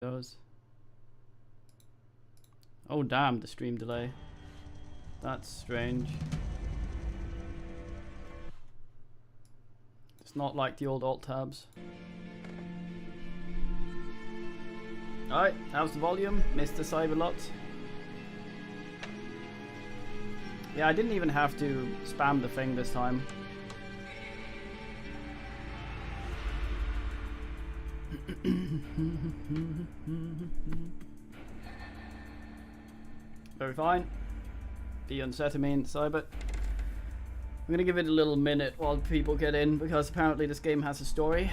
Goes. Oh damn, the stream delay. That's strange. It's not like the old alt tabs. Alright, how's the volume, Mr. Cyberlot? Yeah, I didn't even have to spam the thing this time. Very fine. The unsettling cyber. I'm gonna give it a little minute while people get in because apparently this game has a story.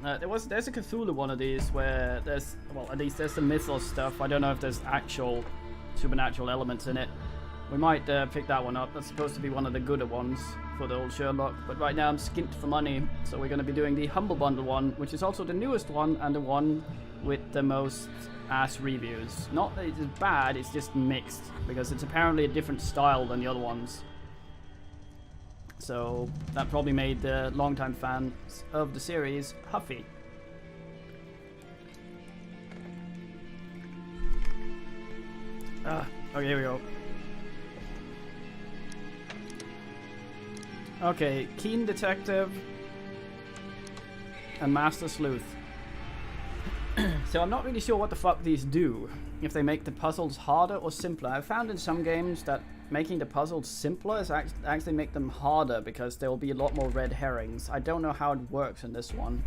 There's a Cthulhu one of these where there's, well, at least there's the mythos stuff. I don't know if there's actual supernatural elements in it. We might pick that one up. That's supposed to be one of the gooder ones for the old Sherlock. But right now I'm skint for money, so we're going to be doing the Humble Bundle one, which is also the newest one and the one with the most ass reviews. Not that it's bad, it's just mixed, because it's apparently a different style than the other ones. So that probably made the longtime fans of the series huffy. Okay, here we go. Okay, Keen Detective and Master Sleuth. So I'm not really sure what the fuck these do. If they make the puzzles harder or simpler. I've found in some games that making the puzzles simpler is actually make them harder because there will be a lot more red herrings. I don't know how it works in this one.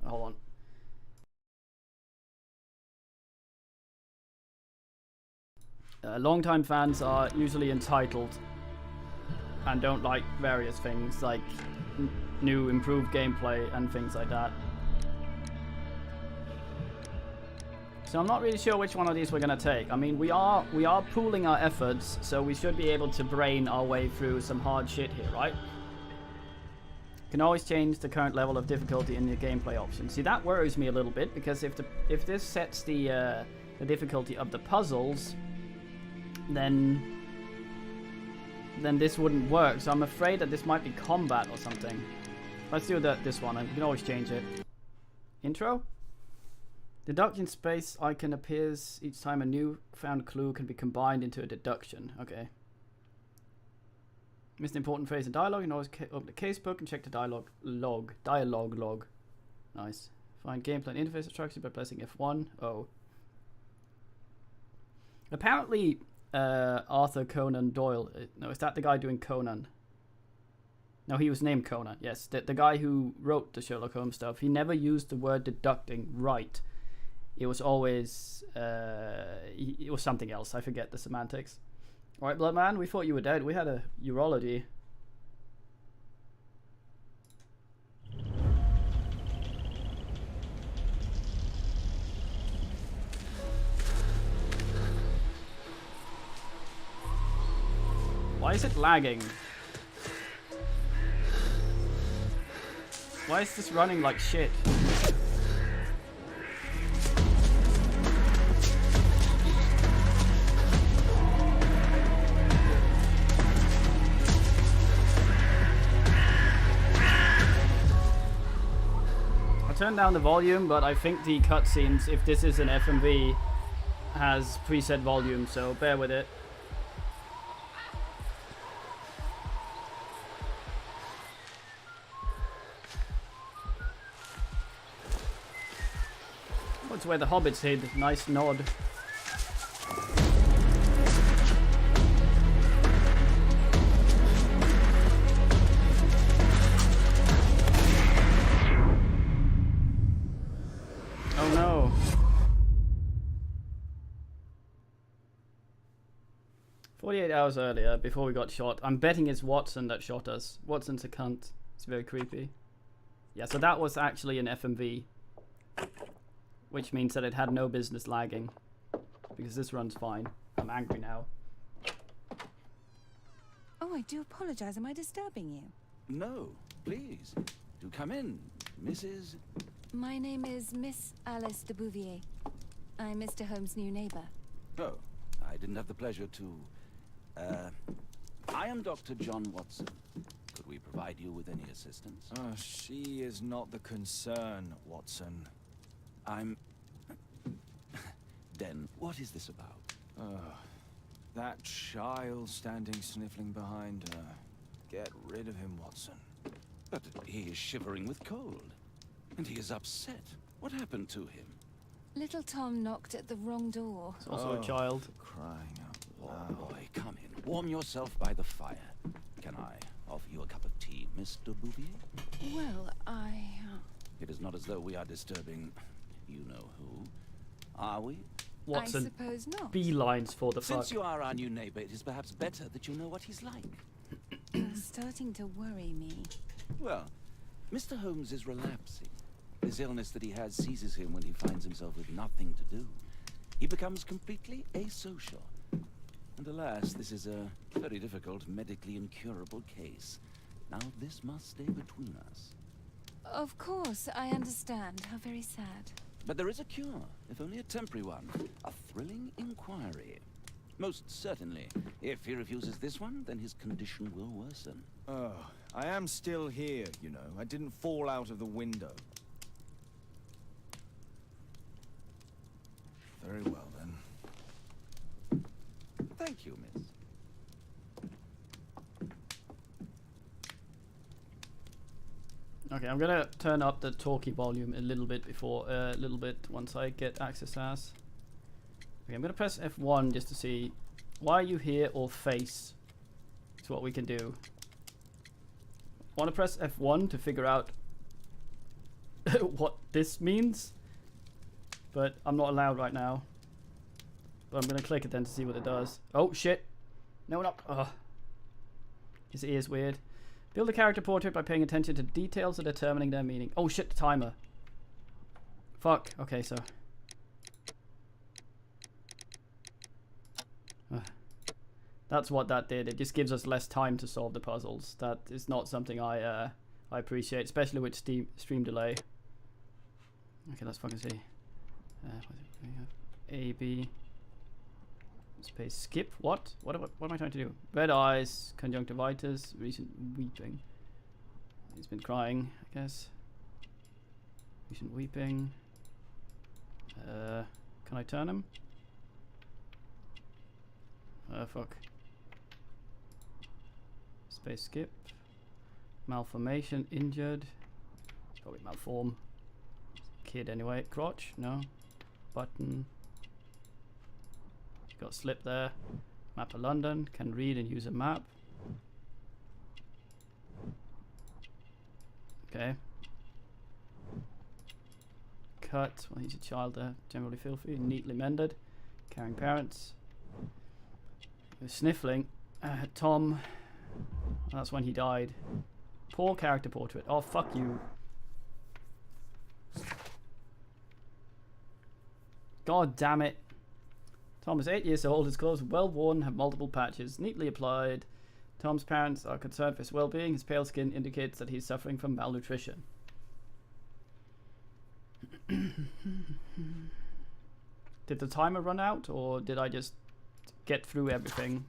Hold on. Longtime fans are usually entitled and don't like various things like new improved gameplay and things like that. So I'm not really sure which one of these we're gonna take. I mean, we are pooling our efforts, so we should be able to brain our way through some hard shit here, right? You can always change the current level of difficulty in your gameplay options. See, that worries me a little bit because if this sets the difficulty of the puzzles, then this wouldn't work. So I'm afraid that this might be combat or something. Let's do this one, and we can always change it. Intro? Deduction space icon appears each time a new found clue can be combined into a deduction. Okay. Missed an important phrase in dialogue. You can always open the casebook and check the dialogue log. Nice. Find gameplay and interface instructions by pressing F1. Oh. Apparently, Arthur Conan Doyle. No, is that the guy doing Conan? No, he was named Conan. Yes, the guy who wrote the Sherlock Holmes stuff. He never used the word deducting right. It was always, it was something else. I forget the semantics. Alright, Bloodman, we thought you were dead. We had a urology. Why is it lagging? Why is this running like shit? Turn down the volume, but I think the cutscenes, if this is an FMV, has preset volume, so bear with it. That's where the hobbits hid. Nice nod. Oh no. "48 hours earlier, before we got shot. I'm betting it's Watson that shot us. Watson's a cunt. It's very creepy." Yeah, so that was actually an FMV. Which means that it had no business lagging. Because this runs fine. I'm angry now. Oh, I do apologize. Am I disturbing you? No, please. Do come in, Mrs. My name is Miss Alice de Bouvier. I'm Mr. Holmes' new neighbor. Oh, I didn't have the pleasure to... I am Dr. John Watson. Could we provide you with any assistance? She is not the concern, Watson. What is this about? That child standing sniffling behind her. Get rid of him, Watson. But he is shivering with cold. And he is upset. What happened to him? Little Tom knocked at the wrong door. It's also a child. Crying out Oh, loud. boy, come in. Warm yourself by the fire. Can I offer you a cup of tea, Mr. Bouvier? Well, It is not as though we are disturbing you know who. Are we? I Watson suppose not. beelines for the fuck. Since you are our new neighbor, it is perhaps better that you know what he's like. You're starting to worry me. Well, Mr. Holmes is relapsing. This illness that he has seizes him when he finds himself with nothing to do. He becomes completely asocial. And alas, this is a very difficult, medically incurable case. Now this must stay between us. Of course, I understand. How very sad. But there is a cure, if only a temporary one. A thrilling inquiry. Most certainly. If he refuses this one, then his condition will worsen. Oh, I am still here, you know. I didn't fall out of the window. Very well, then. Thank you, miss. Okay, I'm gonna turn up the talkie volume a little bit once I get access to us. Okay, I'm gonna press F1 just to see why are you here or face. It's what we can do. I want to press F1 to figure out what this means, but I'm not allowed right now. But I'm gonna click it then to see what it does. Oh shit! No, not. Ugh. His ear's weird. Build a character portrait by paying attention to details and determining their meaning. Oh shit, the timer. Fuck. Okay, so. That's what that did. It just gives us less time to solve the puzzles. That is not something I appreciate, especially with stream delay. Okay, let's fucking see. We have A, B. Space skip. What am I trying to do? Red eyes, conjunctivitis, recent weeping. He's been crying, I guess. Recent weeping. Can I turn him? Fuck. Space skip. Malformation, injured. It's probably malform. Kid anyway. Crotch? No. Button. Got slip there. Map of London. Can read and use a map. Okay. Cut. Well, he's a child there. Generally filthy. Neatly mended. Caring parents. Sniffling. Tom. That's when he died. Poor character portrait. Oh, fuck you. God damn it. Tom is 8 years old, his clothes are well worn, have multiple patches, neatly applied. Tom's parents are concerned for his well-being. His pale skin indicates that he's suffering from malnutrition. Did the timer run out, or did I just get through everything?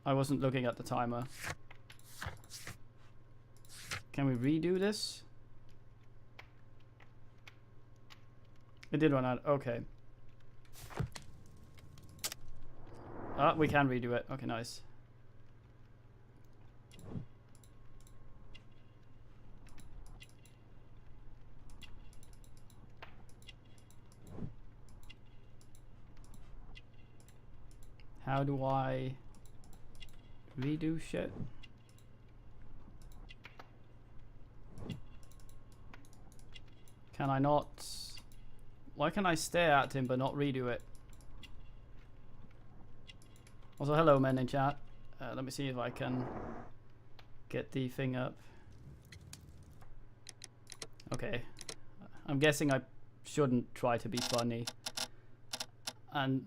I wasn't looking at the timer. Can we redo this? It did run out. Okay. Ah, we can redo it. Okay, nice. How do I redo shit? Can I not? Why can I stare at him but not redo it? Also, hello men in chat. Let me see if I can get the thing up. Okay. I'm guessing I shouldn't try to be funny and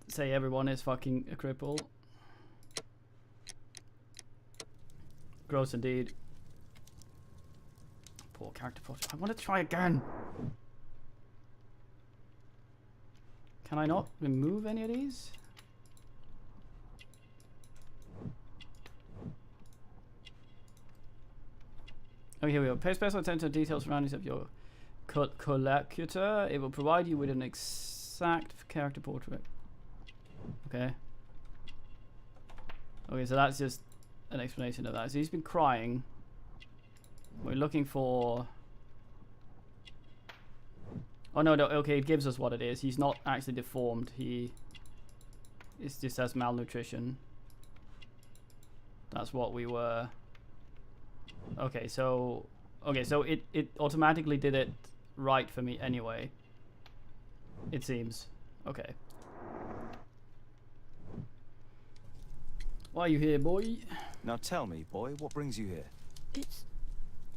say everyone is fucking a cripple. Gross indeed. Poor character portrait. I want to try again. Can I not remove any of these? Oh, here we go. Pay special attention to details surroundings of your collocutor. It will provide you with an exact character portrait. Okay. Okay, so that's just an explanation of that. So he's been crying. We're looking for... Oh no, no, okay, it gives us what it is. He's not actually deformed. He... It just has malnutrition. That's what we were... Okay, so... Okay, so it automatically did it right for me anyway. It seems. Okay. Why are you here, boy? Now tell me, boy, what brings you here?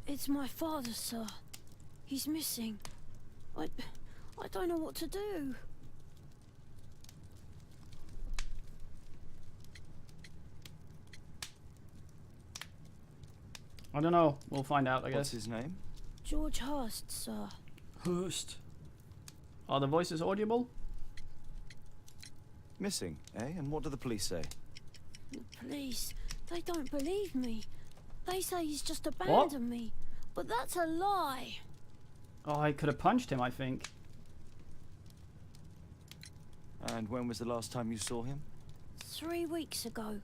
It's my father, sir. He's missing. I don't know what to do. I don't know. We'll find out, I guess. What's his name? George Hurst, sir. Hurst. Are the voices audible? Missing, eh? And what do the police say? The police, they don't believe me. They say he's just abandoned me. But that's a lie. Oh, I could have punched him, I think. And when was the last time you saw him? 3 weeks ago.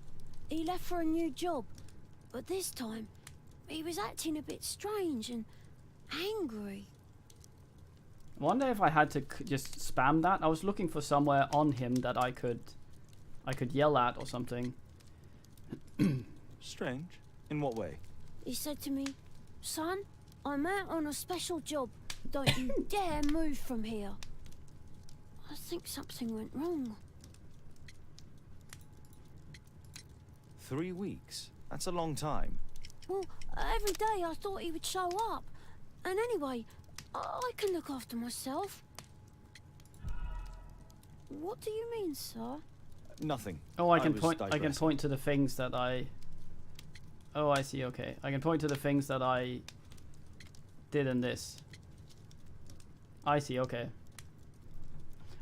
He left for a new job. But this time, he was acting a bit strange and angry. I wonder if I had to just spam that. I was looking for somewhere on him that I could yell at or something. Strange? In what way? He said to me, "Son, I'm out on a special job. Don't you dare move from here." I think something went wrong. 3 weeks? That's a long time. Well, every day I thought he would show up. And anyway, I can look after myself. What do you mean, sir? Nothing. Oh, I can was point. I can digressing. point to the things that I. Oh, I see. Okay, I can point to the things that I did in this. I see. Okay.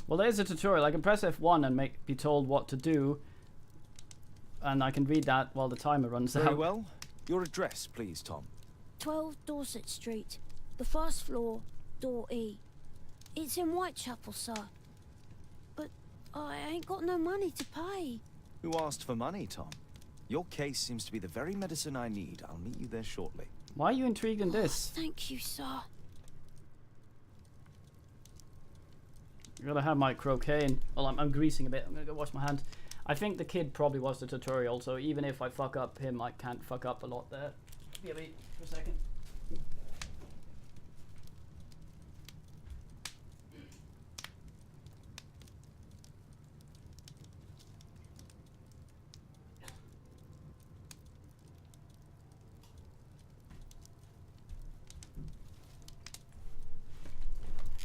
Well, there's a tutorial. I can press F1 and be told what to do, and I can read that while the timer runs out. Very well. Your address, please, Tom. 12 Dorset Street, the first floor, door E. It's in Whitechapel, sir. But I ain't got no money to pay. Who asked for money, Tom? Your case seems to be the very medicine I need. I'll meet you there shortly. Why are you intrigued in this? Thank you, sir. I gotta have my croquet. And, well, I'm greasing a bit. I'm gonna go wash my hands. I think the kid probably watched the tutorial, so even if I fuck up him, I can't fuck up a lot there. Give me for a second.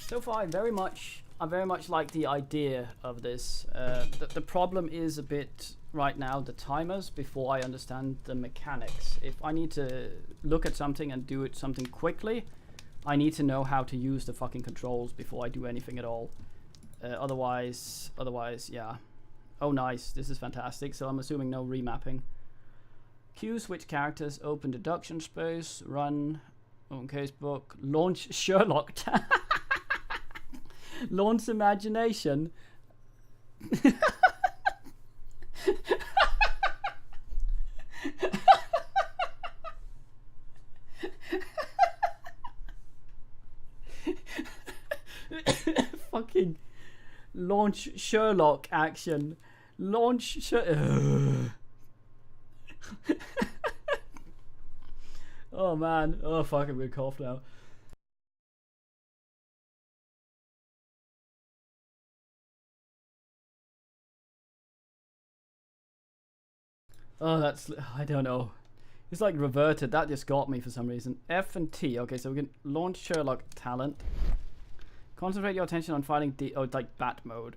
So far, I very much like the idea of this. The problem is a bit right now the timers before I understand the mechanics. If I need to look at something and do something quickly, I need to know how to use the fucking controls before I do anything at all. Otherwise, yeah. Oh, nice. This is fantastic. So I'm assuming no remapping. Q, switch characters, open deduction space, run, open casebook, launch Sherlock. Launch imagination. Fucking launch Sherlock action. Launch Oh man. Oh fuck, I'm gonna cough now. Oh, that's... I don't know. It's like reverted. That just got me for some reason. F and T. Okay, so we can launch Sherlock talent. Concentrate your attention on finding like bat mode.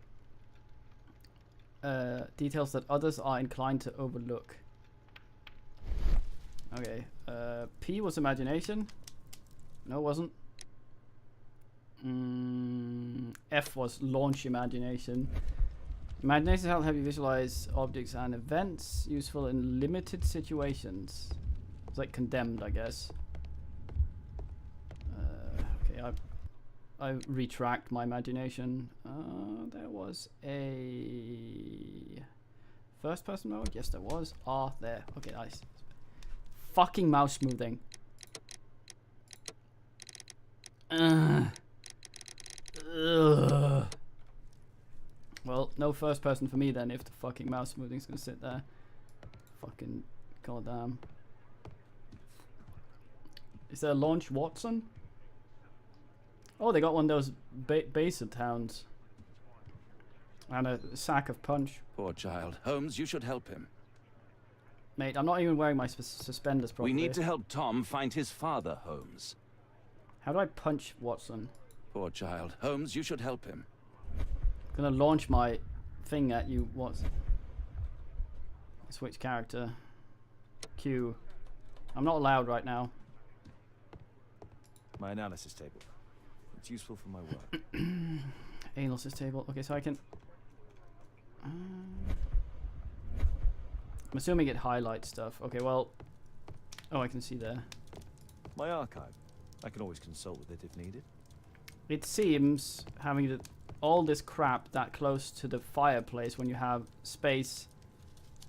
Details that others are inclined to overlook. Okay. P was imagination. No, it wasn't. F was launch imagination. Imagination helps you visualize objects and events, useful in limited situations. It's like condemned, I guess. Okay, I retract my imagination. There was a first person mode? Yes, there was. Ah, there. Okay, nice. Fucking mouse smoothing. Ugh. Well, no first person for me then if the fucking mouse smoothing's gonna sit there. Fucking goddamn. Is there a launch Watson? Oh, they got one of those Basin towns. And a sack of punch. Poor child. Holmes, you should help him. Mate, I'm not even wearing my suspenders properly. We need to help Tom find his father, Holmes. How do I punch Watson? Poor child. Holmes, you should help him. I'm gonna launch my thing at you, Watson. Switch character. Q. I'm not allowed right now. My analysis table. It's useful for my work. Analysis table. Okay, so I can... I'm assuming it highlights stuff. Okay, well... Oh, I can see there. My archive. I can always consult with it if needed. It seems having all this crap that close to the fireplace when you have space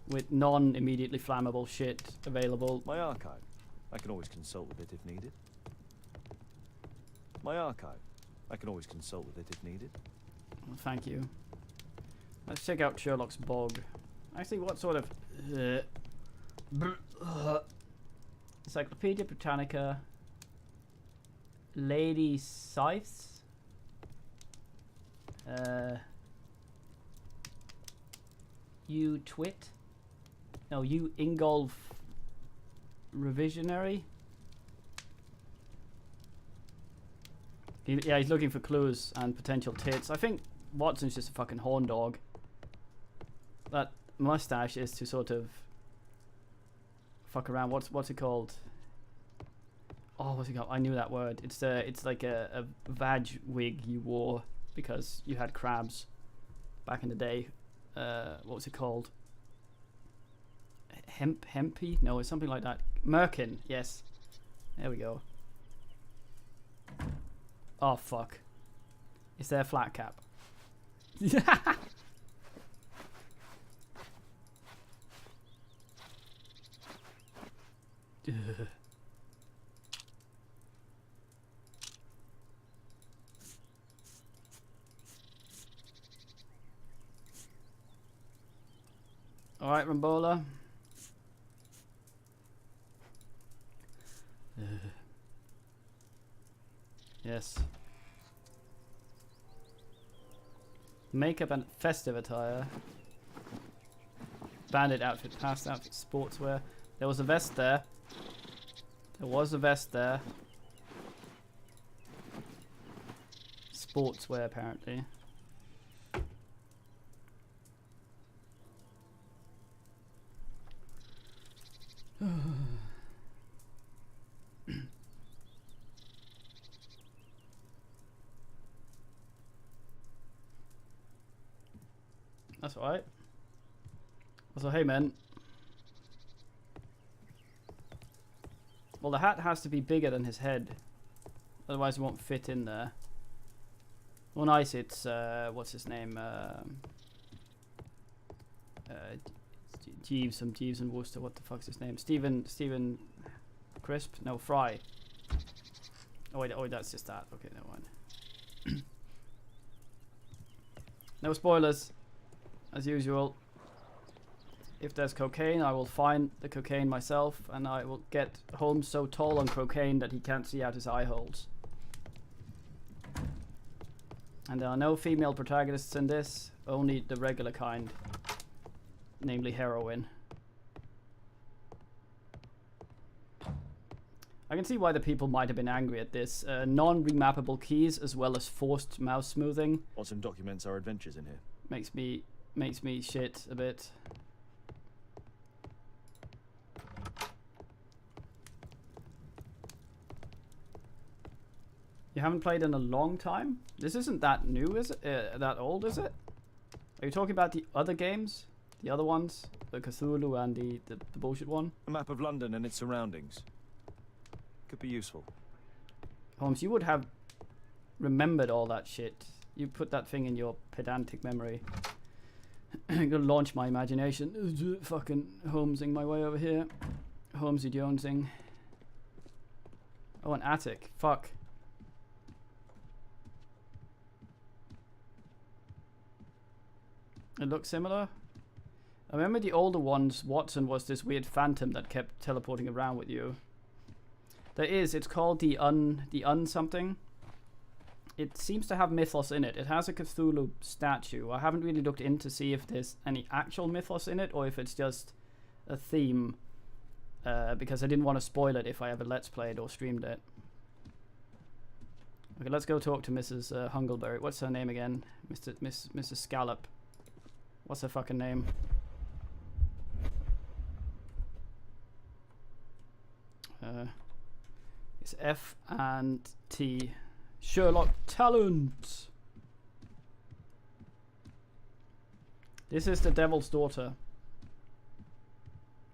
with non-immediately flammable shit available. My archive. I can always consult with it if needed. My archive. I can always consult with it if needed. Well, thank you. Let's check out Sherlock's bog. Actually, what sort of... Encyclopedia Britannica... Lady Scythes? You Twit? No, you Ingolf... Revisionary? Yeah, he's looking for clues and potential tits. I think Watson's just a fucking horn dog. That mustache is to sort of fuck around. What's it called? Oh, what's it called? I knew that word. It's like a vag wig you wore because you had crabs back in the day. What was it called? Hempy? No, it's something like that. Merkin. Yes. There we go. Oh fuck. Is there a flat cap? Alright, Rambola. Yes. Makeup and festive attire. Bandit outfit, past outfit, sportswear. There was a vest there. There was a vest there. Sportswear, apparently. That's alright. Also, hey man. Well, the hat has to be bigger than his head. Otherwise it won't fit in there. Well, nice, it's, what's his name? Jeeves and Worcester, what the fuck's his name? Stephen Crisp? No, Fry. Oh wait, that's just that. Okay, never mind. No spoilers. As usual, if there's cocaine, I will find the cocaine myself, and I will get Holmes so tall on cocaine that he can't see out his eye holes. And there are no female protagonists in this, only the regular kind, namely heroin. I can see why the people might have been angry at this. Non-remappable keys as well as forced mouse smoothing. Watson documents our adventures in here. Makes me shit a bit. You haven't played in a long time? This isn't that new, is it? That old, is it? Are you talking about the other games? The other ones? The Cthulhu and the bullshit one? A map of London and its surroundings. Could be useful. Holmes, you would have remembered all that shit. You put that thing in your pedantic memory. I'm gonna launch my imagination. Fucking Holmesing my way over here. Holmesy Jonesing. Oh, an attic. Fuck. It looks similar. I remember the older ones, Watson was this weird phantom that kept teleporting around with you. It's called the something. It seems to have mythos in it. It has a Cthulhu statue. I haven't really looked in to see if there's any actual mythos in it or if it's just a theme. Because I didn't want to spoil it if I ever let's play it or streamed it. Okay, let's go talk to Mrs. Hungleberry. What's her name again? Mrs. Scallop. What's her fucking name? It's F and T. Sherlock talent. This is the devil's daughter.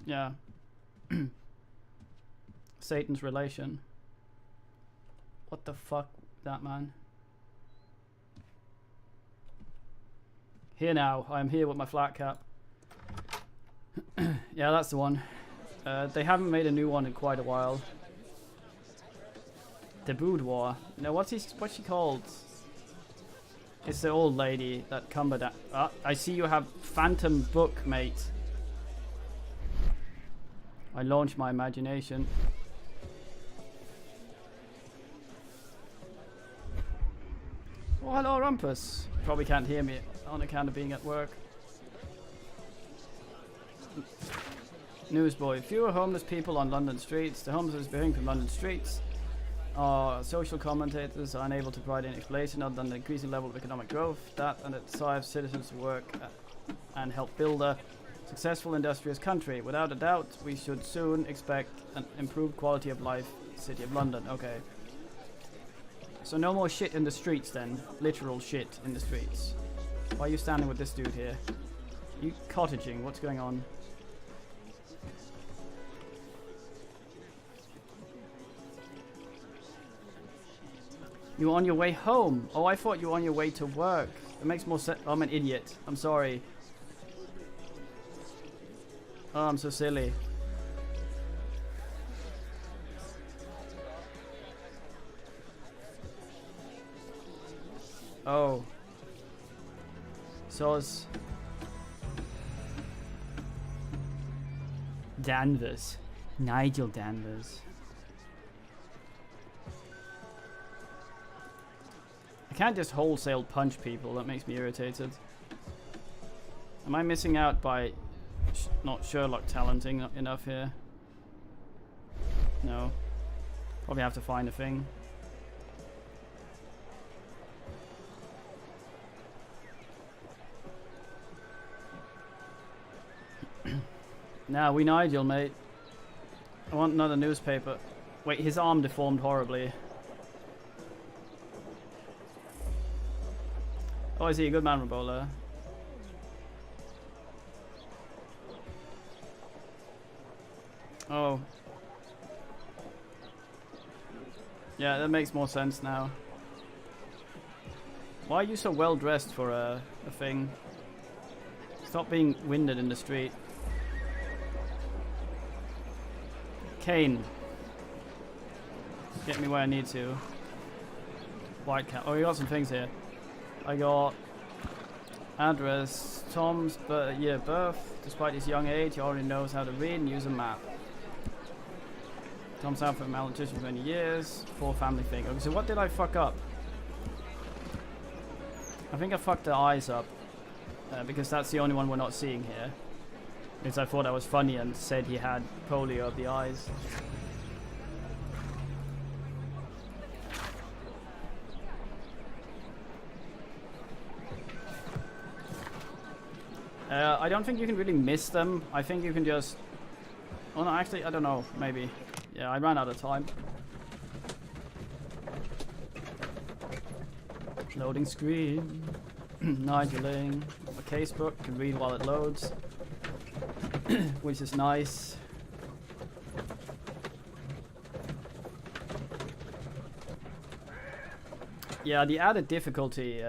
Yeah. Satan's relation. What the fuck, that man? Here now. I'm here with my flat cap. Yeah, that's the one. They haven't made a new one in quite a while. The boudoir. No, what's she called? It's the old lady that cumbered. I see you have Phantom Book, mate. I launched my imagination. Oh, hello, Rumpus. Probably can't hear me on account of being at work. Newsboy. Fewer homeless people on London streets. The homeless is behaving from London streets. Social commentators are unable to provide any explanation other than the increasing level of economic growth. That and it drives citizens to work and help build a successful industrious country. Without a doubt, we should soon expect an improved quality of life. City of London. Okay. So no more shit in the streets then. Literal shit in the streets. Why are you standing with this dude here? You cottaging. What's going on? You were on your way home. Oh, I thought you were on your way to work. It makes more sense. Oh, I'm an idiot. I'm sorry. Oh, I'm so silly. Oh. Soz. Danvers. Nigel Danvers. I can't just wholesale punch people. That makes me irritated. Am I missing out by not Sherlock talenting enough here? No. Probably have to find a thing. Nah, we Nigel, mate. I want another newspaper. Wait, his arm deformed horribly. Oh, is he a good man, Robola? Oh. Yeah, that makes more sense now. Why are you so well dressed for a thing? Stop being winded in the street. Kane. Get me where I need to. White cat. Oh, you got some things here. I got address, Tom's year of birth. Despite his young age, he already knows how to read and use a map. Tom's out for malnutrition for 20 years. 4 family thing. Okay, so what did I fuck up? I think I fucked the eyes up. Because that's the only one we're not seeing here. Because I thought I was funny and said he had polio of the eyes. I don't think you can really miss them. I think you can just... Oh no, actually, I don't know. Maybe. Yeah, I ran out of time. Loading screen. Nigeling. A casebook. Can read while it loads. Which is nice. Yeah, the added difficulty,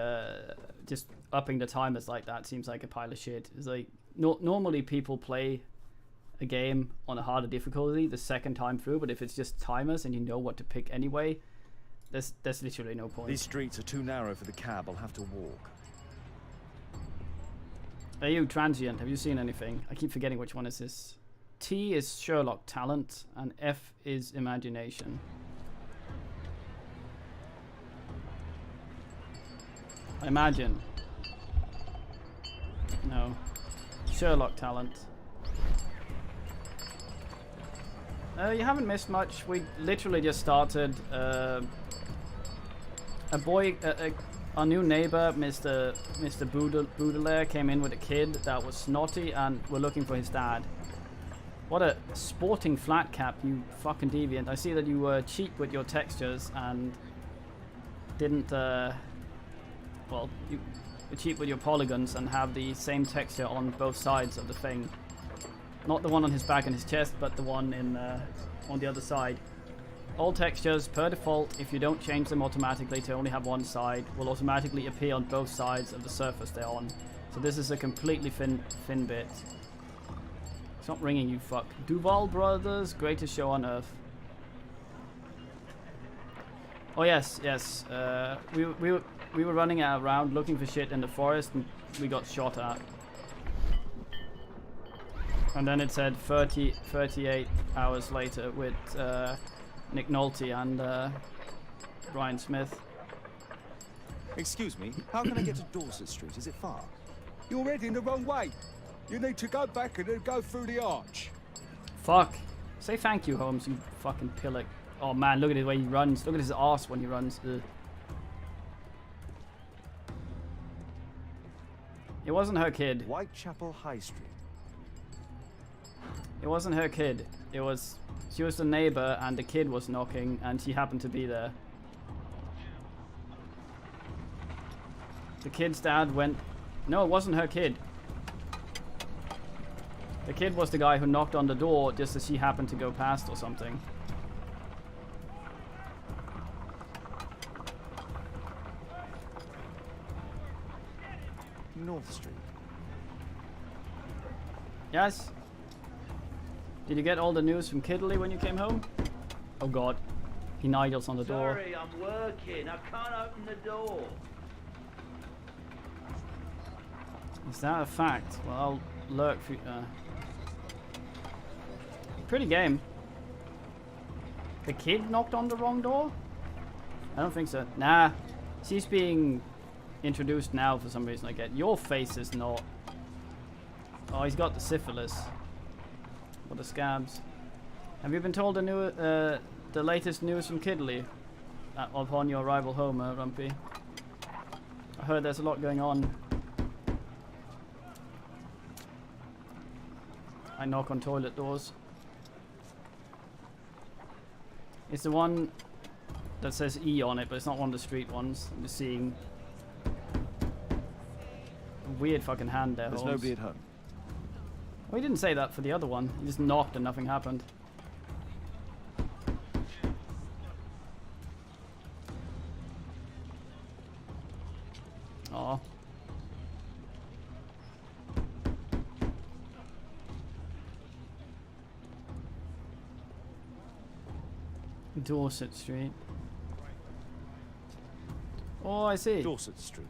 just upping the timers like that seems like a pile of shit. It's like, normally people play a game on a harder difficulty the second time through, but if it's just timers and you know what to pick anyway, there's literally no point. These streets are too narrow for the cab. I'll have to walk. Are you transient? Have you seen anything? I keep forgetting which one is this. T is Sherlock talent, and F is imagination. I imagine. No. Sherlock talent. You haven't missed much. We literally just started. A boy, our new neighbor, Mr. Baudelaire, came in with a kid that was snotty, and we're looking for his dad. What a sporting flat cap, you fucking deviant. I see that you were cheap with your textures and didn't, well, you were cheap with your polygons and have the same texture on both sides of the thing. Not the one on his back and his chest, but the one in on the other side. All textures, per default, if you don't change them automatically to only have one side, will automatically appear on both sides of the surface they're on. So this is a completely thin bit. It's not ringing, you fuck. Duval Brothers, greatest show on earth. Oh yes. We were running around looking for shit in the forest, and we got shot at. And then it said 38 hours later with Nick Nolte and Brian Smith. Excuse me, how can I get to Dorset Street? Is it far? You're heading the wrong way. You need to go back and then go through the arch. Fuck. Say thank you, Holmes, you fucking pillock. Oh man, look at the way he runs. Look at his arse when he runs. Ugh. It wasn't her kid. Whitechapel High Street. It wasn't her kid. It was... She was the neighbor, and the kid was knocking, and she happened to be there. The kid's dad went... No, it wasn't her kid. The kid was the guy who knocked on the door just as she happened to go past or something. North Street. Yes? Did you get all the news from Kiddley when you came home? Oh god. He nigels on the door. Sorry, I'm working. I can't open the door. Is that a fact? Well, I'll lurk for pretty game. The kid knocked on the wrong door? I don't think so. Nah. She's being introduced now for some reason I get. Your face is not. Oh, he's got the syphilis. Or the scabs. Have you been told the latest news from Kiddley upon your arrival home, Rumpy? I heard there's a lot going on. I knock on toilet doors. It's the one that says E on it, but it's not one of the street ones. I'm just seeing a weird fucking hand there. There's Holmes. nobody at home. Well, he didn't say that for the other one. He just knocked and nothing happened. Aw. Dorset Street. Oh, I see. Dorset Street.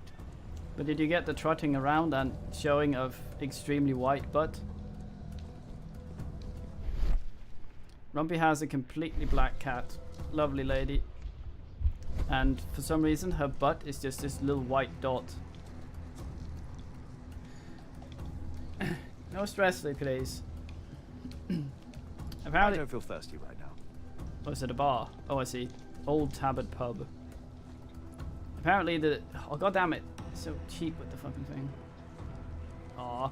But did you get the trotting around and showing of extremely white butt? Rumpy has a completely black cat. Lovely lady. And for some reason her butt is just this little white dot. No stress, please. I Apparently... don't feel thirsty right now. Oh, is it a bar? Oh, I see. Old Tabard Pub. Apparently the... Oh, god damn it. It's so cheap with the fucking thing. Aw.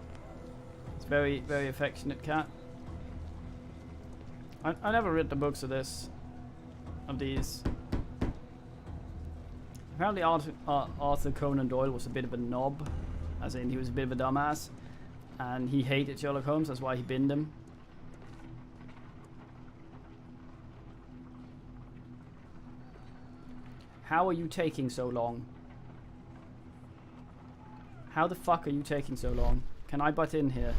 It's very, very affectionate cat. I never read the books of this. Of these. Apparently Arthur Conan Doyle was a bit of a knob. As in, he was a bit of a dumbass. And he hated Sherlock Holmes, that's why he binned him. How are you taking so long? How the fuck are you taking so long? Can I butt in here?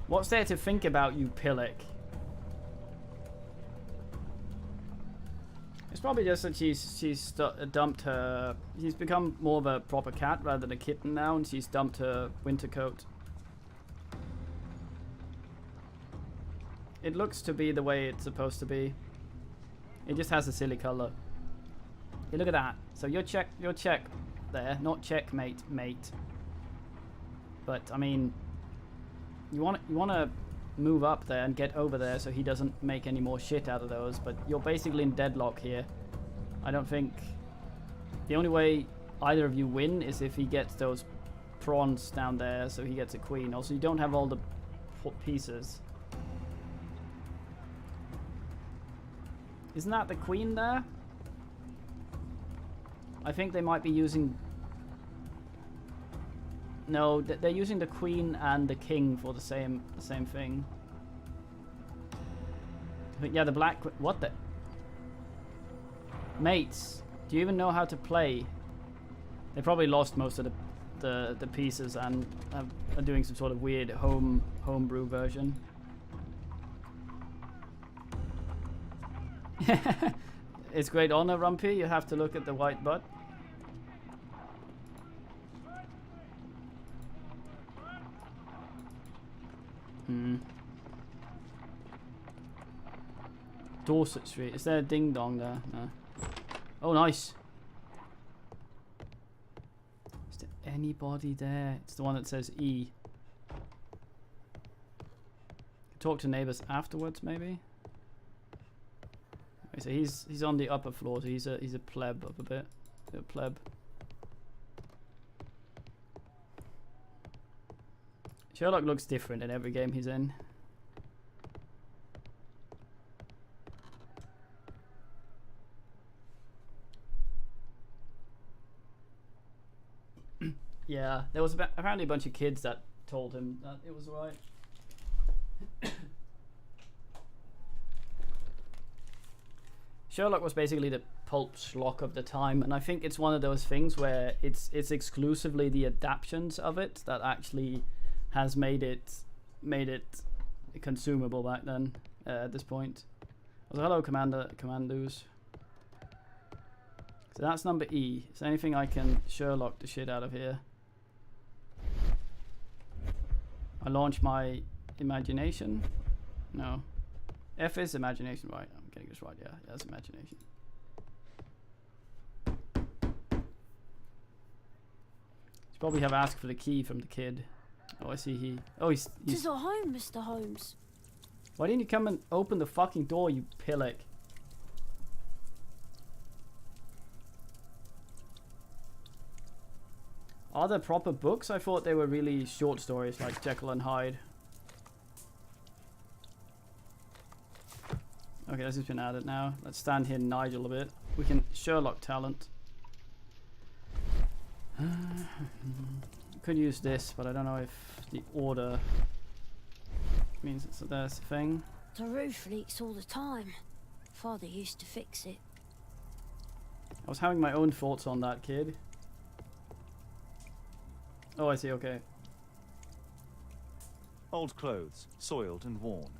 What's there to think about, you pillock? It's probably just that she's dumped her... She's become more of a proper cat rather than a kitten now, and she's dumped her winter coat. It looks to be the way it's supposed to be. It just has a silly color. Hey, look at that. So you're check there, not checkmate, mate. But I mean, you want to move up there and get over there so he doesn't make any more shit out of those. But you're basically in deadlock here. I don't think the only way either of you win is if he gets those prawns down there, so he gets a queen. Also, you don't have all the pieces. Isn't that the queen there? I think they might be using... No, they're using the queen and the king for the same thing. I think, yeah, the black... What the... Mates, do you even know how to play? They probably lost most of the pieces and are doing some sort of weird homebrew version. It's great honor, Rumpy. You have to look at the white butt. Dorset Street. Is there a ding dong there? No. Oh, nice. Is there anybody there? It's the one that says E. Talk to neighbors afterwards, maybe. Okay, so he's on the upper floor. So he's a pleb up a bit. A pleb. Sherlock looks different in every game he's in. Yeah, there was apparently a bunch of kids that told him that it was alright. Sherlock was basically the pulp schlock of the time, and I think it's one of those things where it's exclusively the adaptions of it that actually has made it consumable back then. At this point, also, hello, commandos. So that's number E. Is there anything I can Sherlock the shit out of here? I launch my imagination. No, F is imagination, right? I'm getting this right. Yeah, that's imagination. Should probably have asked for the key from the kid. Oh, I see he... Oh, he's... Tis our home, Mr. Holmes. Why didn't you come and open the fucking door, you pillock? Are there proper books? I thought they were really short stories like Jekyll and Hyde. Okay, this has been added now. Let's stand here and Nigel a bit. We can Sherlock talent. Could use this, but I don't know if the order means it's there's a thing. The roof leaks all the time. Father used to fix it. I was having my own thoughts on that, kid. Oh, I see, okay. Old clothes, soiled and worn.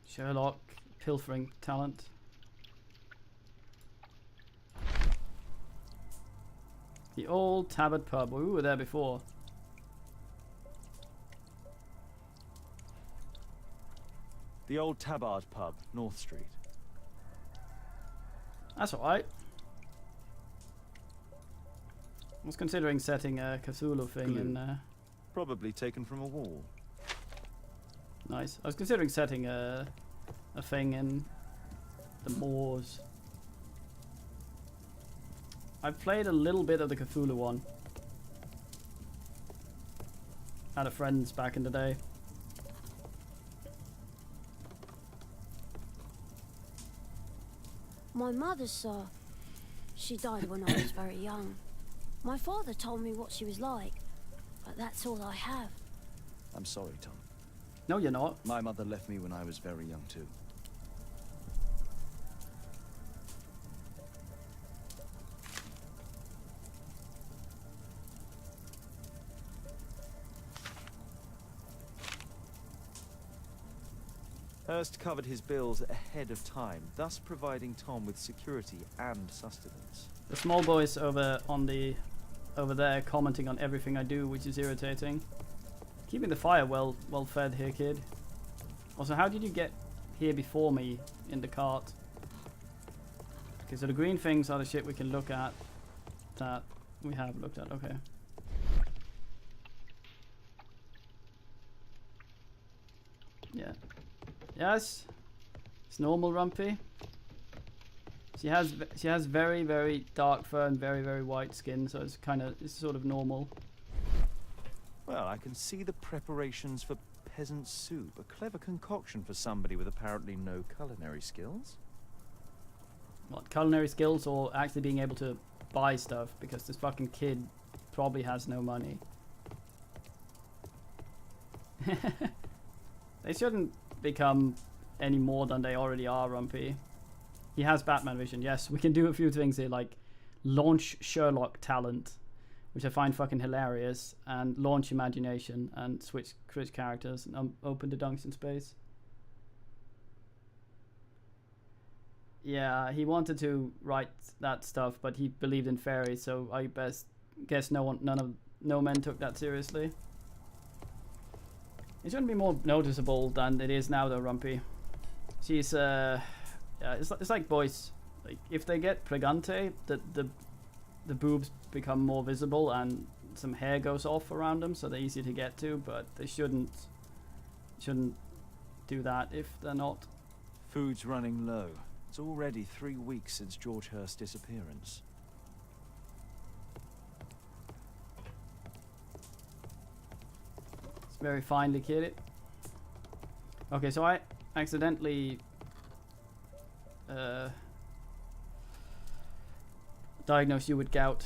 Sherlock, pilfering talent. The old Tabard pub. We were there before. The old Tabard pub, North Street. That's alright. I was considering setting a Cthulhu thing in Probably taken from a wall. Nice. I was considering setting a thing in the moors. I've played a little bit of the Cthulhu one. Had a friend's back in the day. My mother, sir, she died when I was very young. My father told me what she was like. but that's all I have. I'm sorry, Tom. No, you're not. My mother left me when I was very young, too. Hurst covered his bills ahead of time, thus providing Tom with security and sustenance. The small boy's over there commenting on everything I do, which is irritating. Keeping the fire well fed here, kid. Also, how did you get here before me in the cart? Okay, so the green things are the shit we can look at that we have looked at. Okay. Yeah. Yes. It's normal, Rumpy. She has very, very dark fur and very, very white skin, so it's sort of normal. Well, I can see the preparations for peasant soup. A clever concoction for somebody with apparently no culinary skills. What, culinary skills or actually being able to buy stuff? Because this fucking kid probably has no money. They shouldn't become any more than they already are, Rumpy. He has Batman vision. Yes, we can do a few things here, like launch Sherlock talent, which I find fucking hilarious, and launch imagination, and switch characters, and open the dungeon space. Yeah, he wanted to write that stuff, but he believed in fairies, so I guess no men took that seriously. It shouldn't be more noticeable than it is now, though, Rumpy. She's yeah, it's like boys. Like if they get pregante, the boobs become more visible and some hair goes off around them, so they're easier to get to. But they shouldn't do that if they're not. Food's running low. It's already 3 weeks since George Hurst's disappearance. It's very finely kitted. Okay, so I accidentally diagnosed you with gout.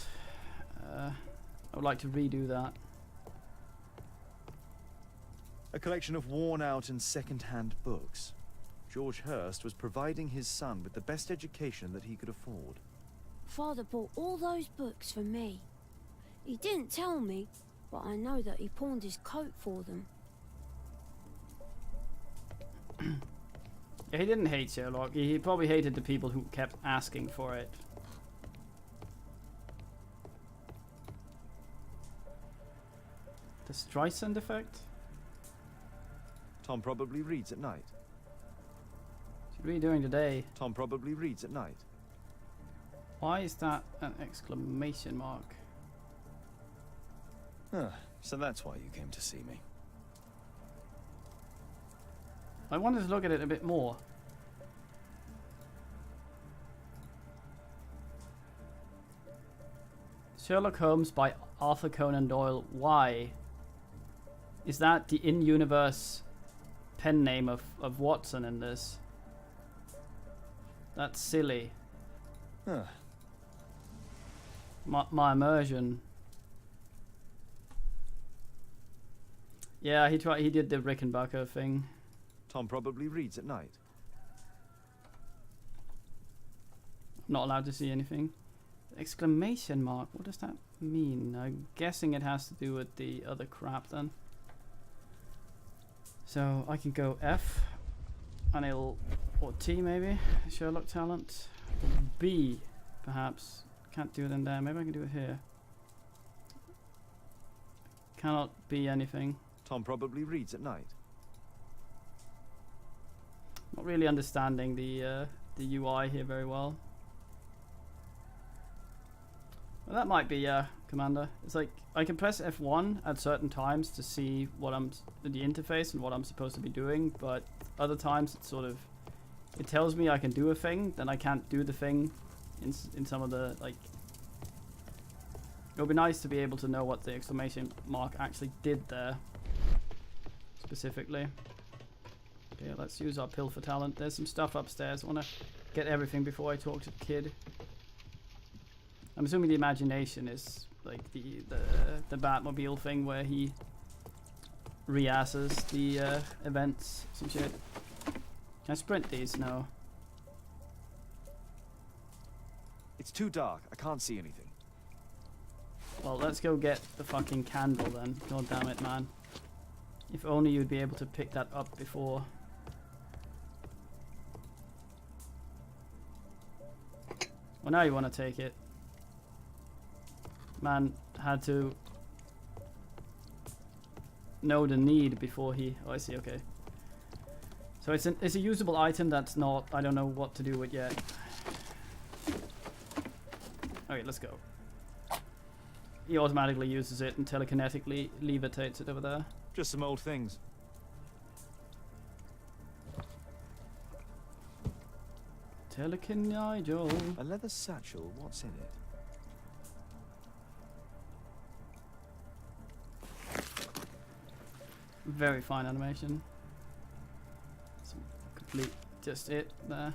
I would like to redo that. A collection of worn-out and second-hand books. George Hurst was providing his son with the best education that he could afford. Father bought all those books for me. He didn't tell me, but I know that he pawned his coat for them. Yeah, he didn't hate Sherlock. He probably hated the people who kept asking for it. The Streisand effect? Tom probably reads at night. What are you doing today? Tom probably reads at night. Why is that an exclamation mark? Huh, so that's why you came to see me. I wanted to look at it a bit more. Sherlock Holmes by Arthur Conan Doyle. Why? Is that the in-universe pen name of Watson in this? That's silly. Huh. My immersion. Yeah, he did the Rickenbacker thing. Tom probably reads at night. Not allowed to see anything. Exclamation mark. What does that mean? I'm guessing it has to do with the other crap then. So I can go F, and it'll, or T maybe. Sherlock talent. Or B, perhaps. Can't do it in there. Maybe I can do it here. Cannot be anything. Tom probably reads at night. Not really understanding the UI here very well. Well, that might be Commander. It's like I can press F1 at certain times to see what the interface and what I'm supposed to be doing, but other times it's sort of, it tells me I can do a thing, then I can't do the thing in some of the, like, it would be nice to be able to know what the exclamation mark actually did there specifically. Okay, let's use our pill for talent. There's some stuff upstairs. I want to get everything before I talk to the kid. I'm assuming the imagination is like the Batmobile thing where he re-asses the events, some shit. Can I sprint these? No. It's too dark. I can't see anything. Well, let's go get the fucking candle then. God damn it, man. If only you'd be able to pick that up before. Well, now you want to take it. Man had to know the need before he... Oh, I see, okay. So it's a usable item that's not... I don't know what to do with yet. Okay, let's go. He automatically uses it and telekinetically levitates it over there. Just some old things. Nigel. A leather satchel. What's in it? Very fine animation. Some complete just it there.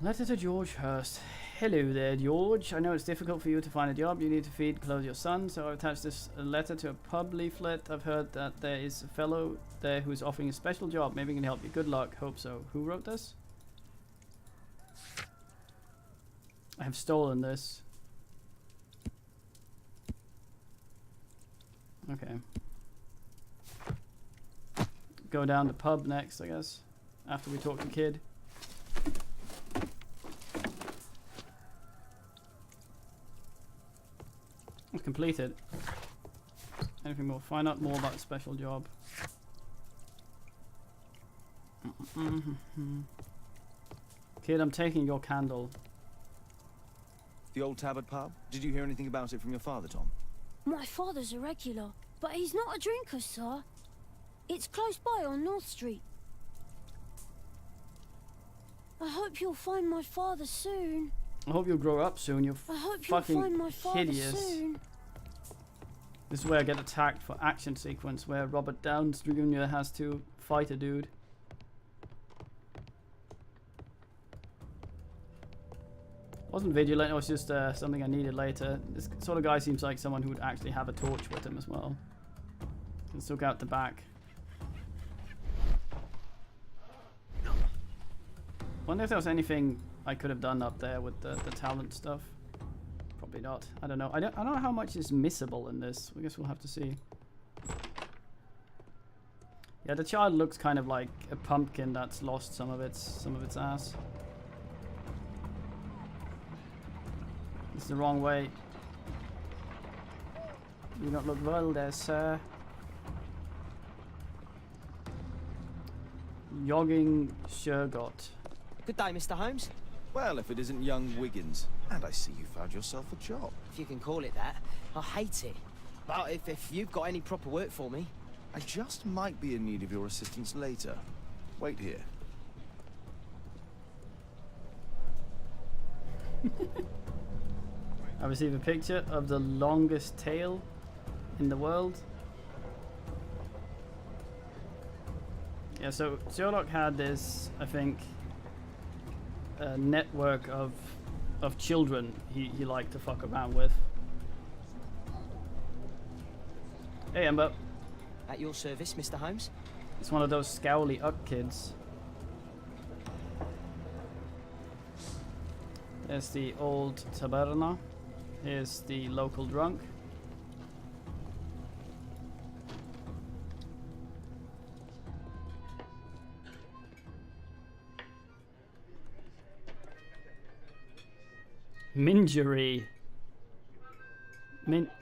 Letter to George Hurst. Hello there, George. I know it's difficult for you to find a job. You need to feed, clothe your son, so I've attached this letter to a pub leaflet. I've heard that there is a fellow there who's offering a special job. Maybe he can help you. Good luck. Hope so. Who wrote this? I have stolen this. Okay. Go down to pub next, I guess. After we talk to Kid. Completed. Anything more? Find out more about the special job. Kid, I'm taking your candle. The old Tabard pub? Did you hear anything about it from your father, Tom? My father's a regular, but he's not a drinker, sir. It's close by on North Street. I hope you'll find my father soon. I hope you'll grow up soon. You're I hope you'll fucking find my father hideous. soon. This is where I get attacked for action sequence where Robert Downey Jr. has to fight a dude. Wasn't vigilant, it was just something I needed later. This sort of guy seems like someone who would actually have a torch with him as well. Let's look out the back. Wonder if there was anything I could have done up there with the talent stuff. Probably not. I don't know. I don't know how much is missable in this. I guess we'll have to see. Yeah, the child looks kind of like a pumpkin that's lost some of its ass. It's the wrong way. You don't look well there, sir. Jogging Sherlock. Good day, Mr. Holmes. Well, if it isn't young Wiggins. And I see you found yourself a job. If you can call it that. I hate it. But if you've got any proper work for me... I just might be in need of your assistance later. Wait here. I receive a picture of the longest tail in the world. Yeah, so Sherlock had this, I think, network of children he liked to fuck around with. Hey, Ember. At your service, Mr. Holmes. It's one of those scowly kids. There's the old taberna. Here's the local drunk. Mingery.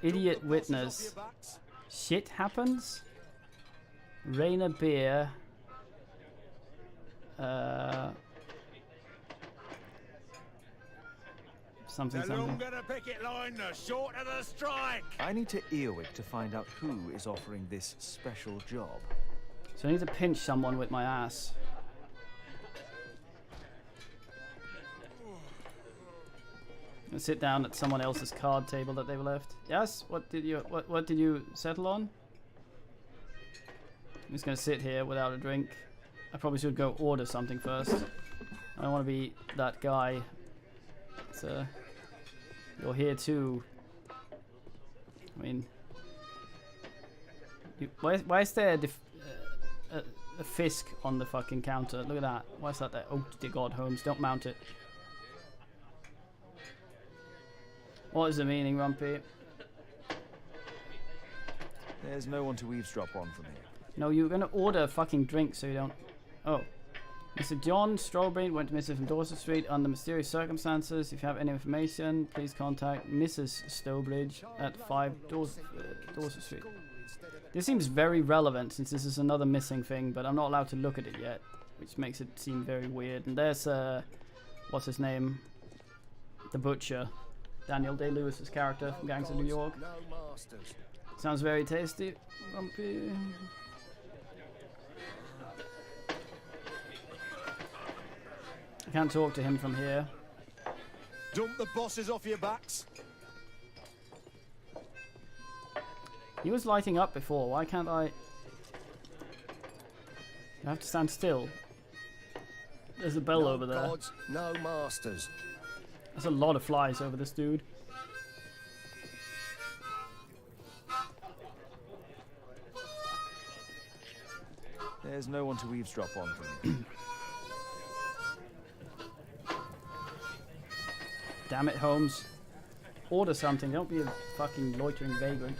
Idiot witness. Shit happens? Rainer beer. Something. The longer the picket line, the shorter the strike. I need to earwig to find out who is offering this special job. So I need to pinch someone with my ass. And sit down at someone else's card table that they've left. Yes? What did you settle on? I'm just gonna sit here without a drink. I probably should go order something first. I don't want to be that guy. It's You're here too. I mean, why is there a Fisk on the fucking counter? Look at that. Why is that there? Oh dear God, Holmes, don't mount it. What is the meaning, Rumpy? There's no one to eavesdrop on from here. No, you're gonna order a fucking drink so you don't... Oh. Mr. John Strawberry went missing from Dorset Street under mysterious circumstances. If you have any information, please contact Mrs. Stowbridge at 5 Dorset Street. This seems very relevant since this is another missing thing, but I'm not allowed to look at it yet, which makes it seem very weird. And there's, what's his name? The Butcher. Daniel Day-Lewis's character from Gangs of New York. Sounds very tasty, Rumpy. I can't talk to him from here. Dump the bosses off your backs. He was lighting up before. Why can't I? I have to stand still. There's a bell over there. Gods, no masters. There's a lot of flies over this dude. There's no one to eavesdrop on from here. Damn it, Holmes. Order something. Don't be a fucking loitering vagrant.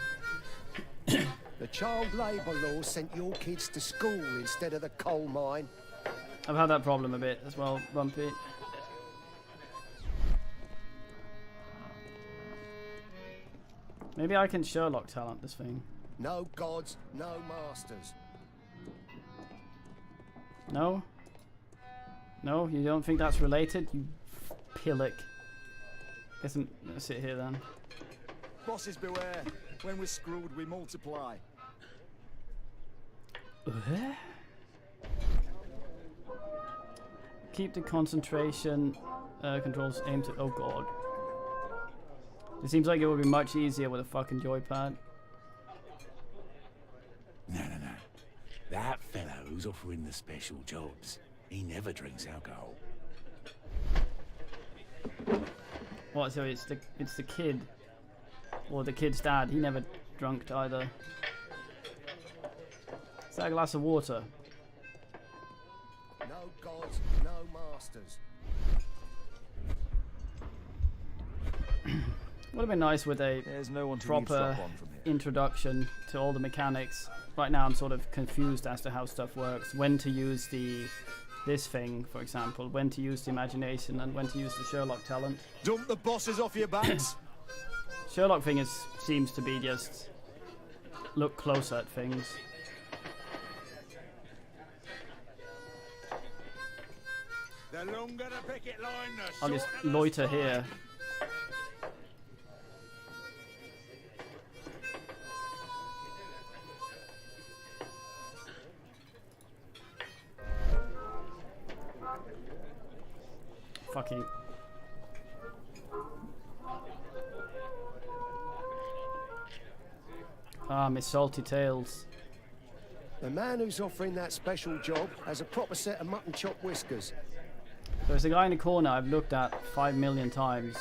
The child labour law sent your kids to school instead of the coal mine. I've had that problem a bit as well, Rumpy. Maybe I can Sherlock talent this thing. No gods, no masters. No? No? You don't think that's related? You pillock. Guess I'm gonna sit here then. Bosses beware. When we're screwed, we multiply. Keep the concentration controls aimed to... Oh god. It seems like it would be much easier with a fucking joypad. No. That fellow who's offering the special jobs, he never drinks alcohol. What, so it's the kid. Or the kid's dad. He never drunk either. Is that a glass of water? No gods, no masters. Would have been nice with a There's no one to proper eavesdrop on from here. introduction to all the mechanics. Right now I'm sort of confused as to how stuff works. When to use this thing, for example. When to use the imagination and when to use the Sherlock talent. Dump the bosses off your backs. Sherlock thing seems to be just look closer at things. The longer the picket line, the I'll just shorter the loiter strike. here. Fucking. Ah, Miss Salty Tails. The man who's offering that special job has a proper set of mutton chop whiskers. There's a guy in the corner I've looked at 5 million times.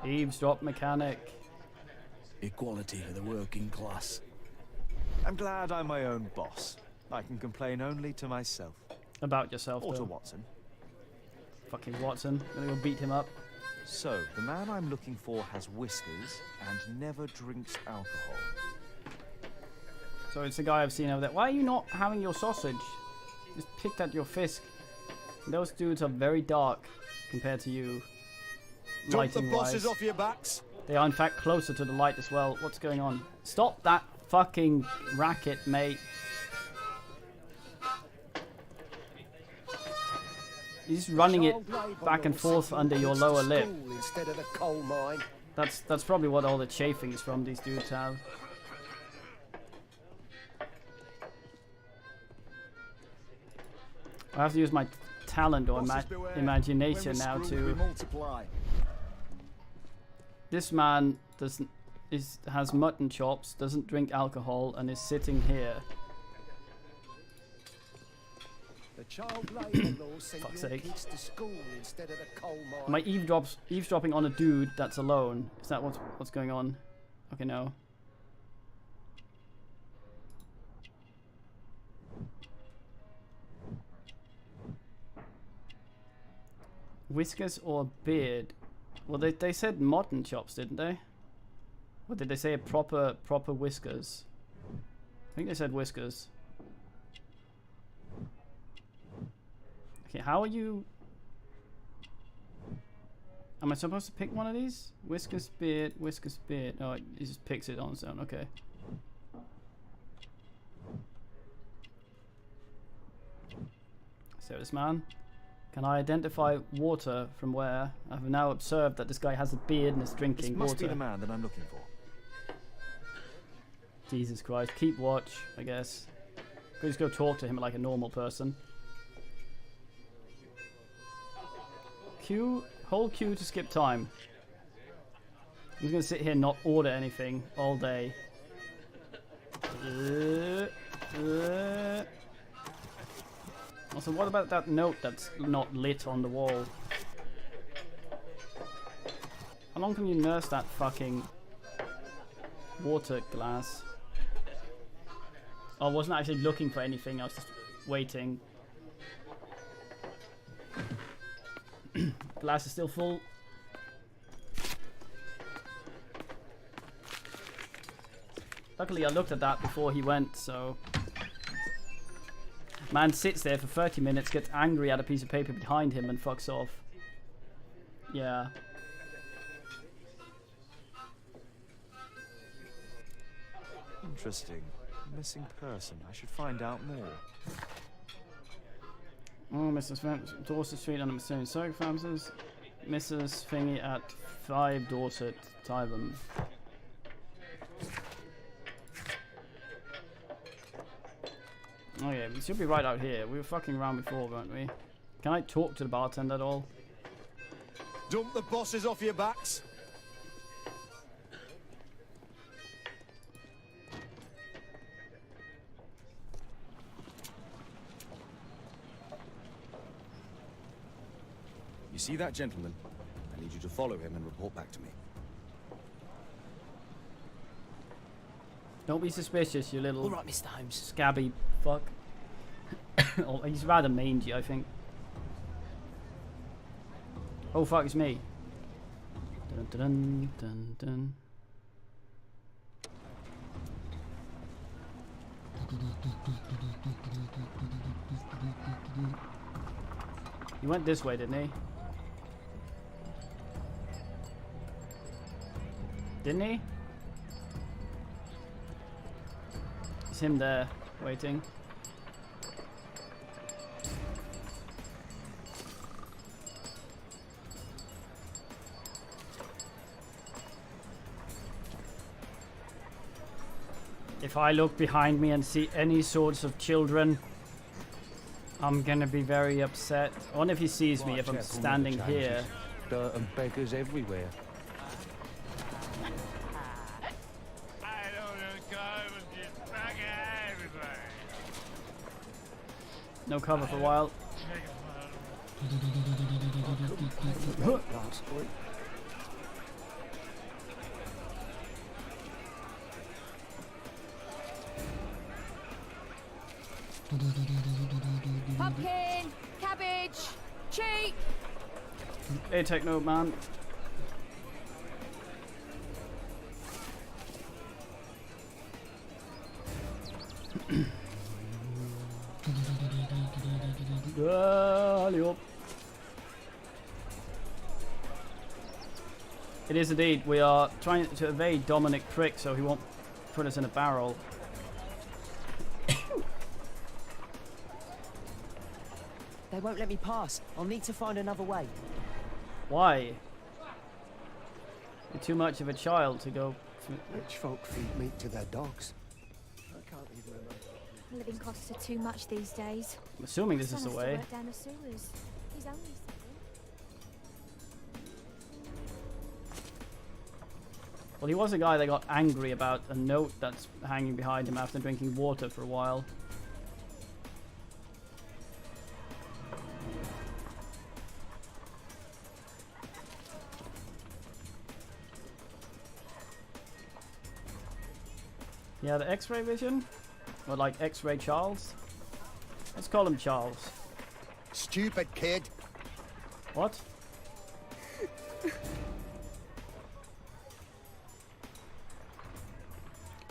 Eavesdrop mechanic. Equality for the working class. I'm glad I'm my own boss. I can complain only to myself. About yourself, Or to though. Watson. Fucking Watson. Gonna go beat him up. So, the man I'm looking for has whiskers and never drinks alcohol. So it's the guy I've seen over there. Why are you not having your sausage? Just picked at your Fisk. Those dudes are very dark compared to you. Dump the Lighting bosses wise. off your backs. They are in fact closer to the light as well. What's going on? Stop that fucking racket, mate. You're just running it Child labour back and law forth sent under your kids to lower lip. school instead of the coal mine. That's probably what all the chafing is from these dudes have. I have to use my talent or Bosses beware. imagination When we're now screwed, we to... multiply. This man has mutton chops, doesn't drink alcohol, and is sitting here. The child labour law sent Fuck's your sake. kids to school instead of the coal mine. Am I eavesdropping on a dude that's alone? Is that what's going on? Okay, no. Whiskers or beard? Well, they said mutton chops, didn't they? Or did they say proper whiskers? I think they said whiskers. Okay, how are you? Am I supposed to pick one of these? Whiskers, beard, whiskers, beard. Oh, it just picks it on its own. Okay. So this man. Can I identify water from where? I've now observed that this guy has a beard and is drinking This must water. be the man that I'm looking for. Jesus Christ. Keep watch, I guess. Could just go talk to him like a normal person. Q. Hold Q to skip time. I'm just gonna sit here and not order anything all day. Also, what about that note that's not lit on the wall? How long can you nurse that fucking water glass? Oh, I wasn't actually looking for anything, I was just waiting. Glass is still full. Luckily I looked at that before he went, so... Man sits there for 30 minutes, gets angry at a piece of paper behind him and fucks off. Yeah. Interesting. Missing person. I should find out more. Oh, Mrs. Dorset Street on the Mysterious Circumstances. Mrs. Thingy at 5 Dorset, Tyburn. Oh yeah, we should be right out here. We were fucking around before, weren't we? Can I talk to the bartender at all? Dump the bosses off your backs. You see that gentleman? I need you to follow him and report back to me. Don't be suspicious, you little All right, Mr. Holmes. scabby fuck. Oh, he's rather mangy, I think. Oh fuck, it's me. Dun, dun, dun, dun. He went this way, didn't he? Didn't he? It's him there, waiting. If I look behind me and see any sorts of children, I'm gonna be very upset. I wonder if he sees me if I'm standing here. Dirt and beggars everywhere. No cover for a while. Pumpkin, cabbage, cheek. Hey, Techno Man. Alley-up. It is indeed. We are trying to evade Dominic Prick so he won't put us in a barrel. They won't let me pass. I'll need to find another way. Why? You're too much of a child to go. Rich folk feed meat to their dogs. I can't even remember. Living costs are too much these days. I'm assuming this is the Son has to way. work down the sewers. He's only 7. Well, he was a guy that got angry about a note that's hanging behind him after drinking water for a while. Yeah, the X-ray vision? Or like X-ray Charles? Let's call him Charles. Stupid kid. What?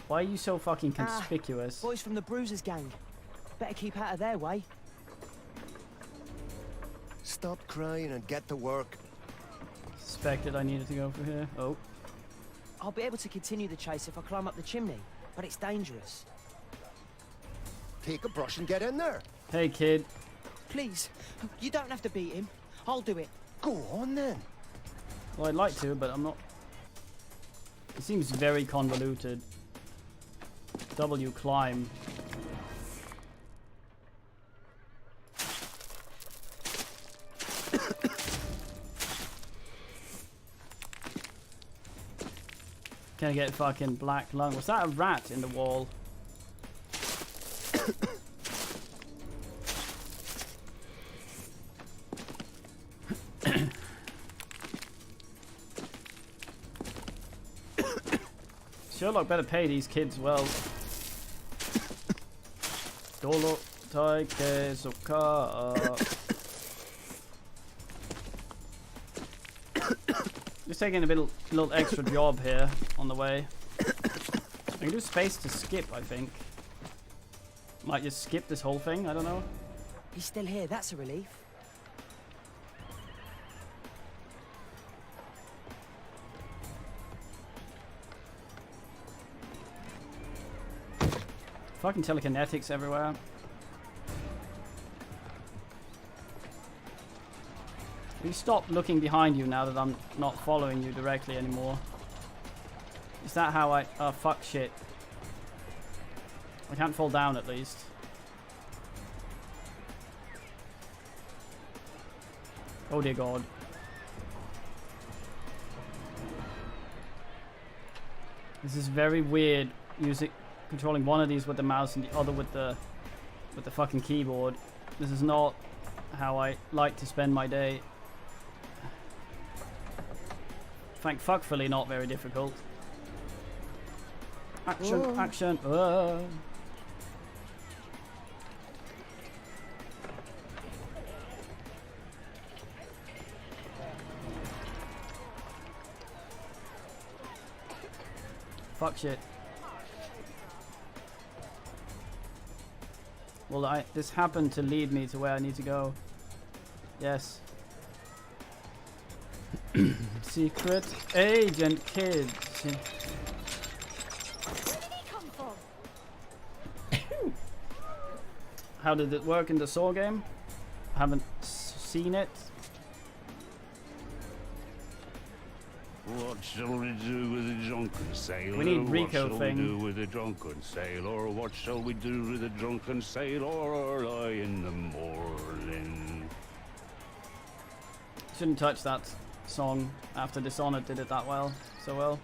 Why are you so fucking conspicuous? Boys from the Bruisers gang. Better keep out of their way. Stop crying and get to work. Suspected I needed to go for here. Oh. I'll be able to continue the chase if I climb up the chimney, but it's dangerous. Take a brush and get in there. Hey, kid. Please, you don't have to beat him. I'll do it. Go on then. Well, I'd like to, but I'm not. It seems very convoluted. W climb. Can I get fucking black lung? Was that a rat in the wall? Sherlock better pay these kids well. Dolo taike soka. Just taking a little extra job here on the way. I can do space to skip, I think. Might just skip this whole thing, I don't know. He's still here, that's a relief. Fucking telekinetics everywhere. Will you stop looking behind you now that I'm not following you directly anymore? Is that how I... Oh, fuck shit. I can't fall down at least. Oh dear god. This is very weird, controlling one of these with the mouse and the other with the fucking keyboard. This is not how I like to spend my day. Thankfully not very difficult. Action, whoa. Action. Fuck shit. Well, this happened to lead me to where I need to go. Yes. Secret agent kid. Where did he come from? How did it work in the Saw game? I haven't seen it. What shall we do with a drunken sailor? We need Rico What shall we do with a drunken sailor? What shall we do with a drunken sailor early in the morning? Shouldn't touch that song after Dishonored did it that well. So well.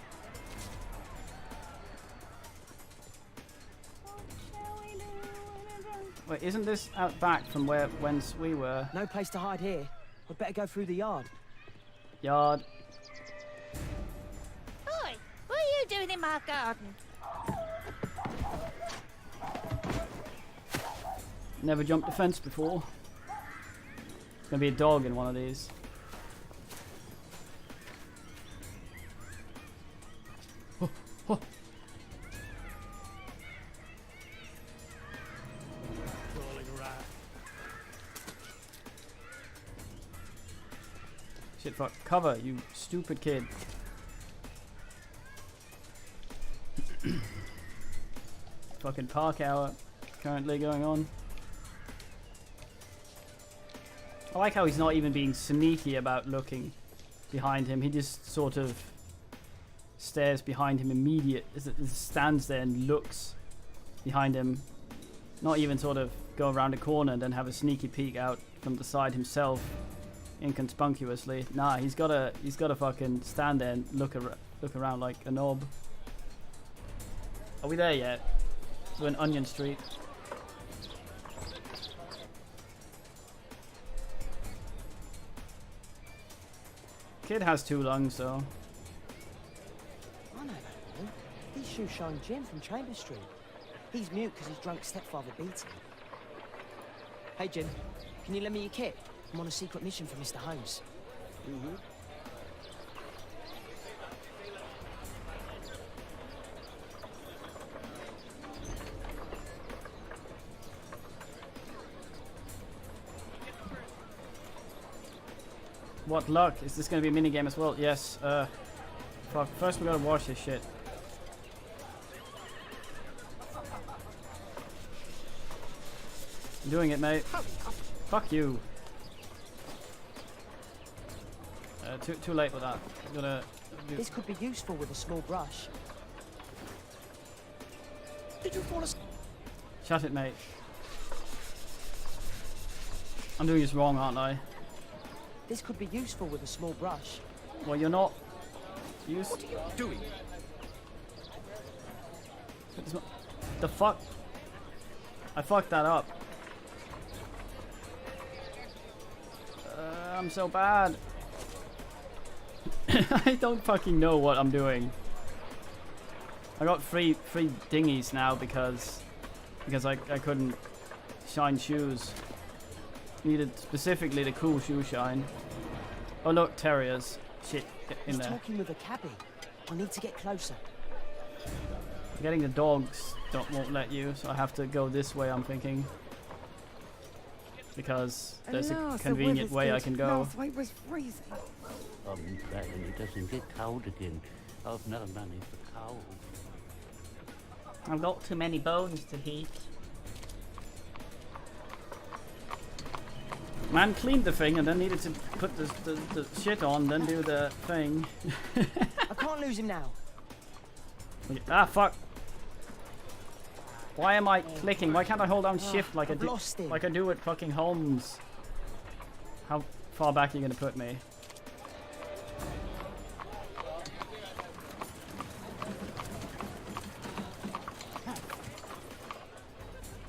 Wait, isn't this out back from whence we were? No place to hide here. We'd better go through the yard. Yard. Oi, what are you doing in my garden? Never jumped the fence before. There's gonna be a dog in one of these. Oh. Shit, fuck. Cover, you stupid kid. Fucking park hour currently going on. I like how he's not even being sneaky about looking behind him. He just sort of stares behind him stands there and looks behind him. Not even sort of go around a corner and then have a sneaky peek out from the side himself inconspicuously. Nah, he's gotta fucking stand there and look around like a knob. Are we there yet? We're in Onion Street. Kid has 2 lungs, so. I know that one. This shoe shine Jim from Chamber Street. He's mute because his drunk stepfather beat him. Hey, Jim. Can you lend me your kit? I'm on a secret mission for Mr. Holmes. Mm-hmm. What luck? Is this gonna be a minigame as well? Yes. Fuck. First we gotta wash this shit. I'm doing it, mate. Fuck you. Too late with that. I'm gonna do... This could be useful with a small brush. Did you fall asleep? Shut it, mate. I'm doing this wrong, aren't I? This could be useful with a small brush. Well, you're not. What are you doing? The fuck? I fucked that up. I'm so bad. I don't fucking know what I'm doing. I got free dinghies now because I couldn't shine shoes. Needed specifically the cool shoe shine. Oh look, terriers. Shit, get in there. He's talking with a cabbie. I need to get closer. Getting the dogs won't let you, so I have to go this way, I'm thinking. Because there's a convenient way I can go. Last week was freezing. I'm glad it doesn't get cold again. I've no money for coal. I've got too many bones to heat. Man cleaned the thing and then needed to put the shit on, then do the thing. I can't lose him now. Ah, fuck. Why am I clicking? Why can't I hold down shift like I do with fucking Holmes? How far back are you gonna put me?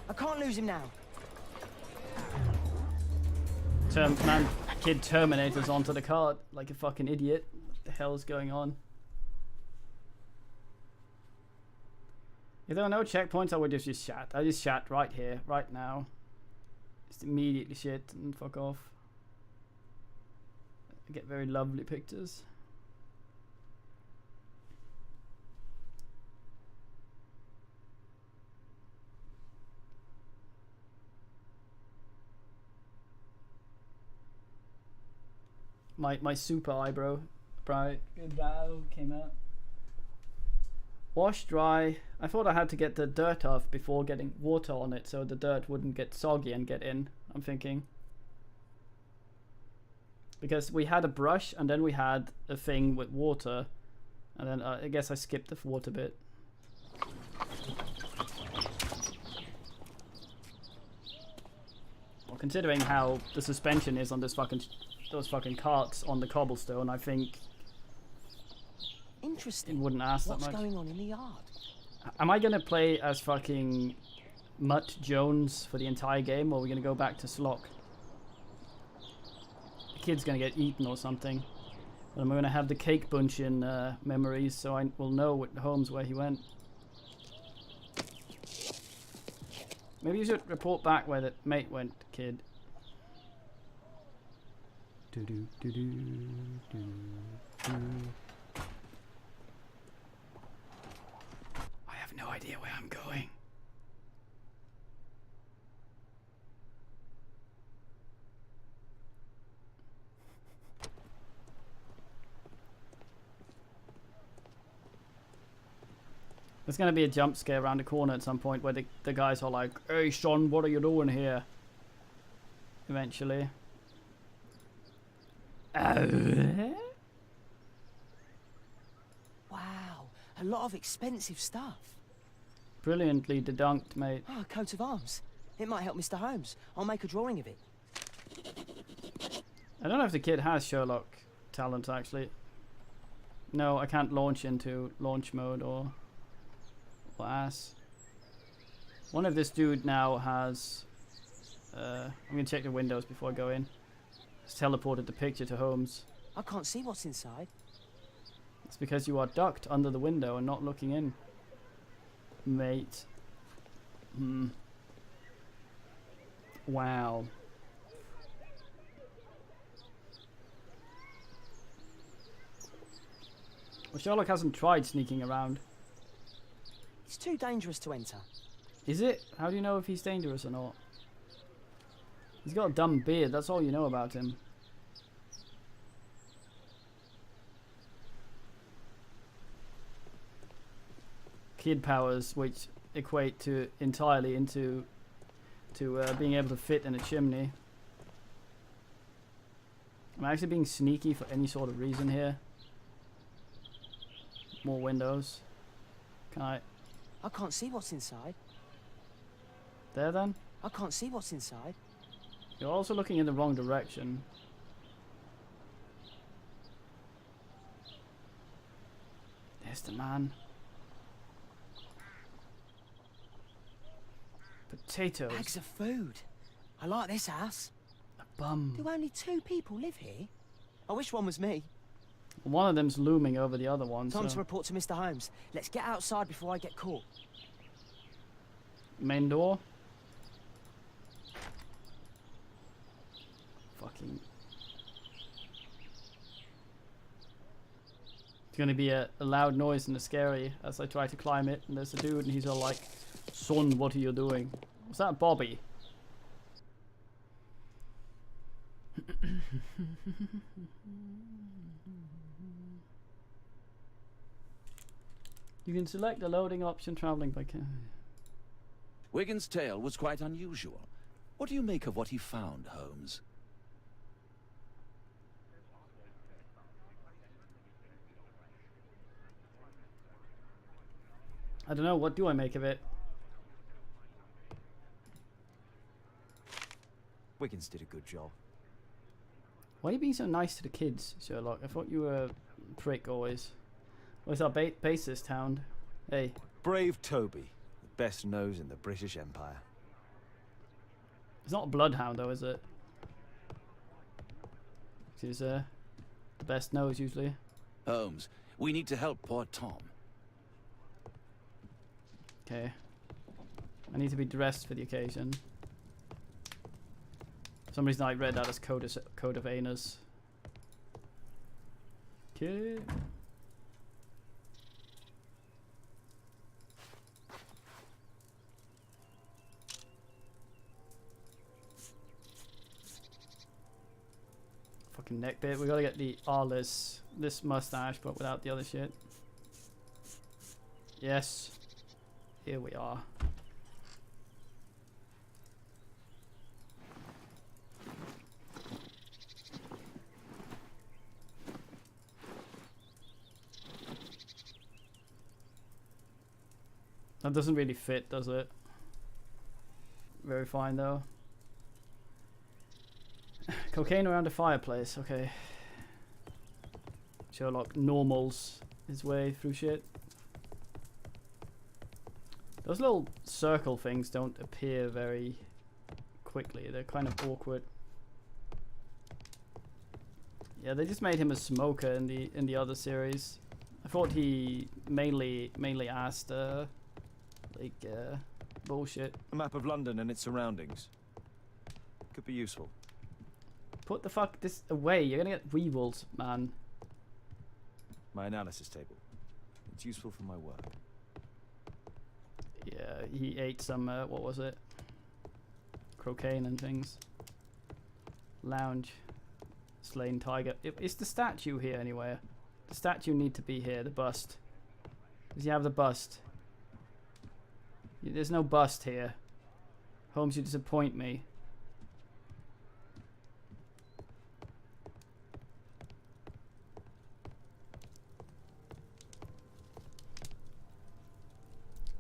I can't lose him now. Man, kid Terminators onto the cart like a fucking idiot. What the hell is going on? If there are no checkpoints, I would just chat. I just chat right here, right now. Just immediately shit and fuck off. I get very lovely pictures. My super eyebrow came out. Wash dry. I thought I had to get the dirt off before getting water on it so the dirt wouldn't get soggy and get in, I'm thinking. Because we had a brush and then we had a thing with water. And then I guess I skipped the water bit. Well, considering how the suspension is on this those fucking carts on the cobblestone, I think interesting. It wouldn't ask that much. What's going on in the yard? Am I gonna play as fucking Mutt Jones for the entire game, or are we gonna go back to Slock? The kid's gonna get eaten or something. But I'm gonna have the cake bunch in memories, so I will know with Holmes where he went. Maybe you should report back where the mate went, kid. I have no idea where I'm going. There's gonna be a jump scare around the corner at some point where the guys are like, "Hey son, what are you doing here?" Eventually. Wow, a lot of expensive stuff. Brilliantly dedunked, mate. Oh, a coat of arms. It might help Mr. Holmes. I'll make a drawing of it. I don't know if the kid has Sherlock talent, actually. No, I can't launch into launch mode or ass. One of this dude now has... I'm going to check the windows before I go in. It's teleported the picture to Holmes. I can't see what's inside. It's because you are ducked under the window and not looking in. mate. Wow. Well, Sherlock hasn't tried sneaking around. It's too dangerous to enter. Is it? How do you know if he's dangerous or not? He's got a dumb beard, that's all you know about him. Kid powers, which equate to entirely into being able to fit in a chimney. I'm actually being sneaky for any sort of reason here. More windows. Can I? I can't see what's inside. There then? I can't see what's inside. You're also looking in the wrong direction. There's the man. Potatoes. Bags of food. I like this house. A bum. Do only 2 people live here? I wish one was me. One of them's looming over the other one. Time so. to report to Mr. Holmes. Let's get outside before I get caught. Main door. Fucking. It's gonna be a loud noise and a scary as I try to climb it, and there's a dude and he's all like, "Son, what are you doing?" Was that Bobby? You can select the loading option traveling by car. Wiggins' tale was quite unusual. What do you make of what he found, Holmes? I don't know, what do I make of it? Wiggins did a good job. Why are you being so nice to the kids, Sherlock? I thought you were a prick always. Where's our bassist hound? Hey. Brave Toby, the best nose in the British Empire. It's not a bloodhound though, is it? She's the best nose usually. Holmes, we need to help poor Tom. Okay. I need to be dressed for the occasion. For some reason I read that as Code of Anus. Okay. Fucking neck bit. We gotta get the this mustache, but without the other shit. Yes. Here we are. That doesn't really fit, does it? Very fine though. Cocaine around a fireplace, okay. Sherlock normals his way through shit. Those little circle things don't appear very quickly. They're kind of awkward. Yeah, they just made him a smoker in the other series. I thought he mainly asked bullshit. A map of London and its surroundings. Could be useful. Put the fuck this away. You're gonna get weevils, man. My analysis table. It's useful for my work. Yeah, he ate some, what was it? Cocaine and things. Lounge. Slain tiger. Is the statue here anywhere? The statue need to be here, the bust. Does he have the bust? There's no bust here. Holmes, you disappoint me.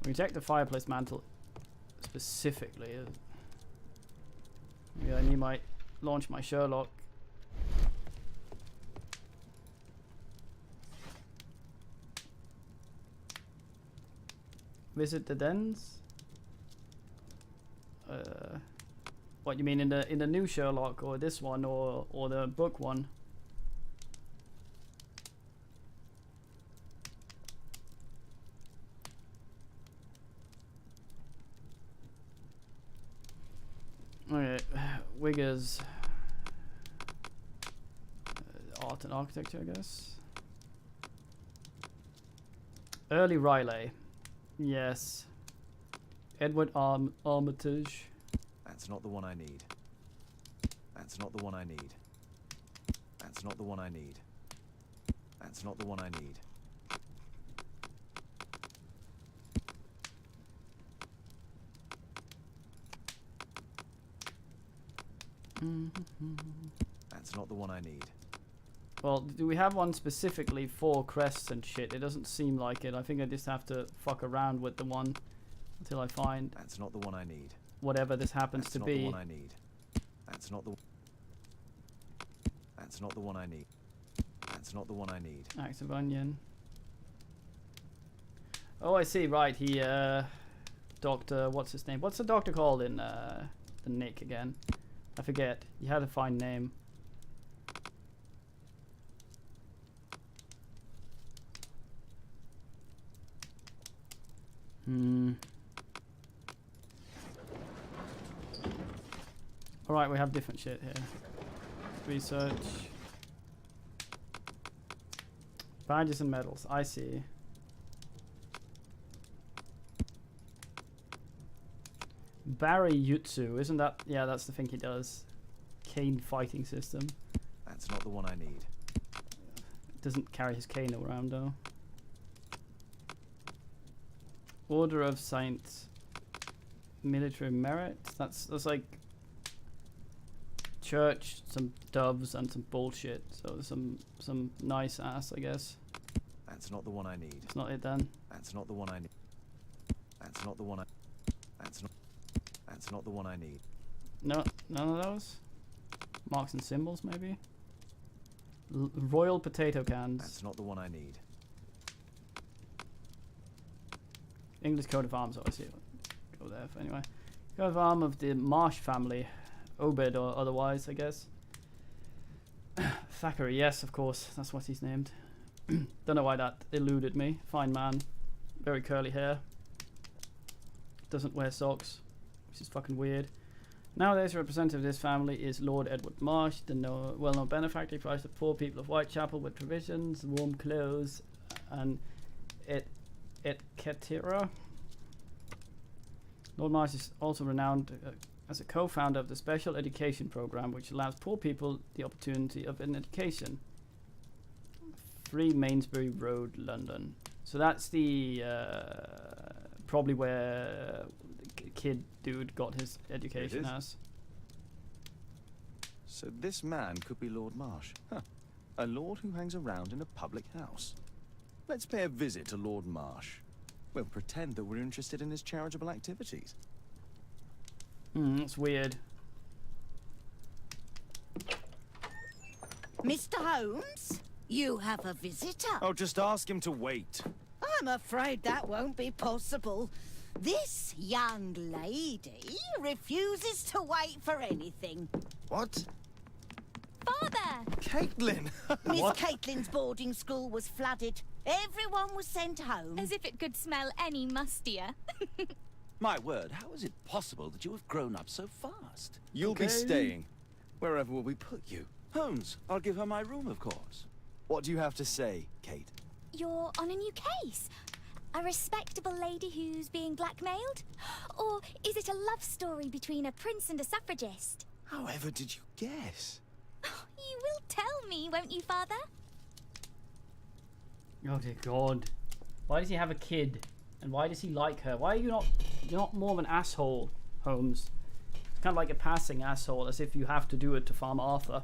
We check the fireplace mantle specifically. Yeah, I need my launch my Sherlock. Visit the dens. What you mean in the new Sherlock or this one or the book one? Wiggers. Art and architecture, I guess. Early Riley. Yes. Edward Armitage. That's not the one I need. That's not the one I need. That's not the one I need. That's not the one I need. That's not the one I need. Well, do we have one specifically for crests and shit? It doesn't seem like it. I think I just have to fuck around with the one until I find. That's not the one I need. Whatever this happens That's to not be. the one I need. That's not the. That's not the one I need. That's not the one I need. Axe of onion. Oh, I see. Right, he Doctor. What's his name? What's the doctor called in the Nick again? I forget. He had a fine name. Alright, we have different shit here. Research. Badges and medals. I see. Barry Yutsu. Isn't that... Yeah, that's the thing he does. Cane fighting system. That's not the one I need. Doesn't carry his cane around though. Order of Saint Military Merit. That's like church, some doves and some bullshit. So some nice ass, I guess. That's not the one I need. It's not it then. That's not the one I need. That's not the one I. That's not the one I need. No, none of those. Marks and symbols, maybe. Royal potato cans. That's not the one I need. English coat of arms, obviously. Go there for anyway. Coat of arms of the Marsh family. Obed or otherwise, I guess. Thackeray, yes, of course. That's what he's named. Don't know why that eluded me. Fine man. Very curly hair. Doesn't wear socks, which is fucking weird. Nowadays, a representative of this family is Lord Edward Marsh, the well-known benefactor. He provides the poor people of Whitechapel with provisions, warm clothes, and cetera. Lord Marsh is also renowned as a co-founder of the special education program, which allows poor people the opportunity of an education. 3 Mainsbury Road, London. So that's the probably where the kid dude got his education as. So this man could be Lord Marsh. Huh. A lord who hangs around in a public house. Let's pay a visit to Lord Marsh. We'll pretend that we're interested in his charitable activities. That's weird. Mr. Holmes, you have a visitor. Oh, just ask him to wait. I'm afraid that won't be possible. This young lady refuses to wait for anything. What? Father! Caitlin! Miss Caitlin's boarding school was flooded. Everyone was sent home. As if it could smell any mustier. My word, how is it possible that you have grown up so fast? You'll be staying. Wherever will we put you? Holmes, I'll give her my room, of course. What do you have to say, Kate? You're on a new case. A respectable lady who's being blackmailed? Or is it a love story between a prince and a suffragist? However did you guess? You will tell me, won't you, Father? Oh dear God. Why does he have a kid? And why does he like her? Why are you not... You're not more of an asshole, Holmes. It's kind of like a passing asshole, as if you have to do it to Farmer Arthur.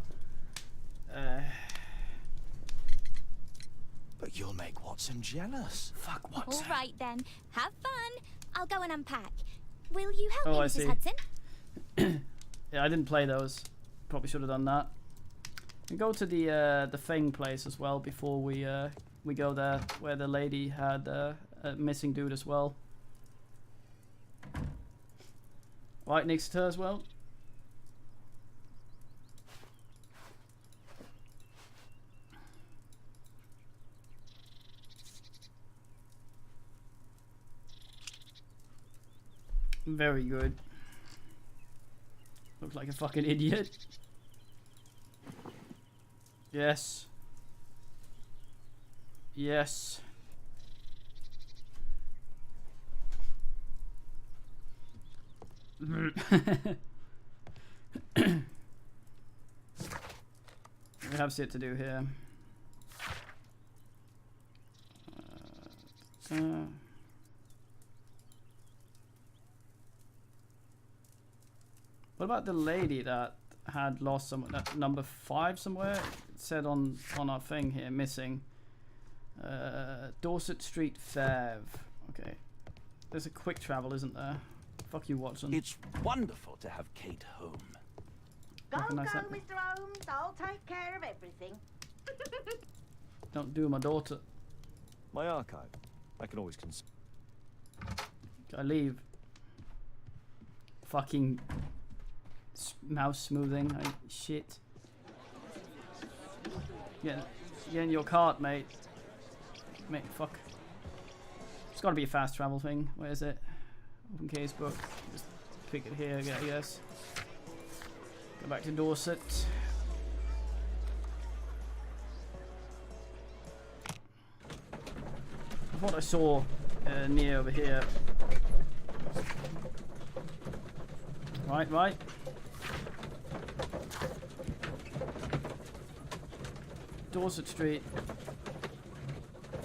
But you'll make Watson jealous. Fuck Watson. All right then. Have fun. I'll go and unpack. Will you help me, I Mrs. see. Hudson? Yeah, I didn't play those. Probably should have done that. We go to the Thing place as well before we go there, where the lady had a missing dude as well. Right next to her as well. Very good. Look like a fucking idiot. Yes. Yes. We have shit to do here. What about the lady that had lost some number 5 somewhere? It said on our thing here, missing. Dorset Street, Fav. Okay. There's a quick travel, isn't there? Fuck you, Watson. It's wonderful to have Kate home. Go, Recognize go, that? Mr. Holmes. I'll take care of everything. Don't do my daughter. My archive. I can always I leave. Fucking mouse smoothing. Shit. Get in your cart, mate. Mate, fuck. It's gotta be a fast travel thing. Where is it? Open case book. Just pick it here, I guess. Go back to Dorset. I thought I saw near over here. Right. Dorset Street.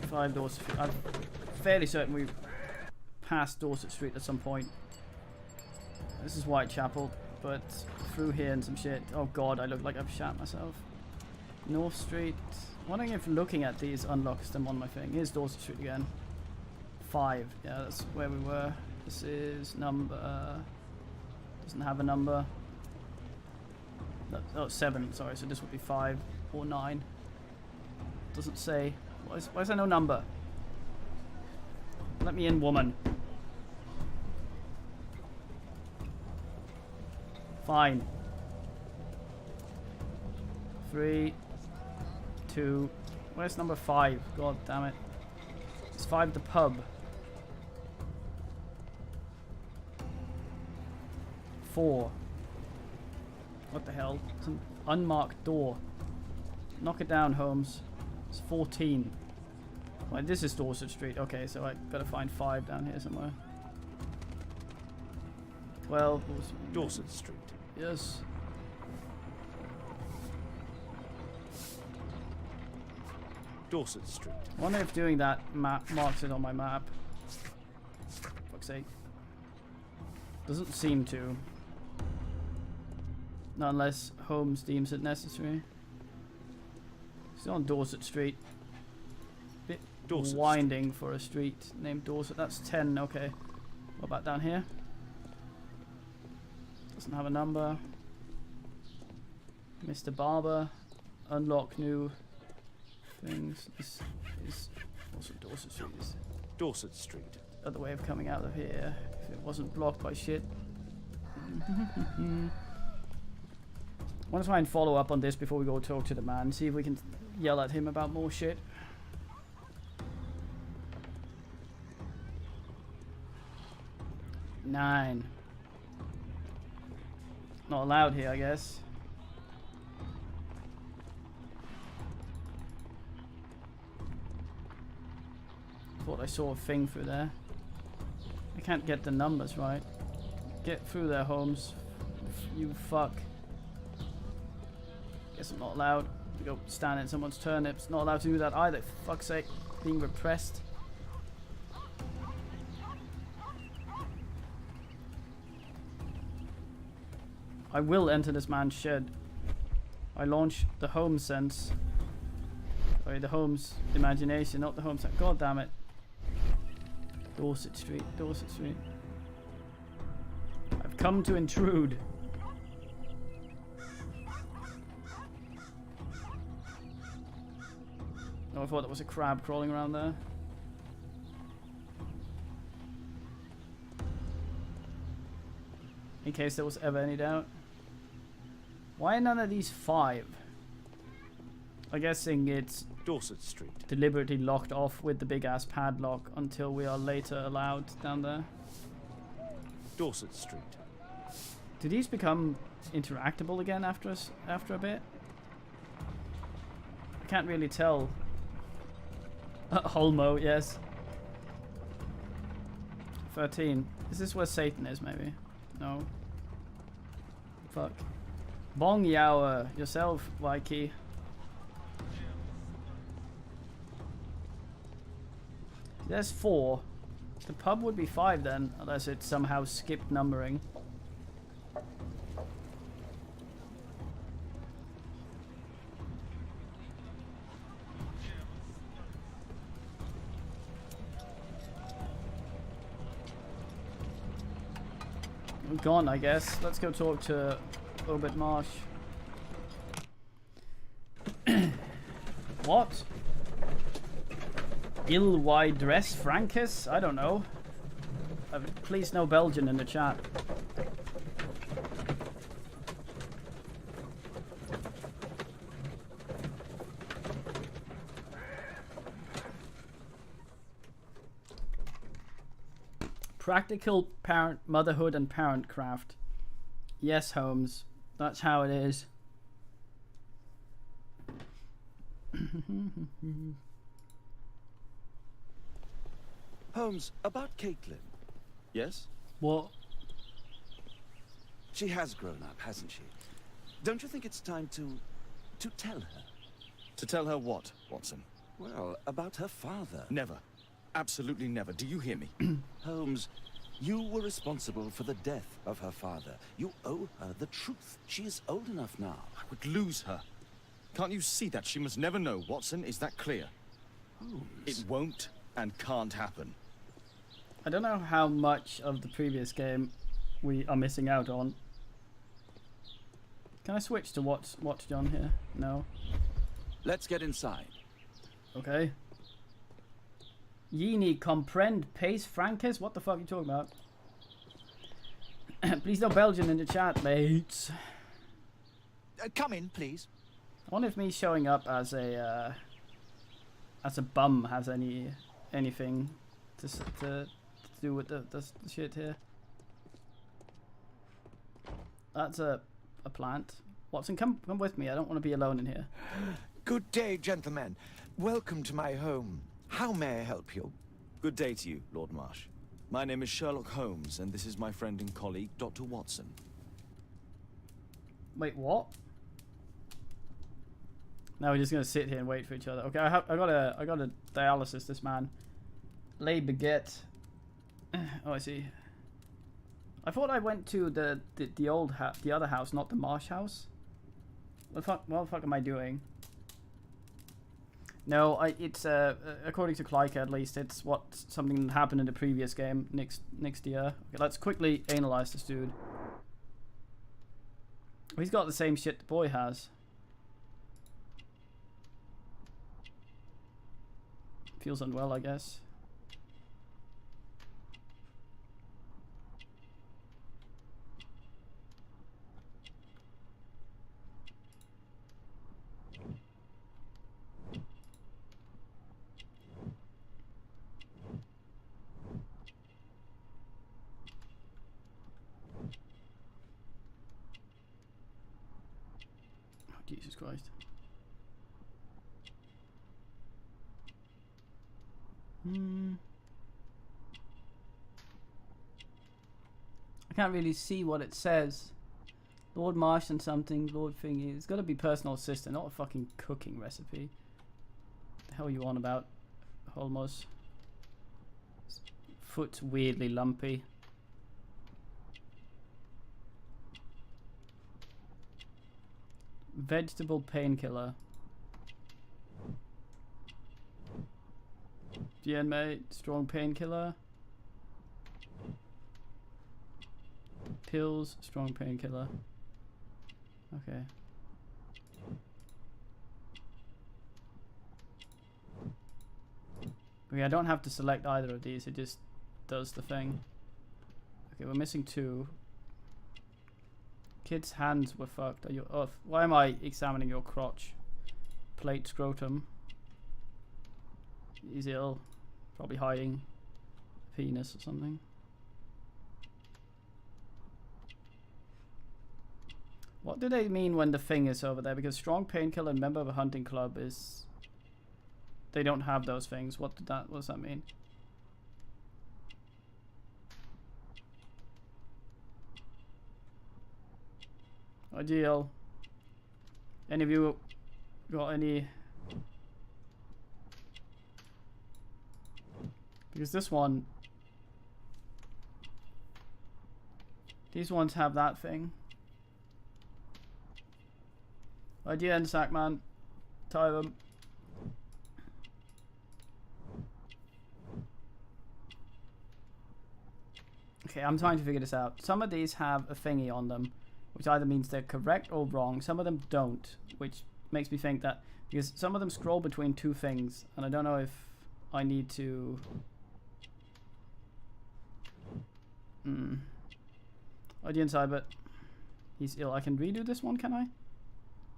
5 Dorset Street. I'm fairly certain we passed Dorset Street at some point. This is Whitechapel, but through here and some shit. Oh god, I look like I've shot myself. North Street. Wondering if looking at these unlocks them on my thing. Here's Dorset Street again. 5. Yeah, that's where we were. This is number... doesn't have a number. No, oh, 7, sorry, so this would be 5 or 9. Doesn't say. Why is there no number? Let me in, woman. Fine. 3, 2. Where's number 5? God damn it. It's 5 the pub. 4. What the hell? It's an unmarked door. Knock it down, Holmes. It's 14. Well, this is Dorset Street. Okay, so I gotta find 5 down here somewhere. 12. Dorset Street. Yes. Dorset Street. I wonder if doing that marks it on my map. Fuck's sake. Doesn't seem to. Not unless Holmes deems it necessary. Still on Dorset Street. Bit Dorset winding Street. For a street named Dorset. That's 10, okay. What about down here? Doesn't have a number. Mr. Barber. Unlock new things. This is also Dorset Street. Dorset Street. Other way of coming out of here. If it wasn't blocked by shit. I want to try and follow up on this before we go talk to the man. See if we can yell at him about more shit. Nine. Not allowed here, I guess. Thought I saw a thing through there. I can't get the numbers right. Get through there, Holmes. You fuck. Guess I'm not allowed to go stand in someone's turnips. Not allowed to do that either. For fuck's sake. Being repressed. I will enter this man's shed. I launch the Holmes sense. Sorry, the Holmes imagination, not the Holmes sense. God damn it. Dorset Street, Dorset Street. I've come to intrude. Oh, I thought there was a crab crawling around there. In case there was ever any doubt. Why are none of these 5? I'm guessing it's Dorset Street. Deliberately locked off with the big ass padlock until we are later allowed down there. Dorset Street. Do these become interactable again after a bit? I can't really tell. Holmo, yes. 13. Is this where Satan is, maybe? No. Fuck. Bong Yao yourself, Waiki. There's 4. The pub would be 5 then, unless it somehow skipped numbering. We're gone, I guess. Let's go talk to Obit Marsh. What? Il wide dress Francus? I don't know. Please no Belgian in the chat. Practical parent motherhood and parent craft. Yes, Holmes. That's how it is. Holmes, about Caitlin. Yes? What? She has grown up, hasn't she? Don't you think it's time to tell her? To tell her what, Watson? Well, about her father. Never. Absolutely never. Do you hear me? Holmes, you were responsible for the death of her father. You owe her the truth. She is old enough now. I would lose her. Can't you see that? She must never know, Watson. Is that clear? Holmes. It won't and can't happen. I don't know how much of the previous game we are missing out on. Can I switch to Watch John here? No. Let's get inside. Okay. Yini comprend pace Francus? What the fuck are you talking about? Please no Belgian in the chat, mates. Come in, please. I wonder if me showing up as a bum has anything to do with the shit here. That's a plant. Watson, come with me. I don't want to be alone in here. Good day, gentlemen. Welcome to my home. How may I help you? Good day to you, Lord Marsh. My name is Sherlock Holmes, and this is my friend and colleague, Dr. Watson. Wait, what? Now we're just gonna sit here and wait for each other. Okay, I gotta dialysis this man. Lay baguette. Oh, I see. I thought I went to the other house, not the Marsh house. What the fuck am I doing? No, it's according to Clyke at least, it's something that happened in the previous game next year. Okay, let's quickly analyze this dude. Oh, he's got the same shit the boy has. Feels unwell, I guess. Jesus Christ. I can't really see what it says. Lord Marsh and something, Lord Thingy. It's got to be personal assistant, not a fucking cooking recipe. The hell are you on about, Holmes? Foot's weirdly lumpy. Vegetable painkiller. GN mate, strong painkiller. Pills, strong painkiller. Okay. Okay, I don't have to select either of these, it just does the thing. Okay, we're missing 2. Kid's hands were fucked. Are you off? Why am I examining your crotch? Plate scrotum. He's ill. Probably hiding a penis or something. What do they mean when the thing is over there? Because strong painkiller and member of a hunting club is... They don't have those things. What does that mean? Ideal. Any of you got any? Because this one, these ones have that thing. Idea and sack man, tie them. Okay, I'm trying to figure this out. Some of these have a thingy on them, which either means they're correct or wrong. Some of them don't, which makes me think that, because some of them scroll between two things, and I don't know if I need to... Idea inside, but he's ill. I can redo this one, can I?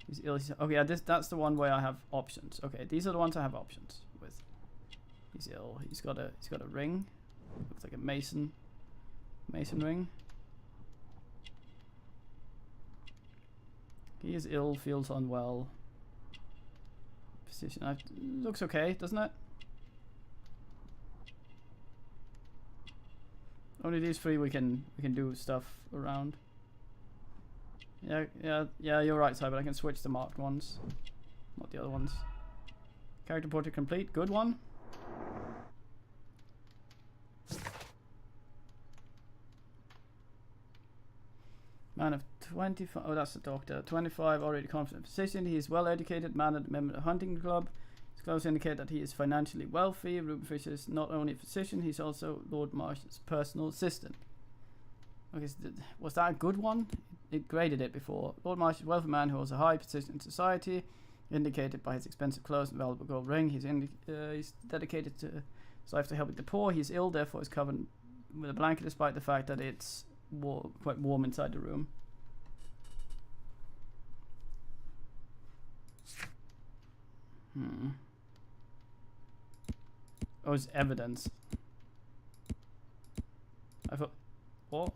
He's ill. Okay, yeah, that's the one where I have options. Okay, these are the ones I have options with. He's ill. He's got a ring. Looks like a mason ring. He is ill, feels unwell. Position. Looks okay, doesn't it? Only these three we can do stuff around. Yeah, you're right, Simon. I can switch the marked ones, not the other ones. Character portrait complete. Good one. Man of 25. Oh, that's the doctor. 25, already confident physician. He is well educated, man at a member of the hunting club. His clothes indicate that he is financially wealthy. Ruben Fisher is not only a physician, he's also Lord Marsh's personal assistant. Okay, so was that a good one? It graded it before. Lord Marsh is a wealthy man who holds a high position in society, indicated by his expensive clothes and valuable gold ring. He's dedicated to his life to helping the poor. He's ill, therefore is covered with a blanket, despite the fact that it's quite warm inside the room. Oh, it's evidence. I thought... What?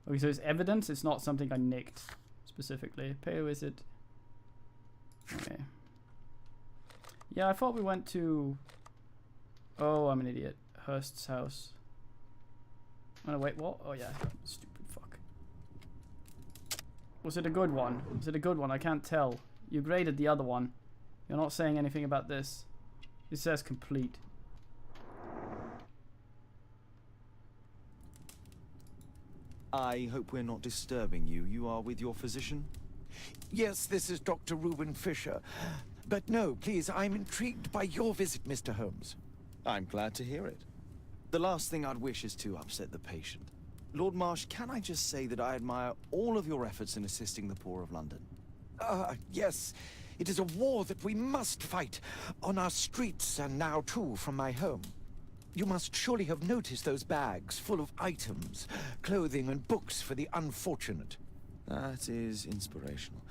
Okay, so it's evidence, it's not something I nicked specifically. Pay a visit. Okay. Yeah, I thought we went to... Oh, I'm an idiot. Hurst's house. Oh, no, wait, what? Oh, yeah. Stupid fuck. Was it a good one? Was it a good one? I can't tell. You graded the other one. You're not saying anything about this. It says complete. I hope we're not disturbing you. You are with your physician? Yes, this is Dr. Ruben Fisher. But no, please, I'm intrigued by your visit, Mr. Holmes. I'm glad to hear it. The last thing I'd wish is to upset the patient. Lord Marsh, can I just say that I admire all of your efforts in assisting the poor of London? Yes. It is a war that we must fight, on our streets and now too from my home. You must surely have noticed those bags full of items, clothing and books for the unfortunate. That is inspirational.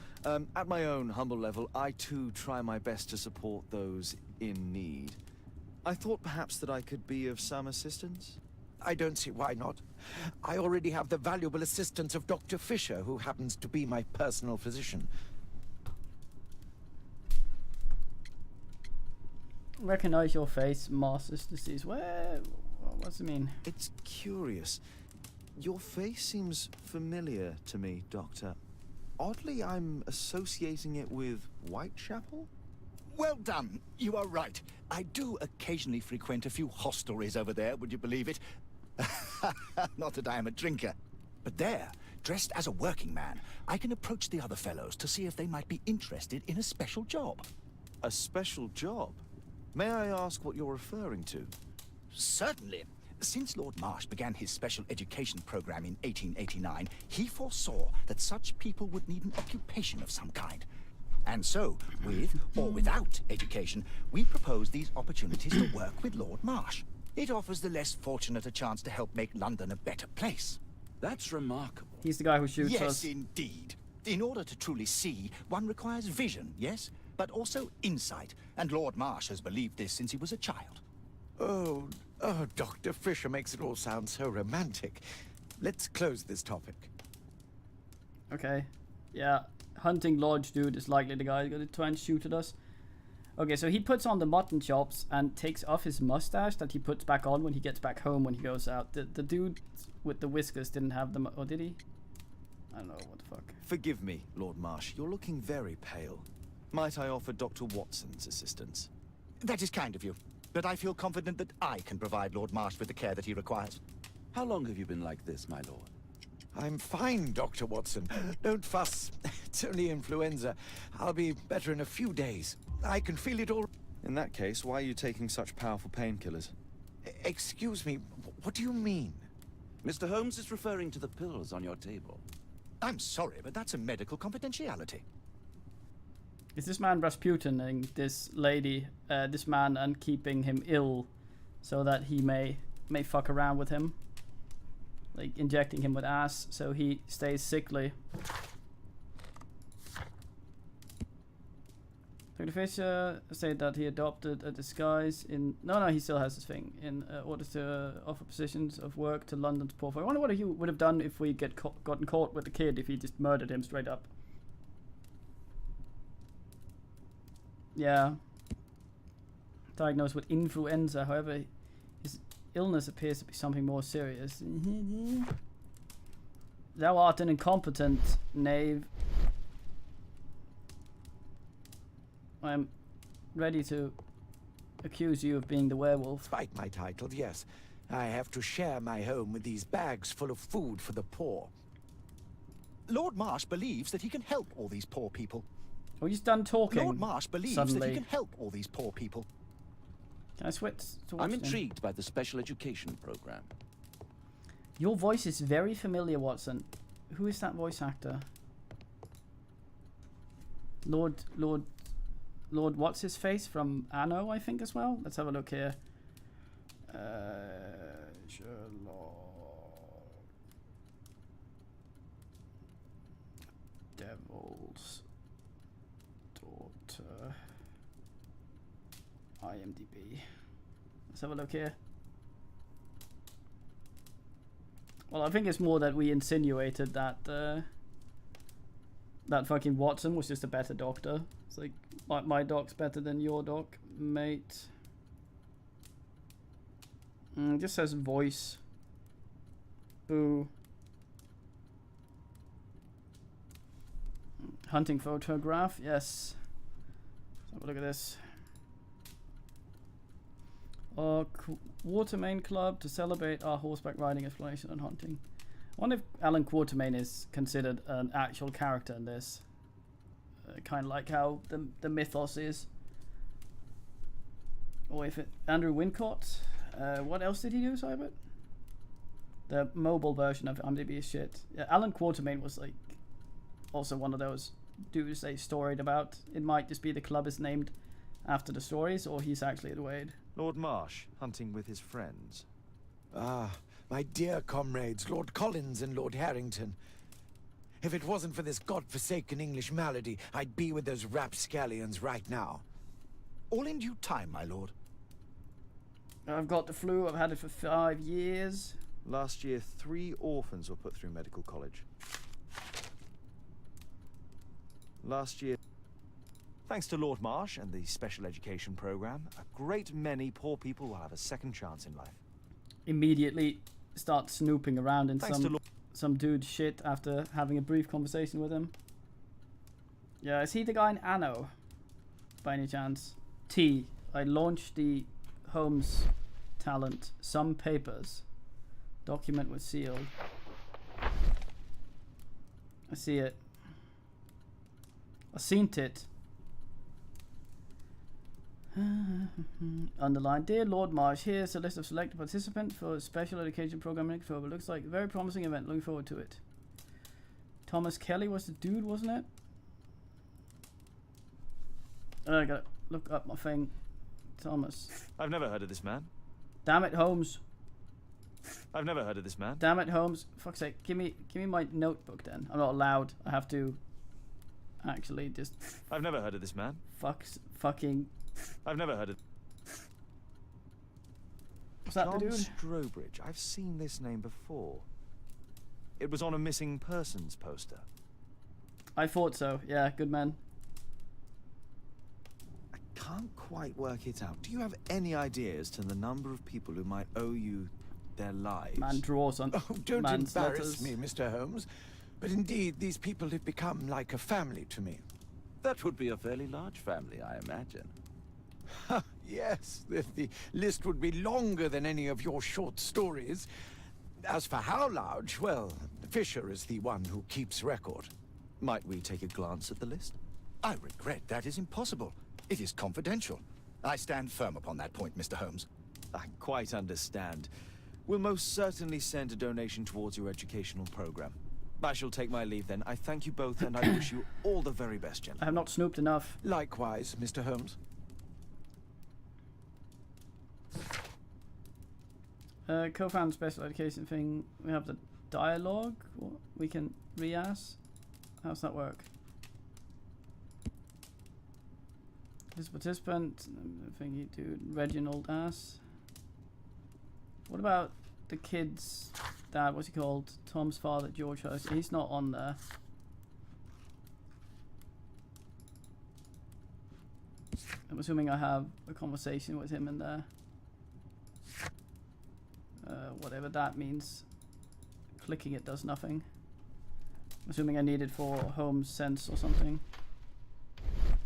At my own humble level, I too try my best to support those in need. I thought perhaps that I could be of some assistance? I don't see why not. I already have the valuable assistance of Dr. Fisher, who happens to be my personal physician. Recognize your face, master's disease. Where? What's it mean? It's curious. Your face seems familiar to me, Doctor. Oddly, I'm associating it with Whitechapel? Well done. You are right. I do occasionally frequent a few hostelries over there, would you believe it? Not that I am a drinker. But there, dressed as a working man, I can approach the other fellows to see if they might be interested in a special job. A special job? May I ask what you're referring to? Certainly. Since Lord Marsh began his special education program in 1889, he foresaw that such people would need an occupation of some kind. And so, with or without education, we propose these opportunities to work with Lord Marsh. It offers the less fortunate a chance to help make London a better place. That's remarkable. He's the guy who shoots us. Yes, indeed. In order to truly see, one requires vision, yes? But also insight. And Lord Marsh has believed this since he was a child. Oh, Dr. Fisher makes it all sound so romantic. Let's close this topic. Okay. Yeah, hunting lodge dude is likely the guy who's gonna try and shoot at us. Okay, so he puts on the mutton chops and takes off his mustache that he puts back on when he gets back home when he goes out. The dude with the whiskers didn't have them, or did he? I don't know, what the fuck. Forgive me, Lord Marsh. You're looking very pale. Might I offer Dr. Watson's assistance? That is kind of you, but I feel confident that I can provide Lord Marsh with the care that he requires. How long have you been like this, my lord? I'm fine, Dr. Watson. Don't fuss. It's only influenza. I'll be better in a few days. I can feel it all. In that case, why are you taking such powerful painkillers? Excuse me, what do you mean? Mr. Holmes is referring to the pills on your table. I'm sorry, but that's a medical confidentiality. Is this man Rasputining this lady, this man, and keeping him ill so that he may fuck around with him? Like injecting him with ass so he stays sickly. Dr. Fisher said that he adopted a disguise in... No, he still has this thing. In order to offer positions of work to London's poor folk. I wonder what he would have done if we gotten caught with the kid, if he just murdered him straight up. Yeah. Diagnosed with influenza, however, his illness appears to be something more serious. Thou art an incompetent knave. I am ready to accuse you of being the werewolf. Despite my title, yes. I have to share my home with these bags full of food for the poor. Lord Marsh believes that he can help all these poor people. Oh, he's done talking. Lord Marsh believes suddenly. that he can help all these poor people. Can I switch to watch I'm him? intrigued by the special education program. Your voice is very familiar, Watson. Who is that voice actor? Lord, what's his face from Anno, I think, as well? Let's have a look here. Sherlock. Devil's Daughter. IMDb. Let's have a look here. Well, I think it's more that we insinuated that that fucking Watson was just a better doctor. It's like, my doc's better than your doc, mate. It just says voice. Boo. Hunting photograph, yes. Let's have a look at this. Our Quatermain Club to celebrate our horseback riding exploration and hunting. I wonder if Alan Quatermain is considered an actual character in this. Kind of like how the mythos is. Or if it... Andrew Wincott. What else did he do, Cybert? The mobile version of IMDb is shit. Yeah, Alan Quatermain was like... also one of those dudes they storied about. It might just be the club is named after the stories, or he's actually the Wade. Lord Marsh, hunting with his friends. Ah, my dear comrades, Lord Collins and Lord Harrington. If it wasn't for this godforsaken English malady, I'd be with those rapscallions right now. All in due time, my lord. I've got the flu, I've had it for 5 years. Last year, 3 orphans were put through medical college. Last year... Thanks to Lord Marsh and the special education program, a great many poor people will have a second chance in life. Immediately start snooping around in some dude's shit after having a brief conversation with him. Yeah, is he the guy in Anno? By any chance? T. I launched the Holmes talent. Some papers. Document was sealed. I see it. I seen it. Underlined. Dear Lord Marsh, here's a list of selected participants for a special education program in October. Looks like a very promising event. Looking forward to it. Thomas Kelly was the dude, wasn't it? I gotta look up my thing. Thomas. I've never heard of this man. Damn it, Holmes. I've never heard of this man. Damn it, Holmes. Fuck's sake. Give me my notebook then. I'm not allowed. I have to actually just... I've never heard of this man. Fucking... I've never heard of... Was that John the dude? Strobridge. I've seen this name before. It was on a missing persons poster. I thought so. Yeah, good man. I can't quite work it out. Do you have any idea as to the number of people who might owe you their lives? Man draws on. Oh, don't man's embarrass letters. me, Mr. Holmes. But indeed, these people have become like a family to me. That would be a fairly large family, I imagine. Yes, the list would be longer than any of your short stories. As for how large, well, Fisher is the one who keeps record. Might we take a glance at the list? I regret that is impossible. It is confidential. I stand firm upon that point, Mr. Holmes. I quite understand. We'll most certainly send a donation towards your educational program. I shall take my leave then. I thank you both, and I wish you all the very best, I gentlemen. have not snooped enough. Likewise, Mr. Holmes. Co-found special education thing. We have the dialogue. We can re-ask. How's that work? This participant. Thingy dude. Reginald ass. What about the kid's dad? What's he called? Tom's father, George Hurst. He's not on there. I'm assuming I have a conversation with him in there. Whatever that means. Clicking it does nothing. I'm assuming I need it for Holmes sense or something.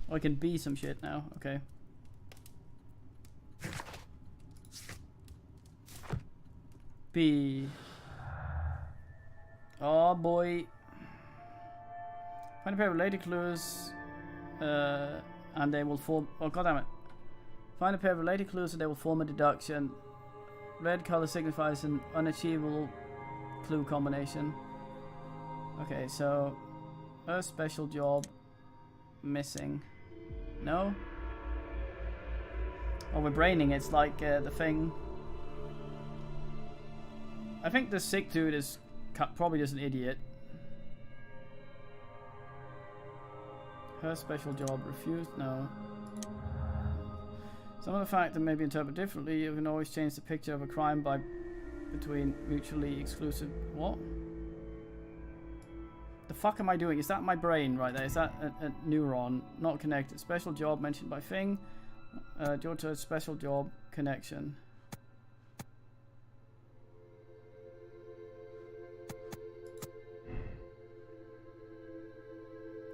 Oh, I can be some shit now. Okay. B. Oh boy. Find a pair of related clues, and they will form. Oh goddammit! Find a pair of related clues, and they will form a deduction. Red color signifies an unachievable clue combination. Okay, so a special job missing. No. Oh, we're braining. It's like the thing. I think the sick dude is probably just an idiot. Her special job refused? No. Some of the factors may be interpreted differently. You can always change the picture of a crime by between mutually exclusive. What? The fuck am I doing? Is that my brain right there? Is that a neuron? Not connected. Special job mentioned by Thing. George's special job connection.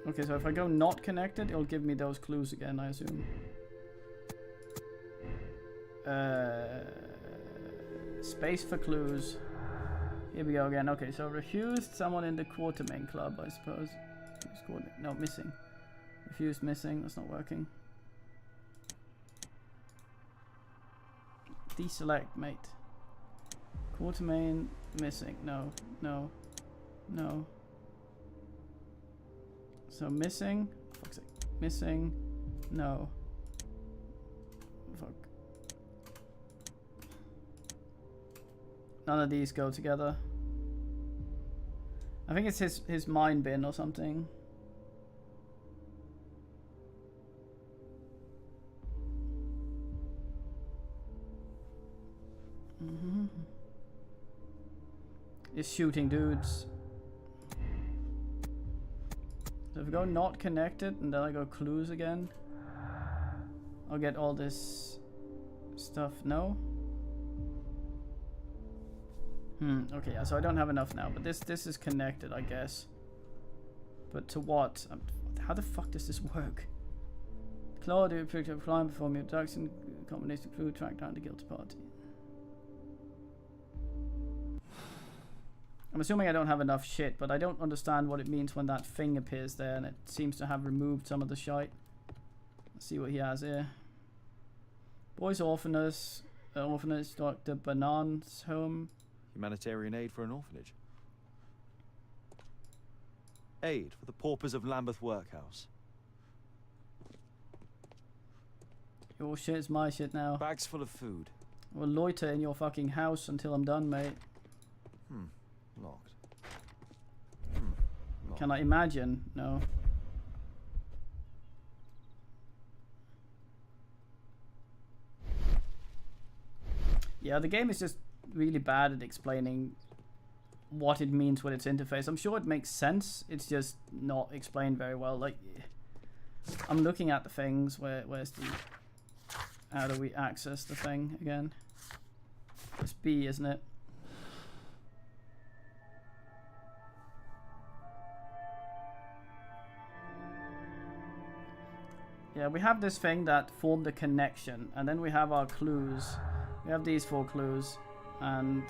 Okay, so if I go not connected, it'll give me those clues again, I assume. Space for clues. Here we go again. Okay, so refused someone in the Quartermain Club, I suppose. No, missing. Refused missing. That's not working. Deselect, mate. Quartermain missing. No, no, no. So missing. Fuck's sake. Missing. No. Fuck. None of these go together. I think it's his mine bin or something. It's shooting dudes. So if I go not connected and then I go clues again, I'll get all this stuff. No? Okay, yeah, so I don't have enough now, but this is connected, I guess. But to what? How the fuck does this work? Claw, do a picture of crime, perform your abduction, combination clue, track down the guilty party. I'm assuming I don't have enough shit, but I don't understand what it means when that thing appears there, and it seems to have removed some of the shite. Let's see what he has here. Boys orphanage, Dr. Banan's home. Humanitarian aid for an orphanage. Aid for the paupers of Lambeth Workhouse. Your shit's my shit now. Bags full of food. We'll loiter in your fucking house until I'm done, mate. Locked. Locked. Can I imagine? No. Yeah, the game is just really bad at explaining what it means with its interface. I'm sure it makes sense. It's just not explained very well. Like, I'm looking at the things. Where's the... How do we access the thing again? It's B, isn't it? Yeah, we have this thing that formed a connection, and then we have our clues. We have these 4 clues, and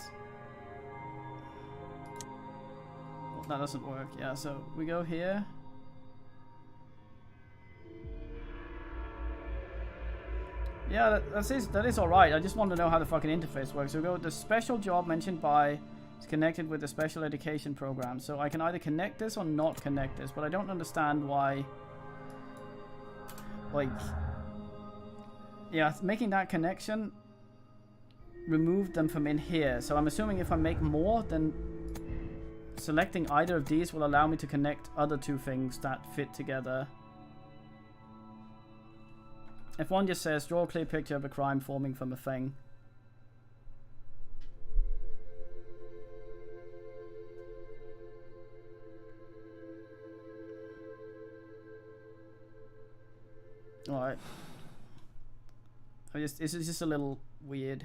well, that doesn't work. Yeah, so we go here. Yeah, that is alright. I just want to know how the fucking interface works. So we go, the special job mentioned by is connected with the special education program. So I can either connect this or not connect this, but I don't understand why. Like, yeah, making that connection removed them from in here. So I'm assuming if I make more, then selecting either of these will allow me to connect other 2 things that fit together. If one just says, draw a clear picture of a crime forming from a thing. Alright. This is just a little weird.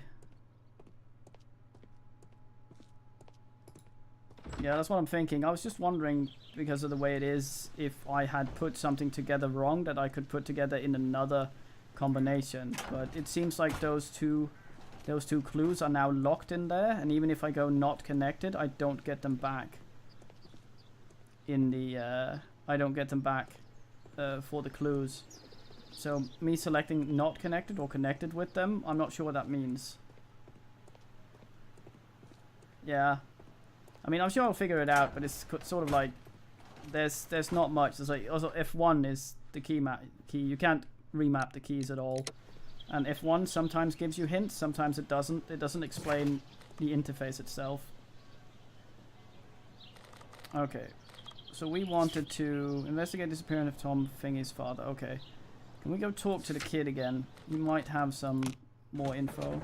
Yeah, that's what I'm thinking. I was just wondering, because of the way it is, if I had put something together wrong that I could put together in another combination. But it seems like those two clues are now locked in there, and even if I go not connected, I don't get them back in the I don't get them back for the clues. So me selecting not connected or connected with them, I'm not sure what that means. Yeah, I mean, I'm sure I'll figure it out, but it's sort of like there's not much. There's like also F1 is the key. You can't remap the keys at all, and F1 sometimes gives you hints, sometimes it doesn't. It doesn't explain the interface itself. Okay, so we wanted to investigate disappearance of Tom Thingy's father. Okay, can we go talk to the kid again? He might have some more info.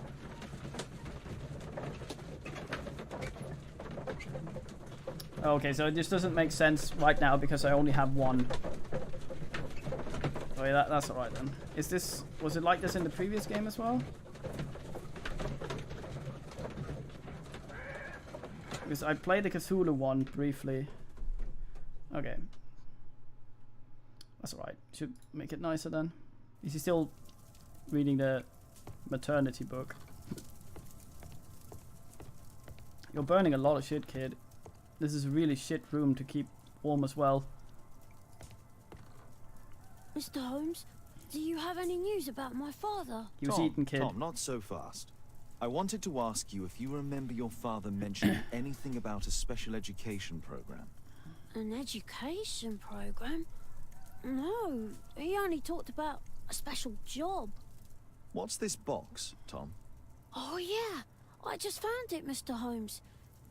Okay, so it just doesn't make sense right now because I only have one. Oh yeah, that's alright then. Was it like this in the previous game as well? Because I played the Cthulhu one briefly. Okay. That's alright. Should make it nicer then. Is he still reading the maternity book? You're burning a lot of shit, kid. This is a really shit room to keep warm as well. Mr. Holmes, do you have any news about my father? He was eaten, kid. Tom, not so fast. I wanted to ask you if you remember your father mentioning anything about a special education program. An education program? No, he only talked about a special job. What's this box, Tom? Oh yeah, I just found it, Mr. Holmes.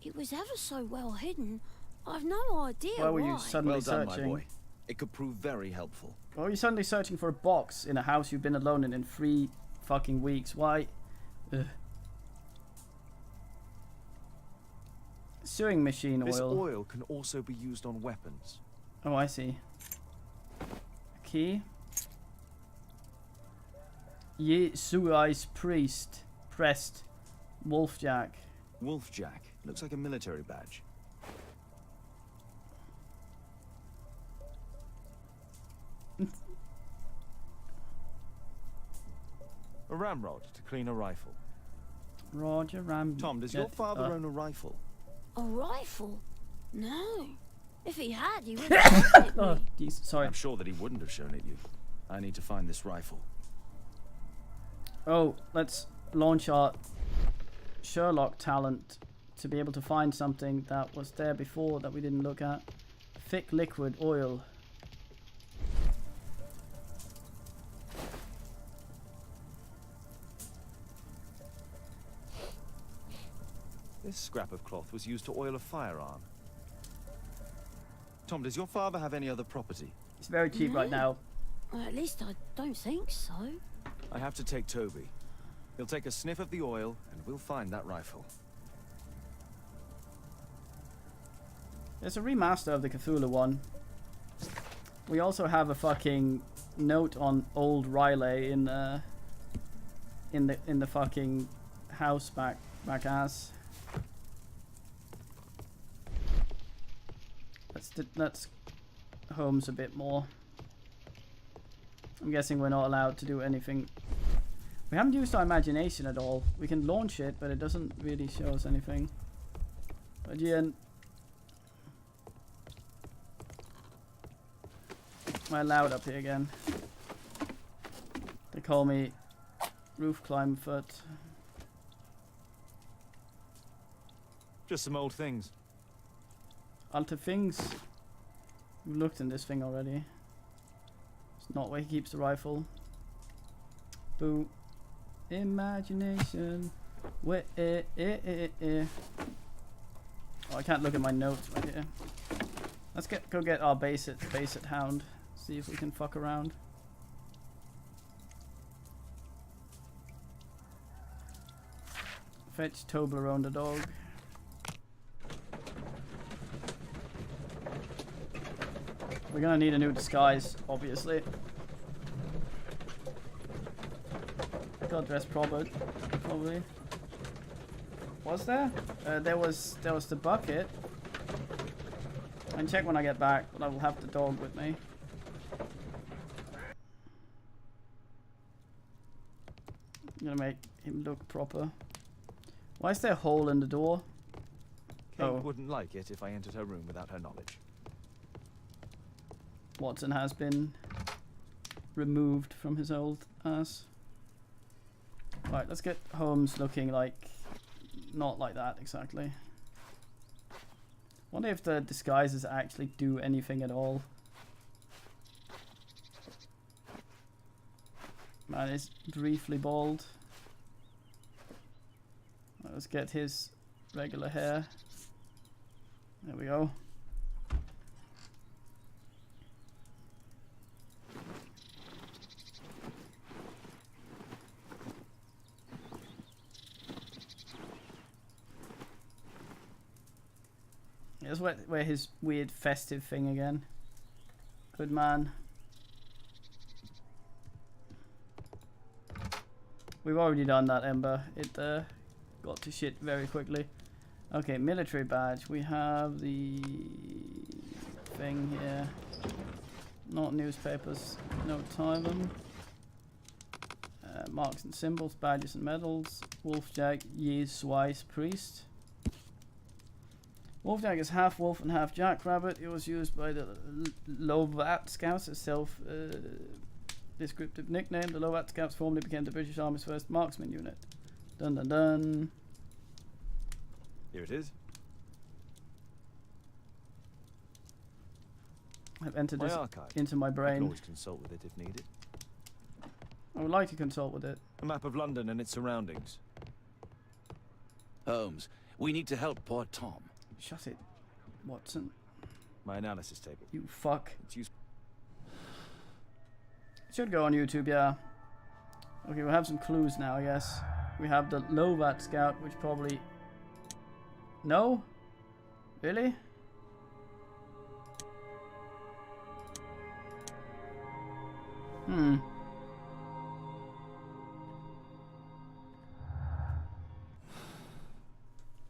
It was ever so well hidden. I've no idea why. Were you why. suddenly well done, searching? My boy. It could prove very helpful. Why are you suddenly searching for a box in a house you've been alone in 3 fucking weeks? Why? Ugh. Sewing machine oil. This oil can also be used on weapons. Oh, I see. Key. Yesu Ice Priest. Pressed. Wolfjack. Wolfjack. Looks like a military badge. A ramrod to clean a rifle. Roger, Tom, does your father own a rifle? A rifle? No. If he had, he would have shown it me. Oh, geez, sorry. I'm sure that he wouldn't have shown it you. I need to find this rifle. Oh, let's launch our Sherlock talent to be able to find something that was there before that we didn't look at. Thick liquid oil. This scrap of cloth was used to oil a firearm. Tom, does your father have any other property? It's very cheap right now. Well, at least I don't think so. I have to take Toby. He'll take a sniff of the oil, and we'll find that rifle. There's a remaster of the Cthulhu one. We also have a fucking note on old Riley in the fucking house back ass. Let's Holmes a bit more. I'm guessing we're not allowed to do anything. We haven't used our imagination at all. We can launch it, but it doesn't really show us anything. Again, am I allowed up here again? They call me Roof Climb Foot. Just some old things. Alter things. We've looked in this thing already. It's not where he keeps the rifle. Boo. Imagination. Where? Oh, I can't look at my notes right here. Let's go get our base it hound. See if we can fuck around. Fetch Toblerone the dog. We're gonna need a new disguise, obviously. Got dressed probably. Was there? There was the bucket. I can check when I get back, but I will have the dog with me. I'm gonna make him look proper. Why is there a hole in the door? Kate wouldn't like it if I entered her room without her knowledge. Watson has been removed from his old ass. Right, let's get Holmes looking like... not like that, exactly. Wonder if the disguises actually do anything at all. Man is briefly bald. Let's get his regular hair. There we go. Let's wear his weird festive thing again. Good man. We've already done that, Ember. It got to shit very quickly. Okay, military badge. We have the thing here. Not newspapers. No time. Marks and symbols, badges and medals. Wolfjack, Yeez, Weiss, Priest. Wolfjack is half wolf and half jackrabbit. It was used by the Lovat Scouts as self-descriptive nickname. The Lovat Scouts formerly became the British Army's first marksman unit. Dun dun dun. Here it is. I've entered My this archive. into my I can brain. always consult with it if needed. I would like to consult with it. A map of London and its surroundings. Holmes, we need to help poor Tom. Shut it, Watson. My analysis table. You fuck. It's useful. It should go on YouTube, yeah. Okay, we'll have some clues now, I guess. We have the Lovat Scout, which probably... No? Really?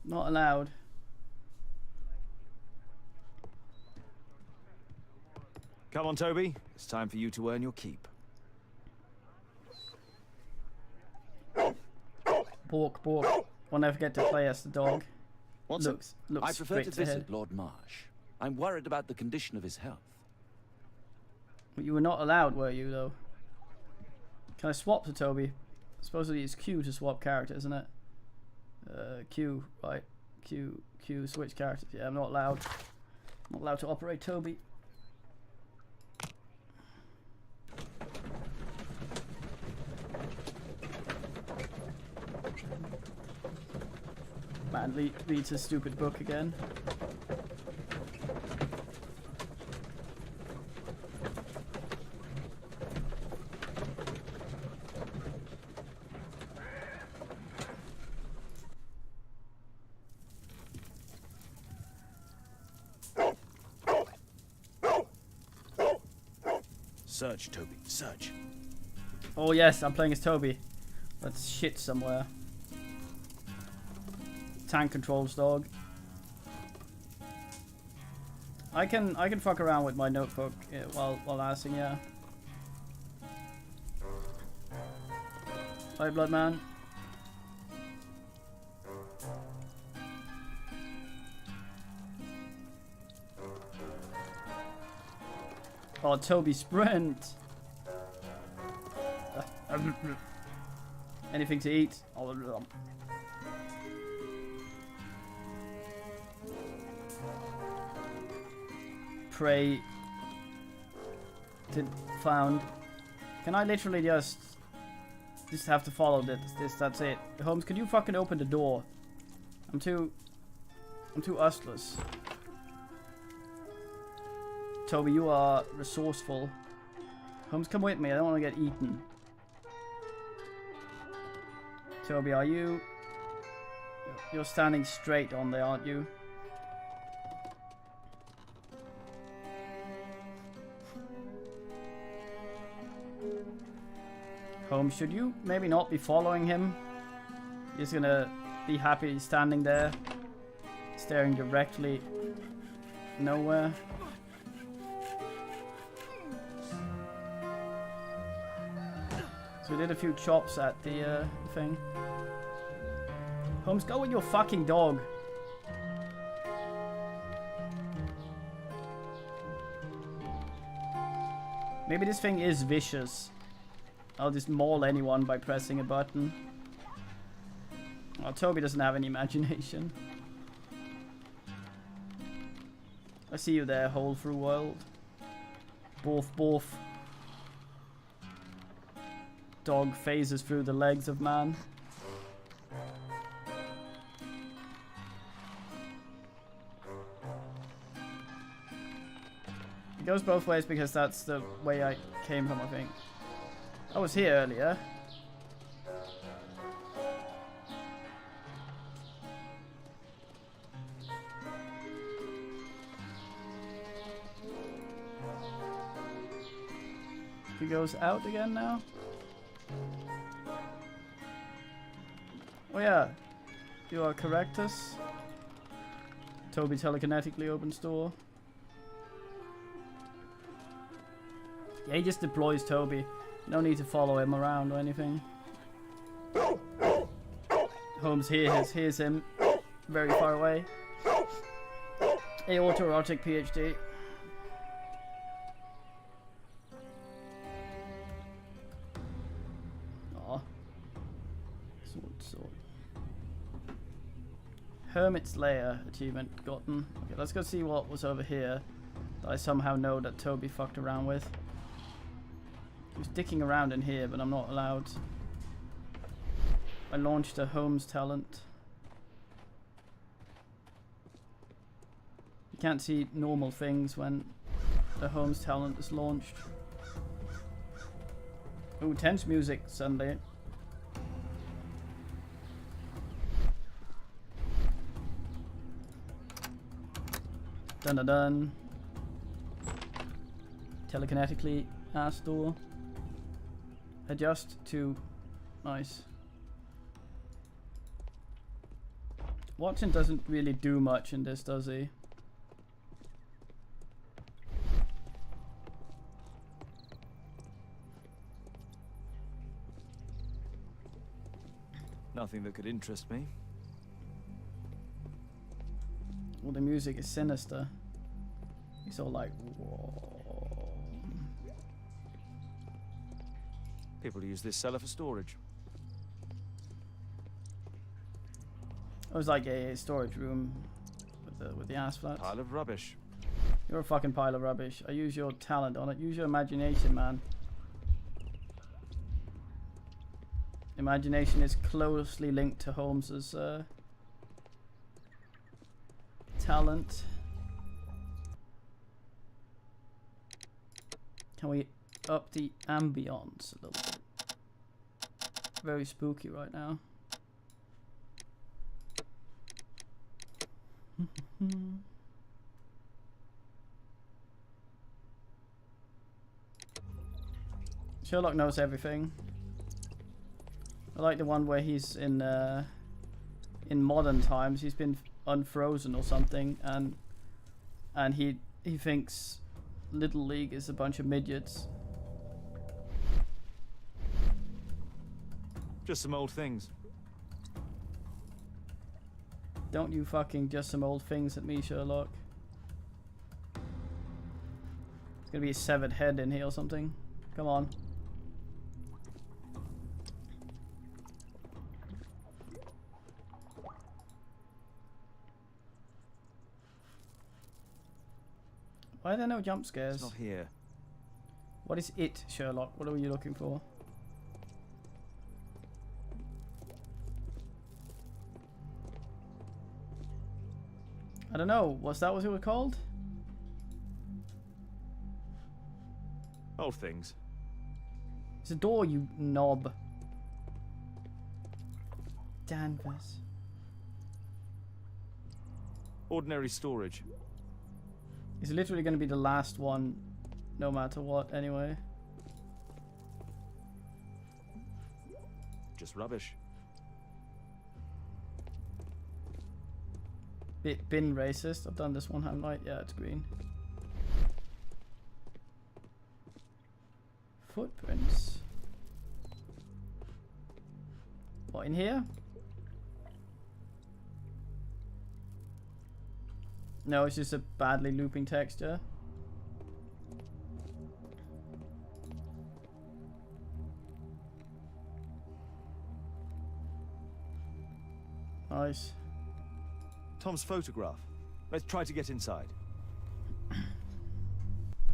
Not allowed. Come on, Toby. It's time for you to earn your keep. Bork, bork. We'll never get to play as the dog. Watson? Looks I prefer to straight ahead. visit Lord Marsh. I'm worried about the condition of his health. But you were not allowed, were you, though? Can I swap to Toby? Supposedly it's Q to swap characters, isn't it? Q, right. Q, switch characters. Yeah, I'm not allowed. I'm not allowed to operate Toby. Man reads his stupid book again. Search, Toby, search. Oh yes, I'm playing as Toby. That's shit somewhere. Tank controls, dog. I can fuck around with my notebook while asking, yeah. Hi, Bloodman. Oh, Toby sprint. Anything to eat? Prey found. Can I literally just have to follow this? That's it. Holmes, can you fucking open the door? I'm too ustless. Toby, you are resourceful. Holmes, come with me. I don't want to get eaten. Toby, are you? You're standing straight on there, aren't you? Holmes, should you maybe not be following him? You're just gonna be happy standing there, staring directly nowhere. So we did a few chops at the thing. Holmes, go with your fucking dog. Maybe this thing is vicious. I'll just maul anyone by pressing a button. Well, Toby doesn't have any imagination. I see you there, hole through world. Borf. Dog phases through the legs of man. It goes both ways because that's the way I came from, I think. I was here earlier. He goes out again now? Oh yeah, you are correctus. Toby telekinetically opens door. Yeah, he just deploys Toby. No need to follow him around or anything. Holmes hears him very far away. A autoerotic PhD. Aw. Sword. Hermit's Lair achievement gotten. Okay, let's go see what was over here that I somehow know that Toby fucked around with. He was dicking around in here, but I'm not allowed. I launched a Holmes talent. You can't see normal things when the Holmes talent is launched. Ooh, tense music suddenly. Dun dun dun. Telekinetically ass door. Adjust to... Nice. Watson doesn't really do much in this, does he? Nothing that could interest me. Well, the music is sinister. He's all like, whoa. People use this cellar for storage. It was like a storage room with the ass flats. Pile of rubbish. You're a fucking pile of rubbish. I use your talent on it. Use your imagination, man. Imagination is closely linked to Holmes's talent. Can we up the ambience a little bit? Very spooky right now. Sherlock knows everything. I like the one where he's in modern times. He's been unfrozen or something, and he thinks Little League is a bunch of midgets. Just some old things. Don't you fucking just some old things at me, Sherlock. It's gonna be a severed head in here or something. Come on. Why are there no jump scares? It's not here. What is it, Sherlock? What are you looking for? I don't know. Was that what it was called? Old things. It's a door, you knob. Danvers. Ordinary storage. It's literally going to be the last one, no matter what, anyway. Just rubbish. Bin racist. I've done this one, haven't I? Yeah, it's green. Footprints. What, in here? No, it's just a badly looping texture. Nice. Tom's photograph. Let's try to get inside.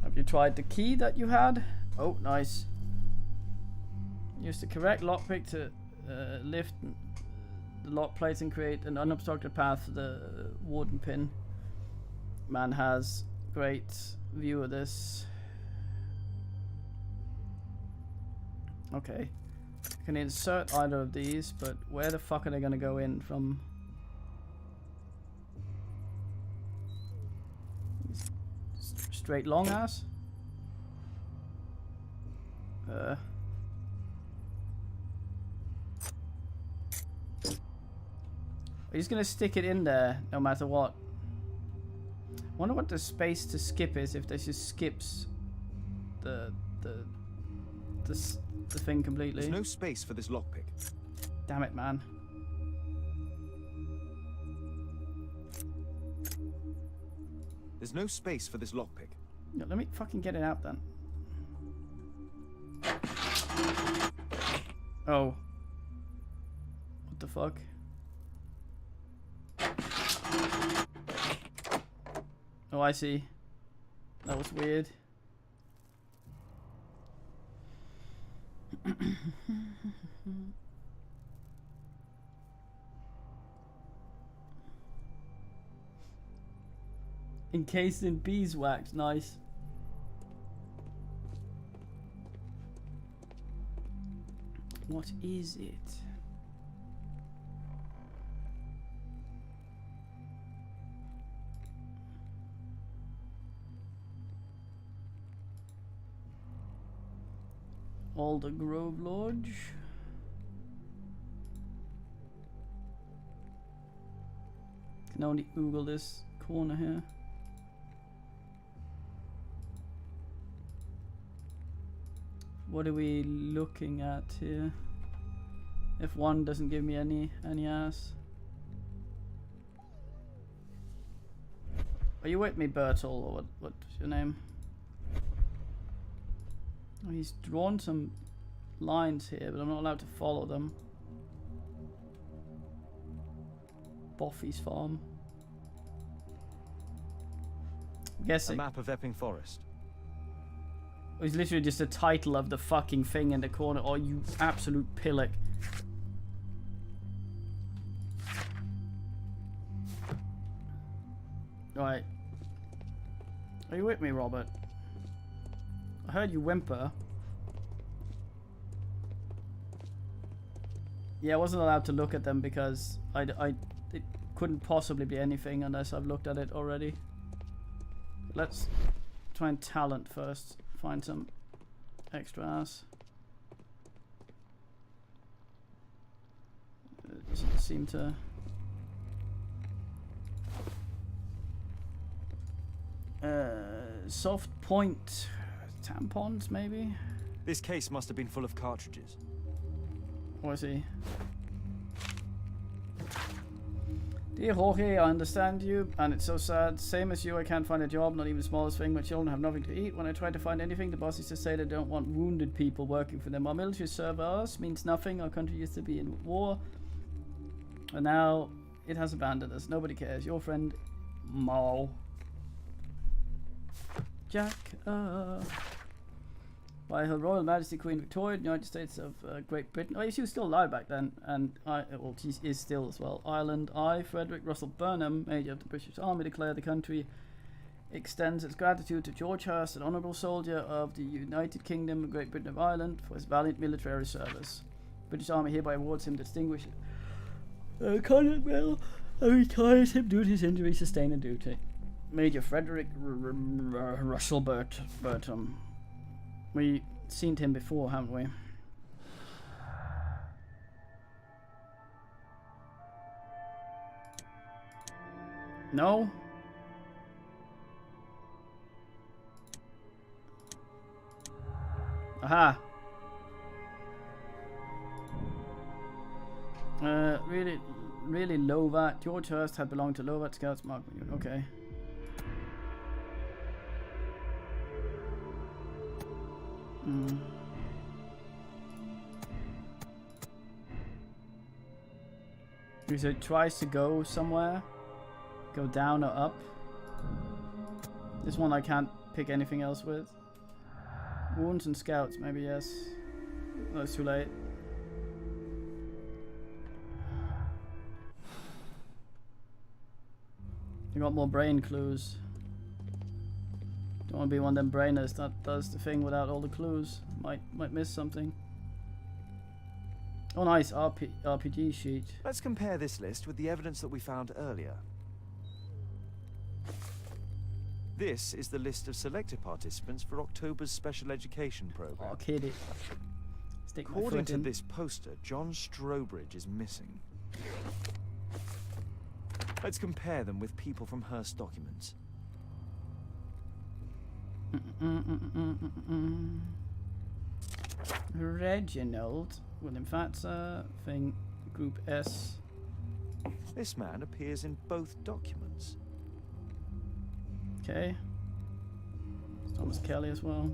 Have you tried the key that you had? Oh, nice. Use the correct lockpick to lift the lock plates and create an unobstructed path to the wooden pin. Man has great view of this. Okay. I can insert either of these, but where the fuck are they gonna go in from? Straight long ass? He's gonna stick it in there no matter what. Wonder what the space to skip is if this just skips the thing completely. There's no space for this lockpick. Damn it, man. There's no space for this lockpick. No, let me fucking get it out then. Oh. What the fuck? Oh, I see. That was weird. Encased in beeswax, nice. What is it? Alder Grove Lodge. Can only Google this corner here. What are we looking at here? F1 doesn't give me any ass. Are you with me, Bertel, or what's your name? Oh, he's drawn some lines here, but I'm not allowed to follow them. Boffy's farm. I'm guessing. A map of Epping Forest. It's literally just the title of the fucking thing in the corner. Oh, you absolute pillock. Right. Are you with me, Robert? I heard you whimper. Yeah, I wasn't allowed to look at them because it couldn't possibly be anything unless I've looked at it already. Let's try and talent first. Find some extra ass. seem to... soft point tampons, maybe? This case must have been full of cartridges. Or is he? Dear Jorge, I understand you, and it's so sad. Same as you, I can't find a job, not even the smallest thing. My children have nothing to eat. When I try to find anything, the bosses just say they don't want wounded people working for them. Our military service means nothing. Our country used to be in war, and now it has abandoned us. Nobody cares. Your friend, Mal. Jack, by Her Royal Majesty Queen Victoria, United States of Great Britain. Oh, she was still alive back then, and well, she is still as well. Ireland, I, Frederick Russell Burnham, Major of the British Army, declare the country extends its gratitude to George Hurst, an honourable soldier of the United Kingdom of Great Britain of Ireland, for his valiant military service. British Army hereby awards him distinguished conduct medal and retires him due to his injury sustained in duty. Major Frederick Russell Burnham. We've seen him before, haven't we? No? Aha! Really Lovat. George Hurst had belonged to Lovat Scouts Mark. Okay. Because it tries to go somewhere. Go down or up. This one I can't pick anything else with. Wounds and scouts, maybe yes. No, it's too late. You got more brain clues. Don't want to be one of them brainers that does the thing without all the clues. Might miss something. Oh nice, RPG sheet. Let's compare this list with the evidence that we found earlier. This is the list of selected participants for October's special education program. Oh, kiddie. According to this poster, John Strobridge is missing. Let's compare them with people from Hearst documents. Reginald William Fatzer, thing, Group S. This man appears in both documents. Okay. Thomas Kelly as well.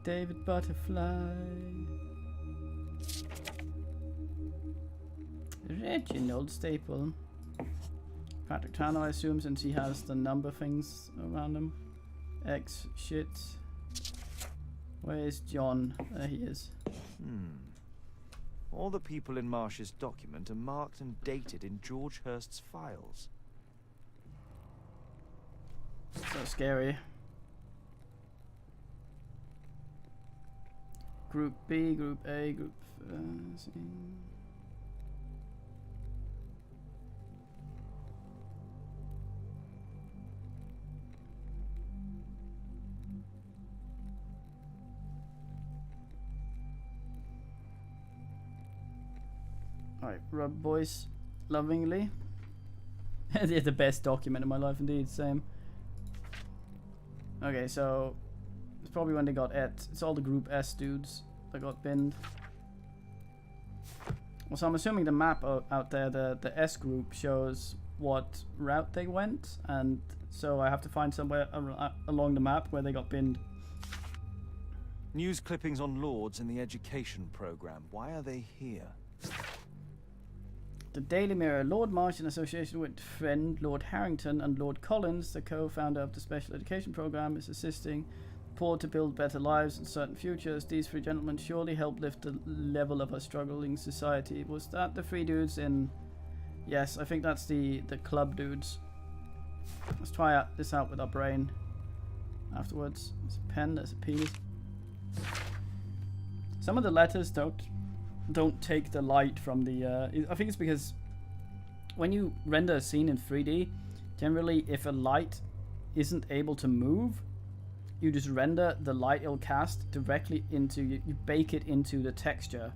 David Butterfly. Reginald Staple. Patrick Tanner, I assume, since he has the number things around him. X shit. Where's John? There he is. All the people in Marsh's document are marked and dated in George Hurst's files. So scary. Group B, Group A, Group C. Alright, rub boys lovingly. It's the best document in my life indeed, same. Okay, so it's probably when they got it's all the Group S dudes that got binned. Well, so I'm assuming the map out there, the S group, shows what route they went, and so I have to find somewhere along the map where they got binned. News clippings on Lords in the education program. Why are they here? The Daily Mirror. Lord Marsh, in association with friend Lord Harrington and Lord Collins, the co-founder of the special education program, is assisting the poor to build better lives and certain futures. These three gentlemen surely help lift the level of a struggling society. Was that the three dudes in... Yes, I think that's the club dudes. Let's try this out with our brain afterwards. There's a pen, there's a penis. Some of the letters don't take the light from the I think it's because when you render a scene in 3D, generally if a light isn't able to move, you just render the light it'll cast directly into you bake it into the texture.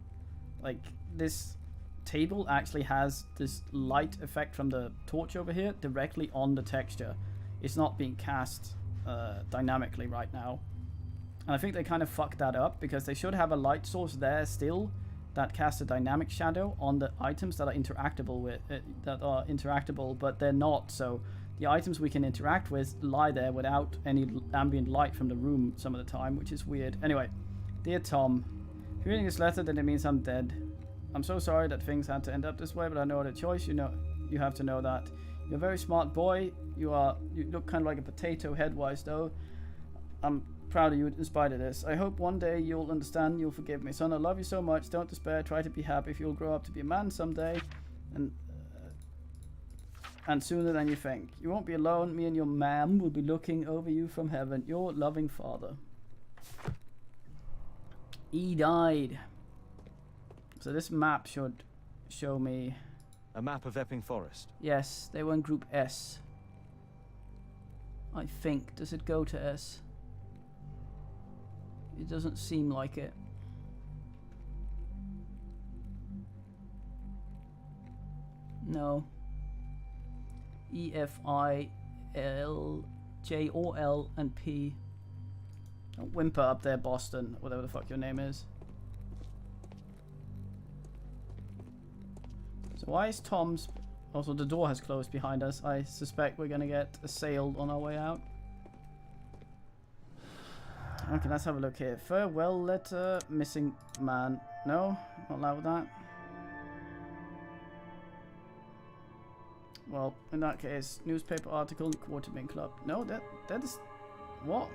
Like this table actually has this light effect from the torch over here directly on the texture. It's not being cast dynamically right now. And I think they kind of fucked that up, because they should have a light source there still that casts a dynamic shadow on the items that are interactable with but they're not. So the items we can interact with lie there without any ambient light from the room some of the time, which is weird. Anyway, dear Tom, if you're reading this letter, then it means I'm dead. I'm so sorry that things had to end up this way, but I know the choice. You have to know that. You're a very smart boy. You look kind of like a potato head-wise, though. I'm proud of you in spite of this. I hope one day you'll understand, you'll forgive me. Son, I love you so much. Don't despair. Try to be happy. If you'll grow up to be a man someday, and sooner than you think. You won't be alone. Me and your ma'am will be looking over you from heaven. Your loving father. He died. So this map should show me... A map of Epping Forest? Yes, they were in Group S. I think. Does it go to S? It doesn't seem like it. No. E, F, I, L, J, or L, and P. Don't whimper up there, Boston. Whatever the fuck your name is. So why is Tom's... Also, the door has closed behind us. I suspect we're gonna get assailed on our way out. Okay, let's have a look here. Farewell letter, missing man. No, not allowed with that. Well, in that case, newspaper article, Quartermain Club. No, that is... What?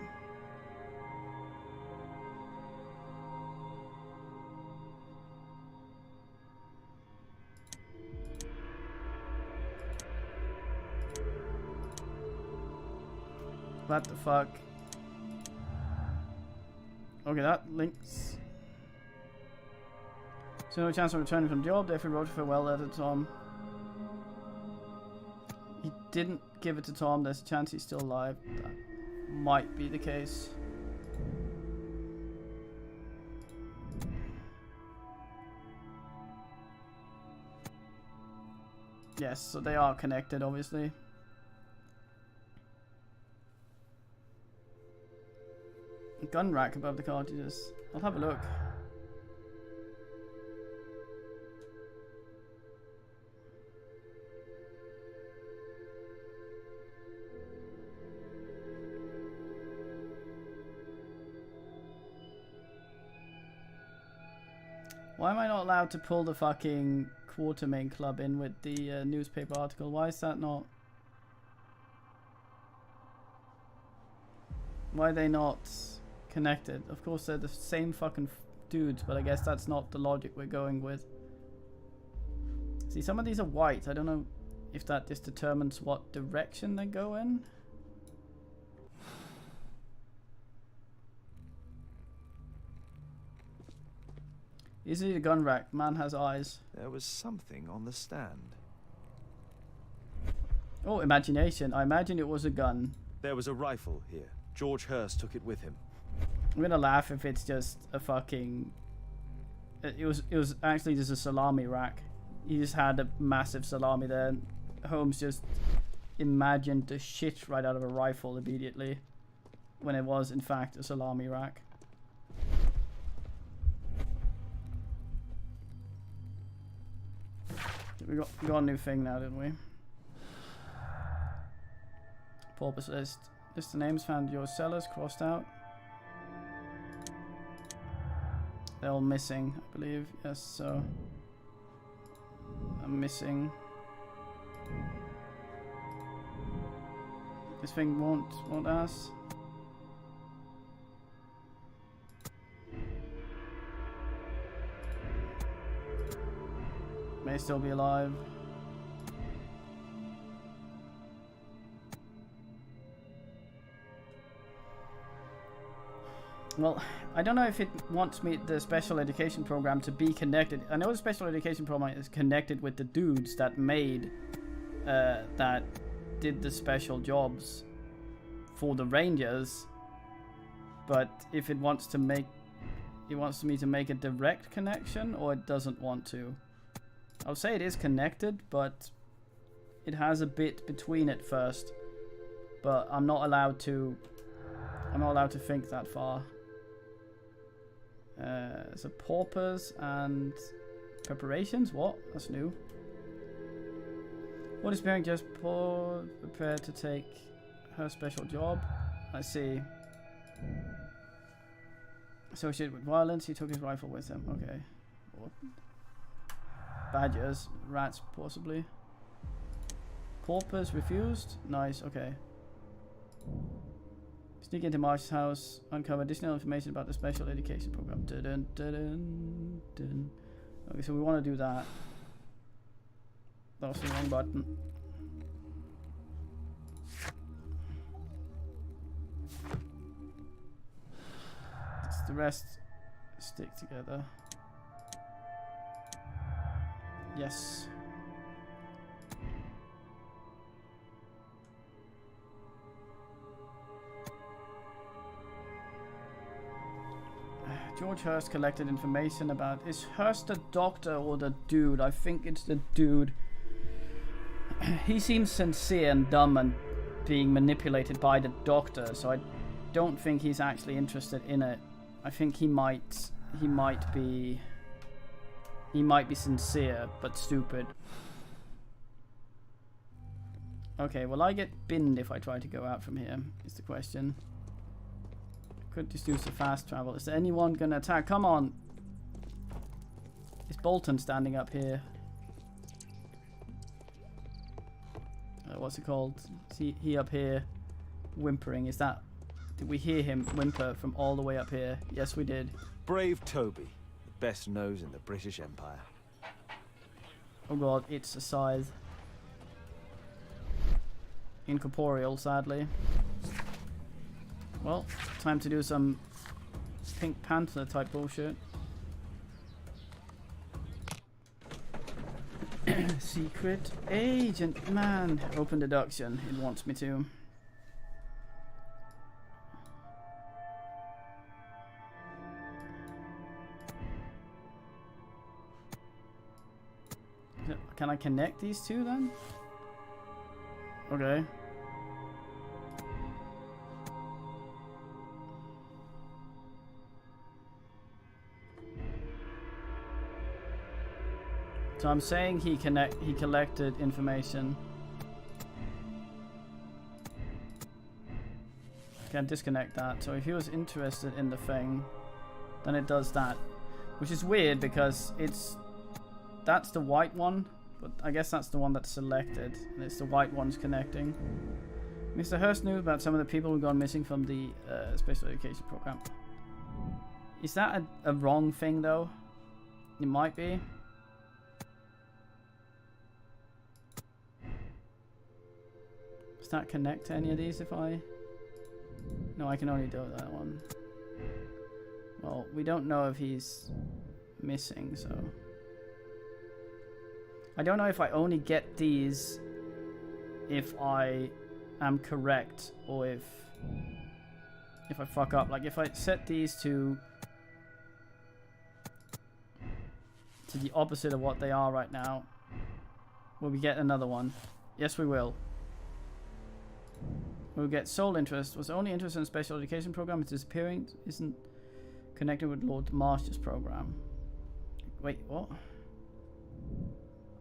What the fuck? Okay, that links. So no chance of returning from the job, therefore wrote a farewell letter to Tom. He didn't give it to Tom, there's a chance he's still alive. That might be the case. Yes, so they are connected, obviously. Gun rack above the cartridges. I'll have a look. Why am I not allowed to pull the fucking Quartermain Club in with the newspaper article? Why is that not? Why are they not connected? Of course they're the same fucking dudes, but I guess that's not the logic we're going with. See, some of these are white. I don't know if that just determines what direction they go in. Easily the gun rack. Man has eyes. There was something on the stand. Oh, imagination. I imagine it was a gun. There was a rifle here. George Hurst took it with him. I'm gonna laugh if it's just a fucking... It was actually just a salami rack. He just had a massive salami there. Holmes just imagined the shit right out of a rifle immediately, when it was in fact a salami rack. We got a new thing now, didn't we? Purpose list. List the names found your cellars crossed out. They're all missing, I believe. Yes, so I'm missing. This thing won't ask. May still be alive. Well, I don't know if it wants me, the special education program, to be connected. I know the special education program is connected with the dudes that made, that did the special jobs for the Rangers. But if it wants to make It wants me to make a direct connection, or it doesn't want to. I'll say it is connected, but it has a bit between it first. But I'm not allowed to think that far. So paupers and preparations? What? That's new. What is being just prepared to take her special job? I see. Associated with violence, he took his rifle with him. Okay. What? Badgers, rats possibly. Paupers refused? Nice, okay. Sneak into Marsh's house, uncover additional information about the special education program. Dun, dun, dun, dun. Okay, so we want to do that. That was the wrong button. The rest stick together. Yes. George Hurst collected information about... Is Hurst the doctor or the dude? I think it's the dude. He seems sincere and dumb and being manipulated by the doctor, so I don't think he's actually interested in it. I think he might be sincere but stupid. Okay, will I get binned if I try to go out from here? Is the question. Could just use the fast travel. Is there anyone gonna attack? Come on! Is Bolton standing up here? What's it called? Is he up here whimpering? Is that... Did we hear him whimper from all the way up here? Yes, we did. Brave Toby, the best nose in the British Empire. Oh god, it's a scythe. Incorporeal, sadly. Well, time to do some Pink Panther type bullshit. Secret agent, man. Open deduction, it wants me to. Can I connect these two then? Okay. So I'm saying he collected information. Can disconnect that. So if he was interested in the thing, then it does that, which is weird because that's the white one, but I guess that's the one that's selected, and it's the white one's connecting. Mr. Hurst knew about some of the people who've gone missing from the special education program. Is that a wrong thing though? It might be. Does that connect to any of these if I... No, I can only do that one. Well, we don't know if he's missing, so... I don't know if I only get these if I am correct or if I fuck up. Like if I set these to the opposite of what they are right now, will we get another one? Yes, we will. We'll get sole interest. Was only interested in special education program. It's disappearing. Isn't connected with Lord Marsh's program. Wait, what?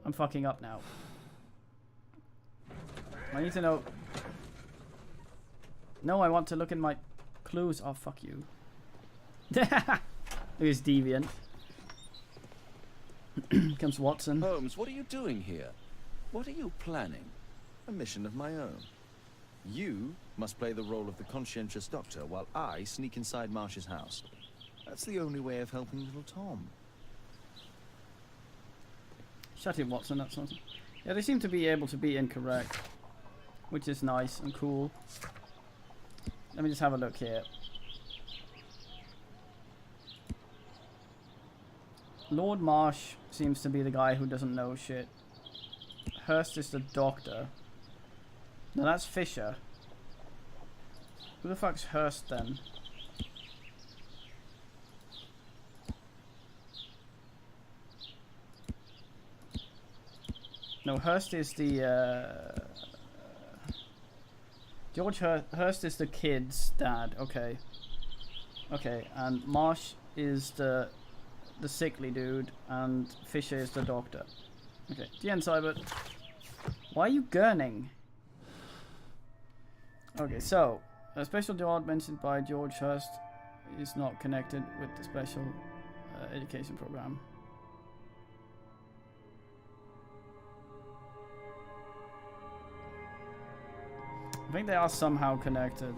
I'm fucking up now. I need to know. No, I want to look in my clues. Oh, fuck you. Who's deviant? Comes Watson. Holmes, what are you doing here? What are you planning? A mission of my own. You must play the role of the conscientious doctor while I sneak inside Marsh's house. That's the only way of helping little Tom. Shut him, Watson. That's something. Yeah, they seem to be able to be incorrect, which is nice and cool. Let me just have a look here. Lord Marsh seems to be the guy who doesn't know shit. Hurst is the doctor. No, that's Fisher. Who the fuck's Hurst then? No, Hurst is the George Hurst is the kid's dad. Okay. Okay, and Marsh is the sickly dude, and Fisher is the doctor. Okay, the end, Cybert. Why are you gurning? Okay, so a special job mentioned by George Hurst is not connected with the special education program. I think they are somehow connected.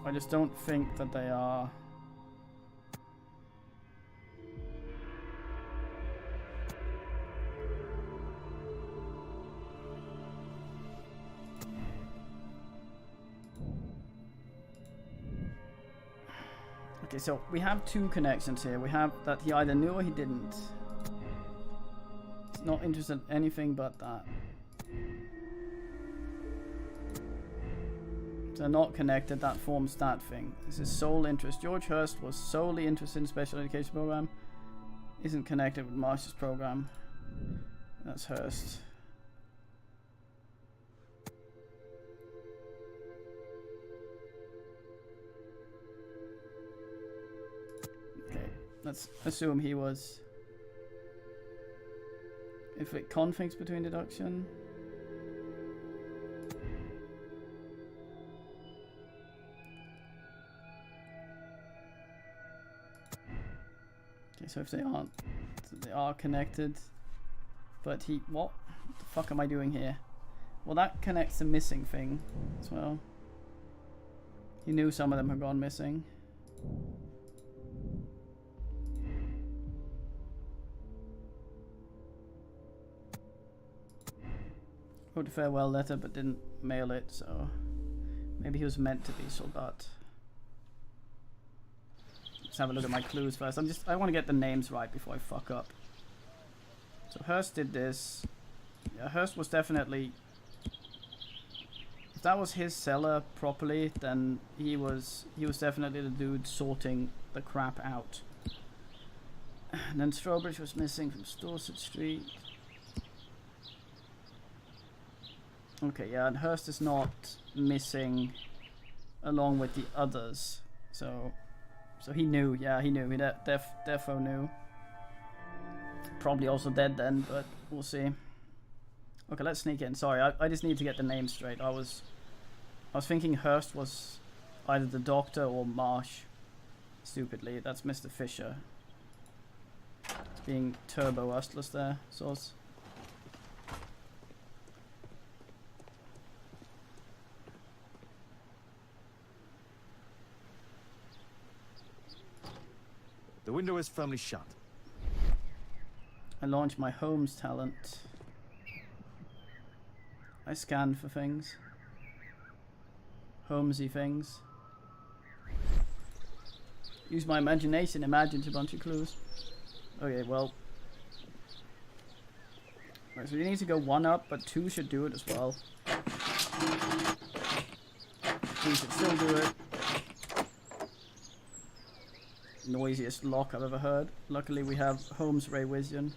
I just don't think that they are. Okay, so we have two connections here. We have that he either knew or he didn't. He's not interested in anything but that. They're not connected, that forms that thing. This is sole interest. George Hurst was solely interested in the special education program. Isn't connected with Marsh's program. That's Hurst. Okay, let's assume he was. If it conflicts between deduction. Okay, so if they aren't, they are connected. But he, what the fuck am I doing here? Well, that connects the missing thing as well. He knew some of them had gone missing. Wrote a farewell letter but didn't mail it, so maybe he was meant to be Soldat. Let's have a look at my clues first. I want to get the names right before I fuck up. So Hurst did this. Yeah, Hurst was definitely. If that was his cellar properly, then he was definitely the dude sorting the crap out. And then Strawbridge was missing from Dorset Street. Okay, yeah, and Hurst is not missing along with the others. So he knew, yeah, he knew. He defo knew. Probably also dead then, but we'll see. Okay, let's sneak in. Sorry, I just need to get the name straight. I was thinking Hurst was either the Doctor or Marsh. Stupidly, that's Mr. Fisher. It's being turbo rustless there, Sauce. The window is firmly shut. I launched my Holmes talent. I scan for things. Holmesy things. Use my imagination, imagined a bunch of clues. Okay, well. Right, so you need to go one up, but two should do it as well. Two should still do it. Noisiest lock I've ever heard. Luckily we have Holmes Ray Vision.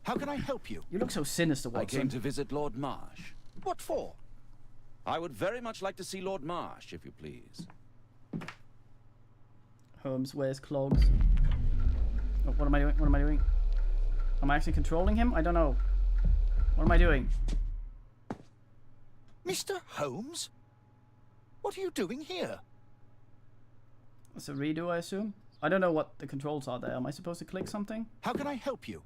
How can I help you? You look so sinister, Watson. I came to visit Lord Marsh. What for? I would very much like to see Lord Marsh, if you please. Holmes wears clogs. Oh, what am I doing? What am I doing? Am I actually controlling him? I don't know. What am I doing? Mr. Holmes? What are you doing here? It's a redo, I assume? I don't know what the controls are there. Am I supposed to click something? How can I help you?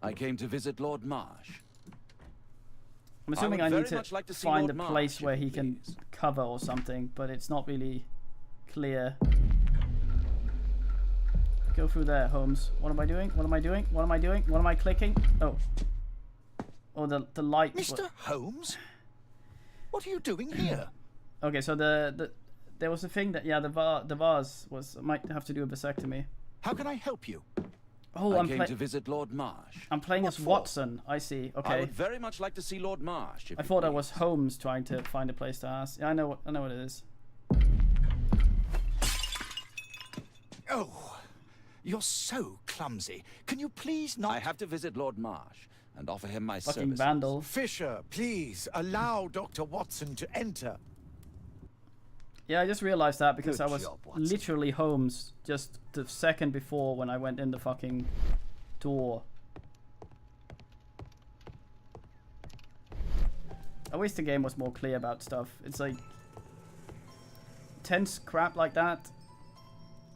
I came to visit Lord Marsh. I'm assuming I need to find a place where he can cover or something, but it's not really clear. Go through there, Holmes. What am I doing? What am I doing? What am I doing? What am I clicking? Oh. Oh, the light. Mr. Holmes? What are you doing here? Okay, so there was a thing that, yeah, the vase was, might have to do a vasectomy. How can I help you? Oh, I came to visit Lord Marsh. I'm playing as Watson. I see. Okay. I would very much like to see Lord Marsh. I thought I was Holmes trying to find a place to ask. Yeah, I know what it is. Oh, you're so clumsy. Can you please not? I have to visit Lord Marsh. and offer him my Fucking services. vandal. Fisher, please allow Dr. Watson to enter. Yeah, I just realized that because Good I was job, Watson. literally Holmes just the second before when I went in the fucking door. I wish the game was more clear about stuff. It's like tense crap like that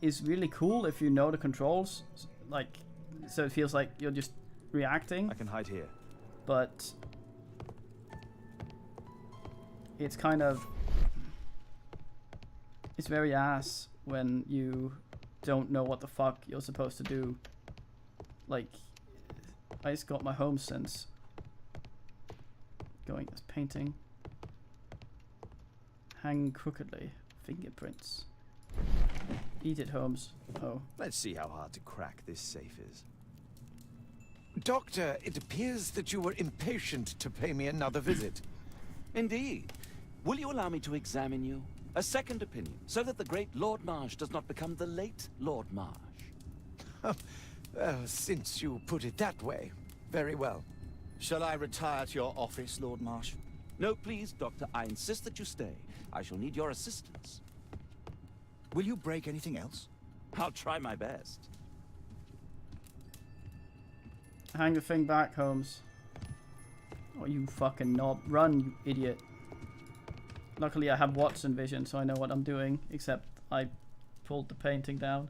is really cool if you know the controls, like, so it feels like you're just reacting. I can hide here. But it's kind of, it's very ass when you don't know what the fuck you're supposed to do. Like, I just got my home sense going as painting. Hang crookedly. Fingerprints. Eat it, Holmes. Oh. Let's see how hard to crack this safe is. Doctor, it appears that you were impatient to pay me another visit. Indeed. Will you allow me to examine you? A second opinion, so that the great Lord Marsh does not become the late Lord Marsh. Well, since you put it that way, very well. Shall I retire to your office, Lord Marsh? No, please, Doctor. I insist that you stay. I shall need your assistance. Will you break anything else? I'll try my best. Hang the thing back, Holmes. Oh, you fucking knob. Run, you idiot. Luckily I have Watson vision, so I know what I'm doing, except I pulled the painting down.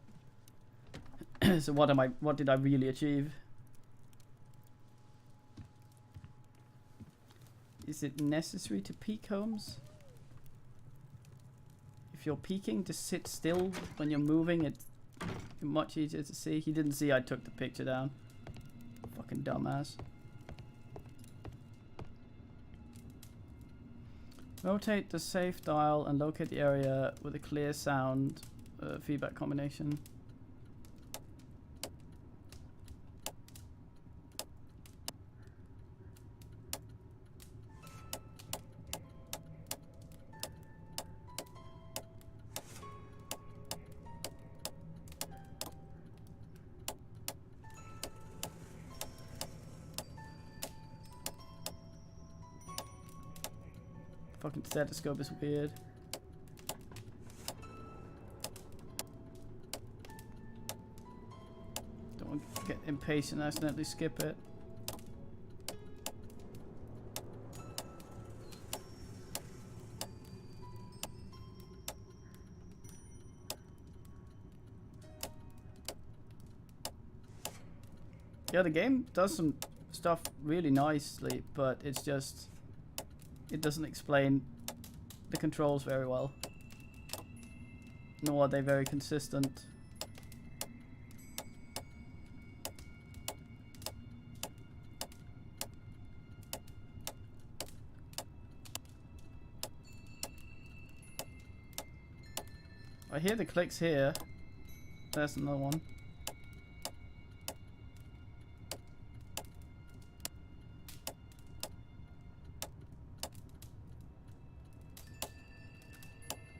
So what did I really achieve? Is it necessary to peek, Holmes? If you're peeking, just sit still. When you're moving, it's much easier to see. He didn't see I took the picture down. Fucking dumbass. Rotate the safe dial and locate the area with a clear sound feedback combination. Fucking stethoscope is weird. Don't get impatient and accidentally skip it. Yeah, the game does some stuff really nicely, but it's just, it doesn't explain the controls very well. Nor are they very consistent. I hear the clicks here. There's another one.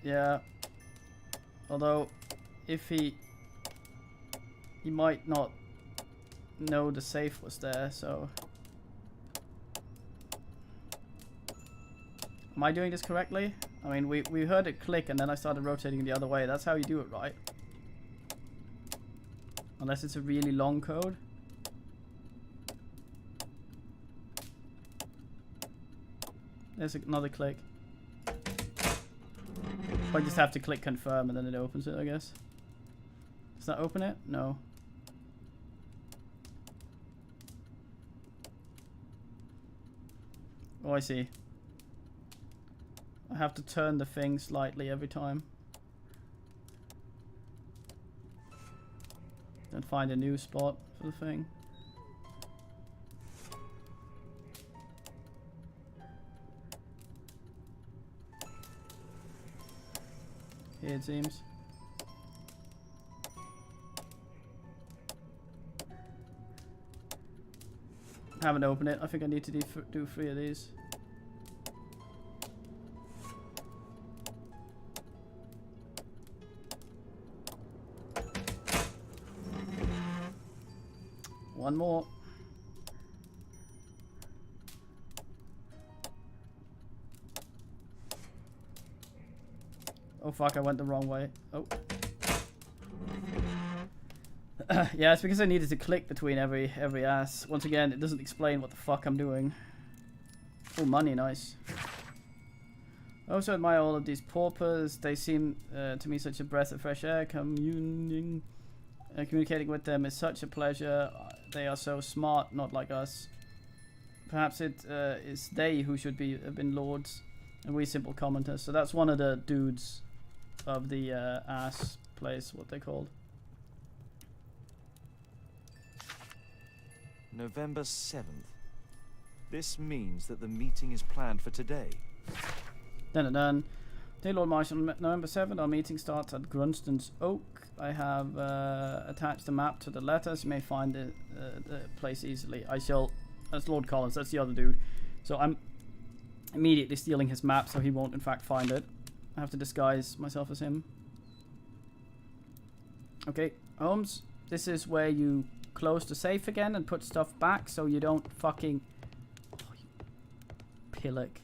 Yeah. Although, if he might not know the safe was there, so. Am I doing this correctly? I mean, we heard it click and then I started rotating the other way. That's how you do it, right? Unless it's a really long code. There's another click. I just have to click confirm and then it opens it, I guess. Does that open it? No. Oh, I see. I have to turn the thing slightly every time. Then find a new spot for the thing. Here it seems. I haven't opened it. I think I need to do 3 of these. One more. Oh fuck, I went the wrong way. Oh. Yeah, it's because I needed to click between every ass. Once again, it doesn't explain what the fuck I'm doing. Oh, money, nice. I also admire all of these paupers. They seem to me such a breath of fresh air. Communicating with them is such a pleasure. They are so smart, not like us. Perhaps it is they who should have been lords, and we simple commoners. So that's one of the dudes of the ass place, what they called. November 7th. This means that the meeting is planned for today. Dun. Dear Lord Marshal, on November 7th, our meeting starts at Grunston's Oak. I have attached a map to the letters. You may find the place easily. I shall... That's Lord Collins, that's the other dude. So I'm immediately stealing his map so he won't in fact find it. I have to disguise myself as him. Okay, Holmes, this is where you close the safe again and put stuff back so you don't fucking... Oh, you pillock.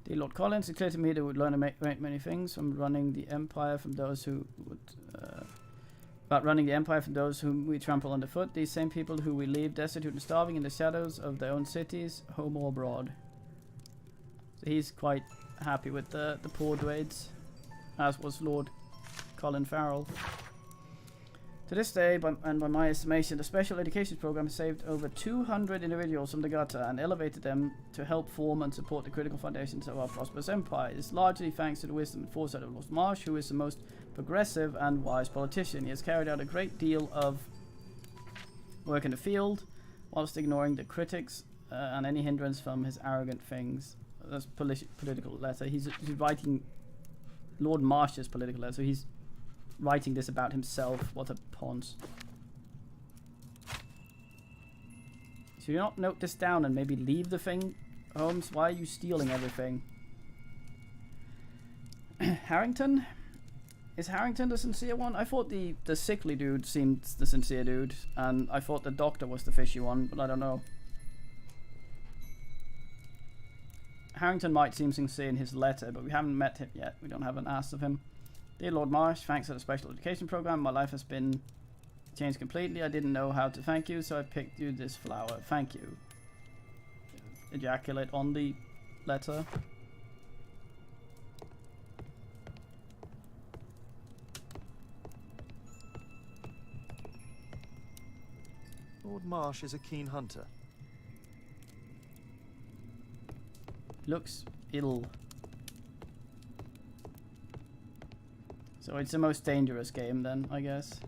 Dear Lord Collins, it's clear to me that we would learn to make many things from running the empire from those who would... about running the empire from those whom we trample underfoot. These same people who we leave destitute and starving in the shadows of their own cities, home or abroad. So he's quite happy with the poor Dwades, as was Lord Colin Farrell. To this day, by my estimation, the special education program has saved over 200 individuals from the gutter and elevated them to help form and support the critical foundations of our prosperous empire. It's largely thanks to the wisdom and foresight of Lord Marsh, who is the most progressive and wise politician. He has carried out a great deal of work in the field, whilst ignoring the critics and any hindrance from his arrogant things. That's political letter. He's writing Lord Marsh's political letter, so he's writing this about himself. What a ponce. Should you not note this down and maybe leave the thing, Holmes? Why are you stealing everything? Harrington? Is Harrington the sincere one? I thought the sickly dude seemed the sincere dude, and I thought the doctor was the fishy one, but I don't know. Harrington might seem sincere in his letter, but we haven't met him yet. We don't have an ass of him. Dear Lord Marsh, thanks for the special education program. My life has been changed completely. I didn't know how to thank you, so I picked you this flower. Thank you. Ejaculate on the letter. Lord Marsh is a keen hunter. Looks ill. So it's the most dangerous game then, I guess.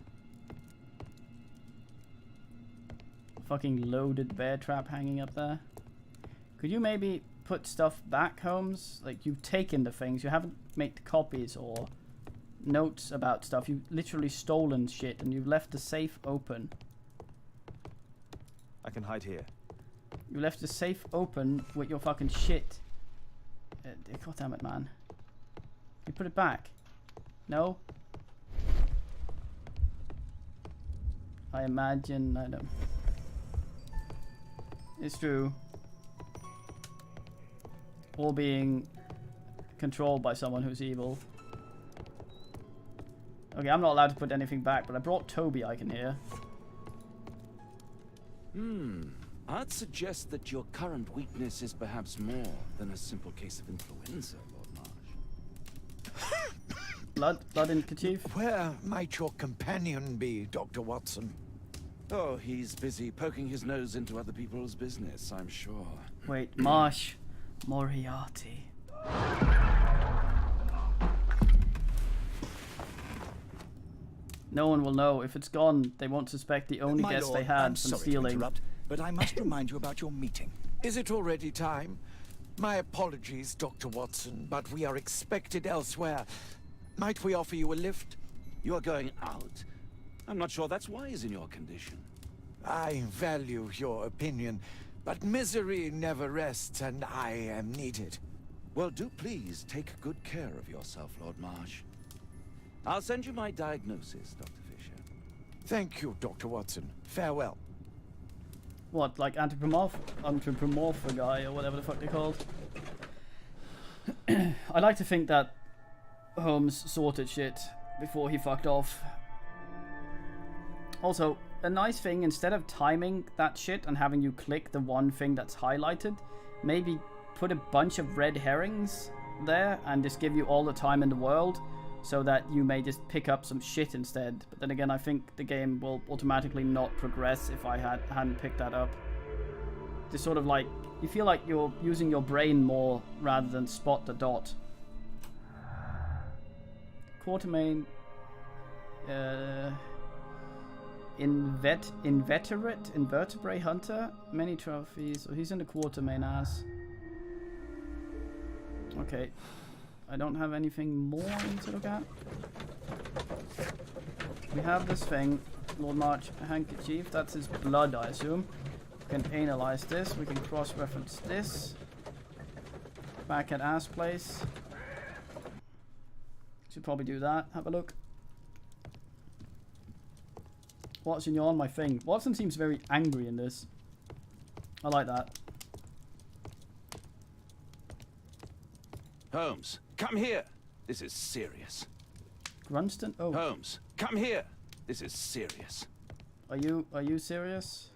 Fucking loaded bear trap hanging up there. Could you maybe put stuff back, Holmes? Like, you've taken the things, you haven't made copies or notes about stuff. You've literally stolen shit and you've left the safe open. I can hide here. You left the safe open with your fucking shit. God damn it, man. You put it back. No? I imagine, I don't... It's true. All being controlled by someone who's evil. Okay, I'm not allowed to put anything back, but I brought Toby, I can hear. I'd suggest that your current weakness is perhaps more than a simple case of influenza, Lord Marsh. Blood in kerchief? Where might your companion be, Dr. Watson? Oh, he's busy poking his nose into other people's business, I'm sure. Wait, Marsh. Moriarty. No one will know. If it's gone, they won't suspect the only My guess lord, they had I'm from sorry stealing. to interrupt, but I must remind you about your meeting. Is it already time? My apologies, Dr. Watson, but we are expected elsewhere. Might we offer you a lift? You are going out? I'm not sure that's wise in your condition. I value your opinion, but misery never rests, and I am needed. Well, do please take good care of yourself, Lord Marsh. I'll send you my diagnosis, Dr. Fisher. Thank you, Dr. Watson. Farewell. what, like anthropomorph guy or whatever the fuck they're called. I like to think that Holmes sorted shit before he fucked off. Also, a nice thing, instead of timing that shit and having you click the one thing that's highlighted, maybe put a bunch of red herrings there and just give you all the time in the world so that you may just pick up some shit instead. But then again, I think the game will automatically not progress if I hadn't picked that up. Just sort of like, you feel like you're using your brain more rather than spot the dot. Quartermain, invertebrate hunter, many trophies. Oh, he's in the Quartermain ass. Okay, I don't have anything more to look at. We have this thing, Lord March handkerchief. That's his blood, I assume. We can analyze this. We can cross-reference this. Back at ass place. Should probably do that. Have a look. Watson, you're on my thing. Watson seems very angry in this. I like that. Holmes, come here. This is serious. Grunston? Oh. Holmes, come here. This is serious. Are you serious?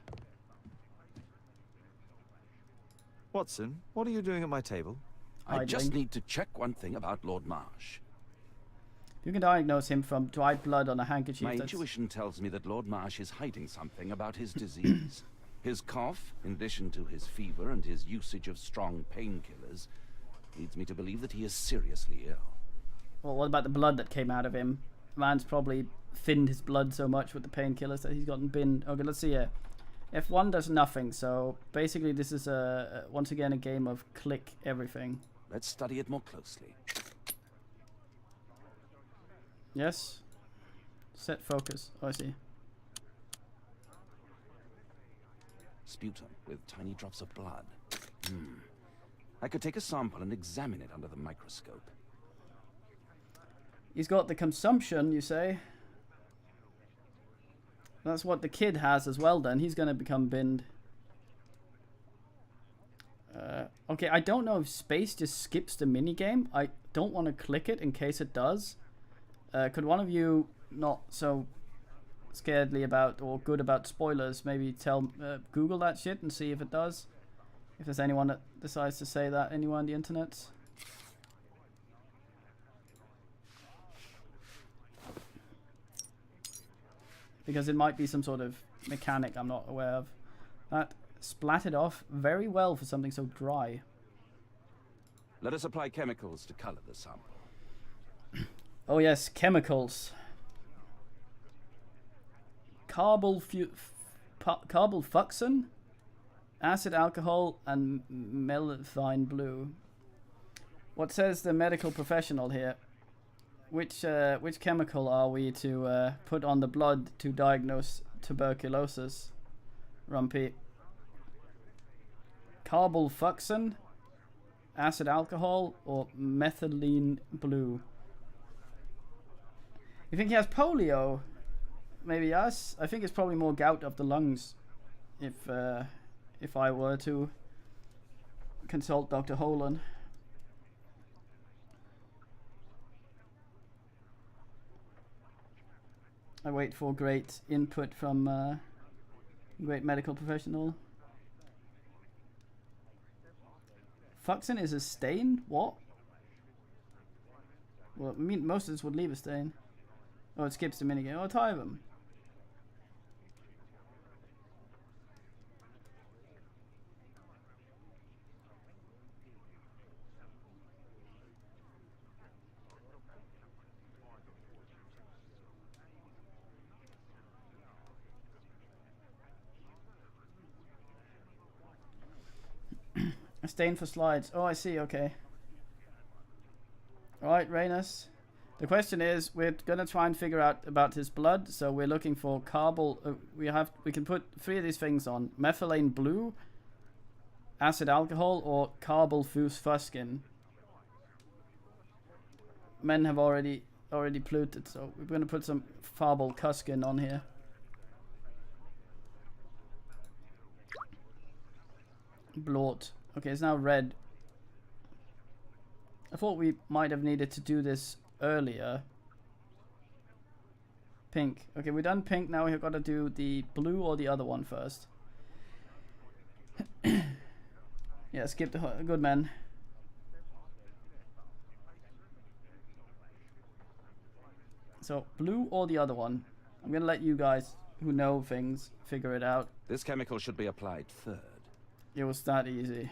Watson, what are you doing at my table? I just need to check one thing about Lord Marsh. You can diagnose him from dried blood on a handkerchief. My intuition tells me that Lord Marsh is hiding something about his disease. His cough, in addition to his fever and his usage of strong painkillers, leads me to believe that he is seriously ill. Well, what about the blood that came out of him? Man's probably thinned his blood so much with the painkillers that he's gotten binned. Okay, let's see here. F1 does nothing, so basically this is once again a game of click everything. Let's study it more closely. Yes. Set focus. Oh, I see. Sputum with tiny drops of blood. I could take a sample and examine it under the microscope. He's got the consumption, you say? That's what the kid has as well then. He's going to become binned. Okay, I don't know if space just skips the minigame. I don't want to click it in case it does. Could one of you, not so scaredly about or good about spoilers, maybe Google that shit and see if it does? If there's anyone that decides to say that anywhere on the internet. Because it might be some sort of mechanic I'm not aware of. That splattered off very well for something so dry. Let us apply chemicals to color the sample. Oh yes, chemicals. Carbylfuxin, acid alcohol, and methylene blue. What says the medical professional here? Which chemical are we to put on the blood to diagnose tuberculosis? Rumpy. Carbylfuxin, acid alcohol, or methylene blue? You think he has polio? Maybe yes. I think it's probably more gout of the lungs. If I were to consult Dr. Holan. I wait for great input from great medical professional. Fuxin is a stain? What? Well, I mean, most of this would leave a stain. Oh, it skips the minigame. Oh, tie them. A stain for slides. Oh, I see. Okay. All right, Rainus. The question is, we're gonna try and figure out about his blood. So we're looking for we can put 3 of these things on: methylene blue, acid alcohol, or carbylfuxin. Men have already polluted, so we're gonna put some carbylfuxin on here. Blot. Okay, it's now red. I thought we might have needed to do this earlier. Pink. Okay, we've done pink. Now we've got to do the blue or the other one first. Yeah, skip the good man. So, blue or the other one? I'm gonna let you guys who know things figure it out. This chemical should be applied third. It was that easy.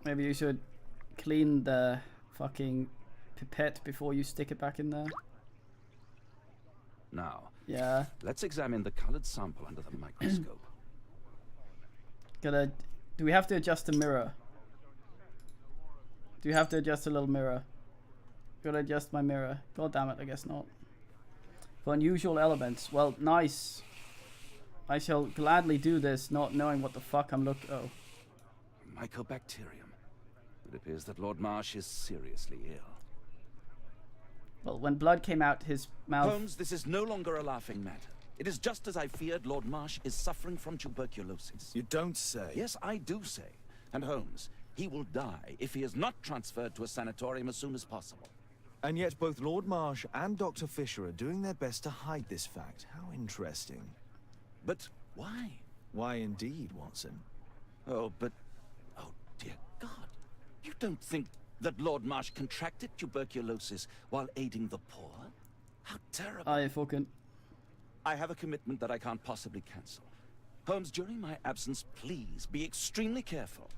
Maybe you should clean the fucking pipette before you stick it back in there. Now, Yeah. let's examine the colored sample under the microscope. Do we have to adjust the mirror? Do you have to adjust the little mirror? Gotta adjust my mirror. God damn it, I guess not. For unusual elements. Well, nice. I shall gladly do this, not knowing what the fuck I'm looking. Oh. Mycobacterium. It appears that Lord Marsh is seriously ill. Well, when blood came out his mouth... Holmes, this is no longer a laughing matter. It is just as I feared. Lord Marsh is suffering from tuberculosis. You don't say. Yes, I do say. And Holmes, he will die if he is not transferred to a sanatorium as soon as possible. And yet both Lord Marsh and Dr. Fisher are doing their best to hide this fact. How interesting. But why? Why indeed, Watson? Oh, but... Oh, dear God. You don't think that Lord Marsh contracted tuberculosis while aiding the poor? How terrible. I fucking... I have a commitment that I can't possibly cancel. Holmes, during my absence, please be extremely careful.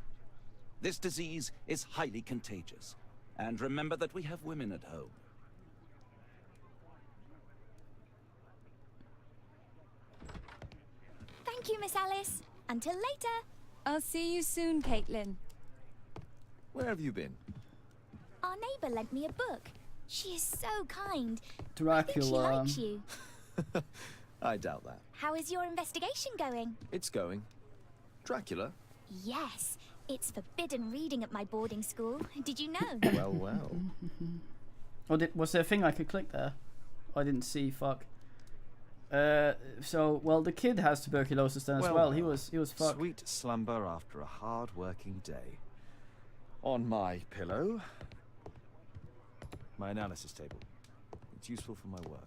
This disease is highly contagious. And remember that we have women at home. Thank you, Miss Alice. Until later. I'll see you soon, Caitlin. Where have you been? Our neighbour lent me a book. She is so kind. Dracula. I think she likes you. I doubt that. How is your investigation going? It's going. Dracula? Yes. It's forbidden reading at my boarding school. Did you know? Well, well. Oh, was there a thing I could click there? I didn't see. Fuck. So, well, the kid has tuberculosis then as well. He was fucked. Sweet slumber after a hard-working day. On my pillow, my analysis table. It's useful for my work.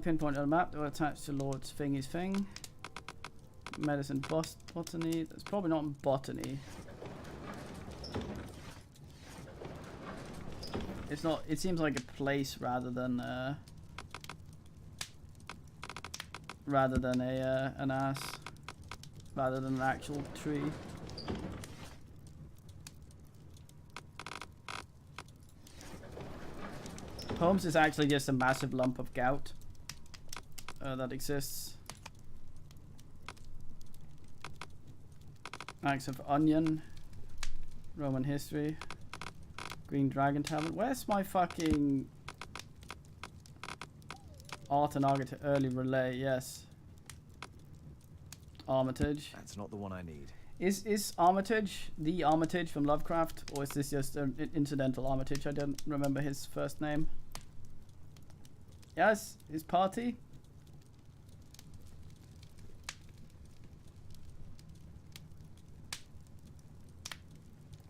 Pinpoint on a map that will attach to Lord's thingy's thing. Medicine botany. That's probably not in botany. It's not. It seems like a place rather than an ass, rather than an actual tree. Holmes is actually just a massive lump of gout that exists. Acts of Onion, Roman history, Green Dragon Tavern. Where's my fucking art and architect early relay? Yes. Armitage. That's not the one I need. Is Armitage the Armitage from Lovecraft, or is this just an incidental Armitage? I don't remember his first name. Yes, his party.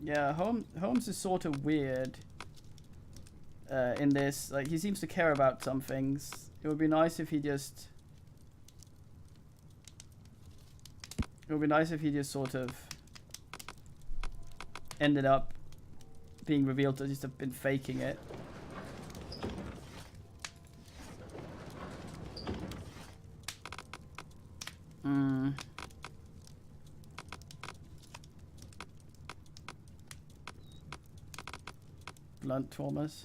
Yeah, Holmes is sort of weird in this. Like, he seems to care about some things. It would be nice if he just... It would be nice if he just sort of ended up being revealed to just have been faking it. Blunt traumas.